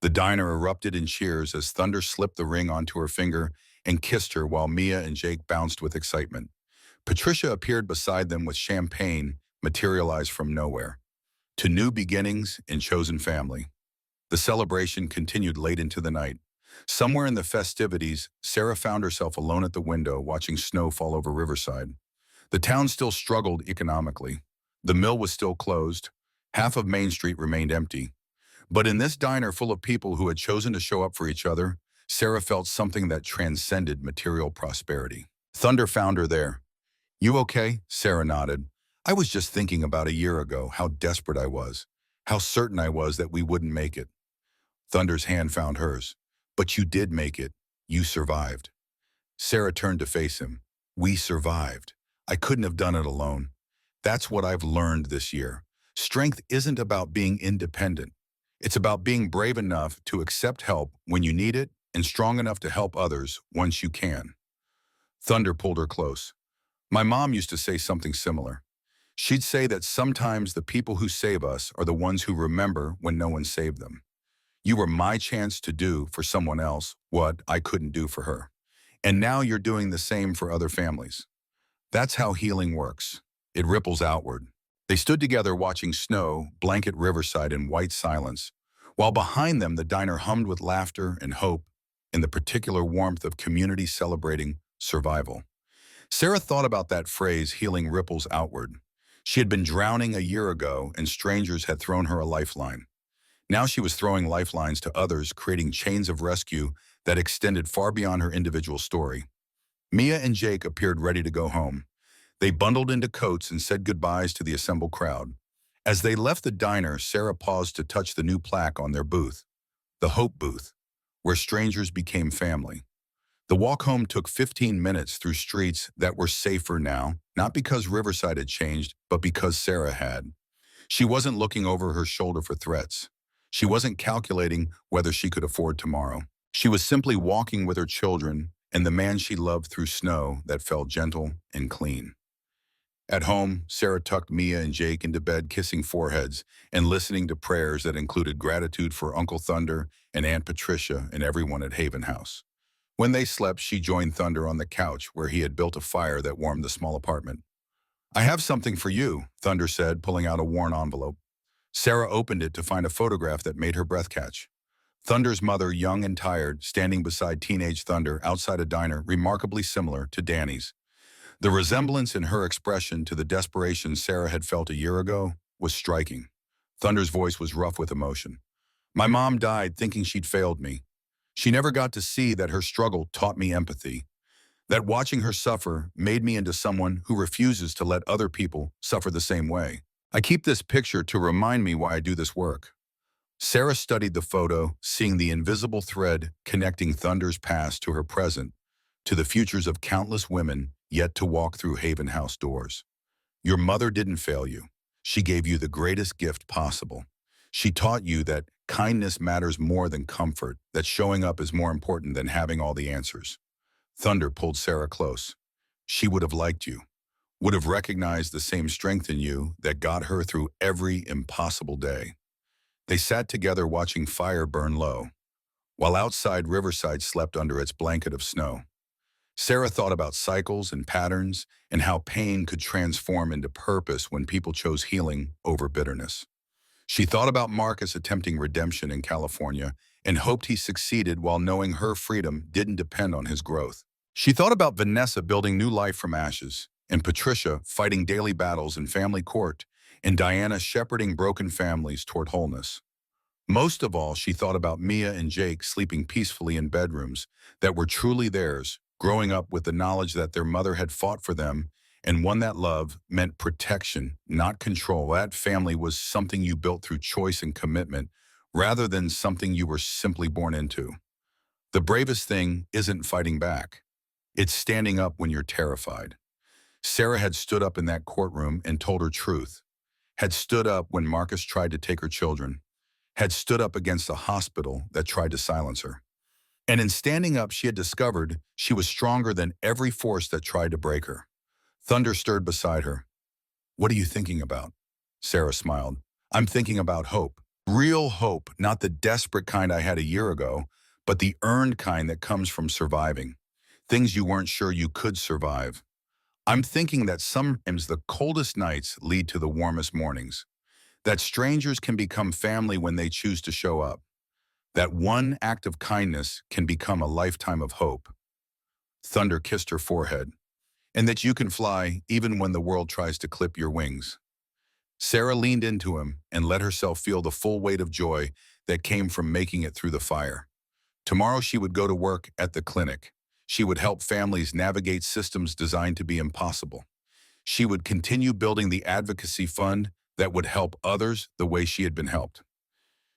The diner erupted in cheers as Thunder slipped the ring onto her finger and kissed her while Mia and Jake bounced with excitement. Patricia appeared beside them with champagne materialized from nowhere. To new beginnings and chosen family. The celebration continued late into the night. Somewhere in the festivities, Sarah found herself alone at the window watching snow fall over Riverside. The town still struggled economically. The mill was still closed. Half of Main Street remained empty. But in this diner full of people who had chosen to show up for each other, Sarah felt something that transcended material prosperity. Thunder found her there. You okay? Sarah nodded. I was just thinking about a year ago how desperate I was, how certain I was that we wouldn't make it. Thunder's hand found hers. But you did make it. You survived. Sarah turned to face him. We survived. I couldn't have done it alone. That's what I've learned this year. Strength isn't about being independent. It's about being brave enough to accept help when you need it and strong enough to help others once you can. Thunder pulled her close. My mom used to say something similar. She'd say that sometimes the people who save us are the ones who remember when no one saved them. You were my chance to do for someone else what I couldn't do for her. And now you're doing the same for other families. That's how healing works. It ripples outward. They stood together watching snow blanket Riverside in white silence, while behind them the diner hummed with laughter and hope in the particular warmth of community celebrating survival. Sarah thought about that phrase, healing ripples outward. She had been drowning a year ago and strangers had thrown her a lifeline. Now she was throwing lifelines to others, creating chains of rescue that extended far beyond her individual story. Mia and Jake appeared ready to go home. They bundled into coats and said goodbyes to the assembled crowd. As they left the diner, Sarah paused to touch the new plaque on their booth, the Hope Booth, where strangers became family. The walk home took 15 minutes through streets that were safer now, not because Riverside had changed, but because Sarah had. She wasn't looking over her shoulder for threats. She wasn't calculating whether she could afford tomorrow. She was simply walking with her children and the man she loved through snow that felt gentle and clean. At home, Sarah tucked Mia and Jake into bed, kissing foreheads and listening to prayers that included gratitude for Uncle Thunder and Aunt Patricia and everyone at Haven House. When they slept, she joined Thunder on the couch where he had built a fire that warmed the small apartment. I have something for you, Thunder said, pulling out a worn envelope. Sarah opened it to find a photograph that made her breath catch. Thunder's mother, young and tired, standing beside teenage Thunder outside a diner remarkably similar to Danny's. The resemblance in her expression to the desperation Sarah had felt a year ago was striking. Thunder's voice was rough with emotion. My mom died thinking she'd failed me. She never got to see that her struggle taught me empathy, that watching her suffer made me into someone who refuses to let other people suffer the same way. I keep this picture to remind me why I do this work. Sarah studied the photo, seeing the invisible thread connecting Thunder's past to her present, to the futures of countless women yet to walk through Haven House doors. Your mother didn't fail you. She gave you the greatest gift possible. She taught you that kindness matters more than comfort, that showing up is more important than having all the answers. Thunder pulled Sarah close. She would have liked you, would have recognized the same strength in you that got her through every impossible day. They sat together watching fire burn low, while outside Riverside slept under its blanket of snow. Sarah thought about cycles and patterns and how pain could transform into purpose when people chose healing over bitterness. She thought about Marcus attempting redemption in California and hoped he succeeded while knowing her freedom didn't depend on his growth. She thought about Vanessa building new life from ashes, and Patricia fighting daily battles in family court, and Diana shepherding broken families toward wholeness. Most of all, she thought about Mia and Jake sleeping peacefully in bedrooms that were truly theirs, growing up with the knowledge that their mother had fought for them and one that love meant protection, not control. That family was something you built through choice and commitment rather than something you were simply born into. The bravest thing isn't fighting back. It's standing up when you're terrified. Sarah had stood up in that courtroom and told her truth, had stood up when Marcus tried to take her children, had stood up against a hospital that tried to silence her. And in standing up, she had discovered she was stronger than every force that tried to break her. Thunder stirred beside her. "What are you thinking about?" Sarah smiled. "I'm thinking about hope. Real hope, not the desperate kind I had a year ago, but the earned kind that comes from surviving. Things you weren't sure you could survive. I'm thinking that sometimes the coldest nights lead to the warmest mornings. That strangers can become family when they choose to show up. That one act of kindness can become a lifetime of hope." Thunder kissed her forehead. "And that you can fly even when the world tries to clip your wings." Sarah leaned into him and let herself feel the full weight of joy that came from making it through the fire. Tomorrow she would go to work at the clinic. She would help families navigate systems designed to be impossible. She would continue building the advocacy fund that would help others the way she had been helped.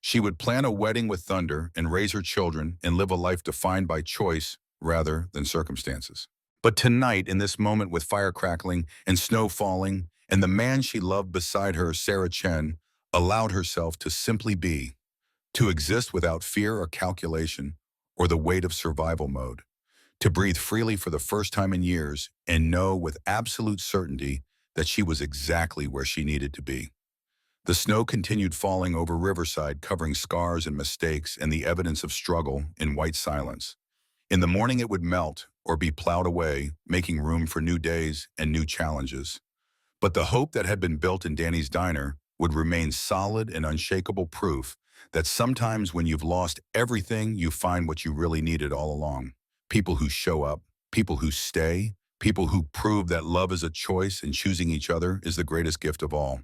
She would plan a wedding with Thunder and raise her children and live a life defined by choice rather than circumstances. But tonight, in this moment with fire crackling and snow falling, and the man she loved beside her, Sarah Chen, allowed herself to simply be, to exist without fear or calculation or the weight of survival mode, to breathe freely for the first time in years and know with absolute certainty that she was exactly where she needed to be. The snow continued falling over Riverside, covering scars and mistakes and the evidence of struggle in white silence. In the morning it would melt or be plowed away, making room for new days and new challenges. But the hope that had been built in Danny's diner would remain solid and unshakable proof that sometimes when you've lost everything, you find what you really needed all along. People who show up, people who stay, people who prove that love is a choice and choosing each other is the greatest gift of all.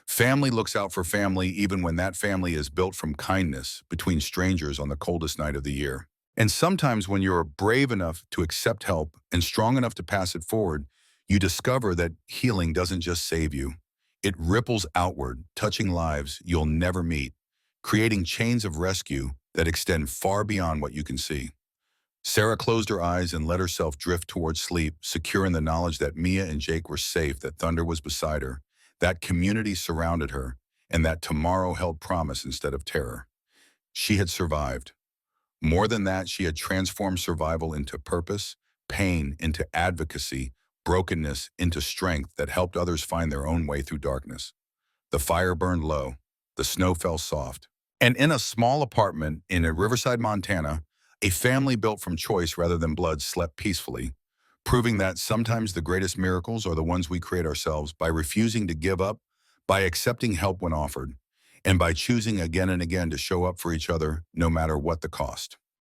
Family looks out for family even when that family is built from kindness between strangers on the coldest night of the year. And sometimes when you're brave enough to accept help and strong enough to pass it forward, you discover that healing doesn't just save you. It ripples outward, touching lives you'll never meet, creating chains of rescue that extend far beyond what you can see. Sarah closed her eyes and let herself drift towards sleep, secure in the knowledge that Mia and Jake were safe, that Thunder was beside her, that community surrounded her, and that tomorrow held promise instead of terror. She had survived. More than that, she had transformed survival into purpose, pain into advocacy, brokenness into strength that helped others find their own way through darkness. The fire burned low, the snow fell soft, and in a small apartment in Riverside, Montana, a family built from choice rather than blood slept peacefully, proving that sometimes the greatest miracles are the ones we create ourselves by refusing to give up, by accepting help when offered, and by choosing again and again to show up for each other no matter what the cost.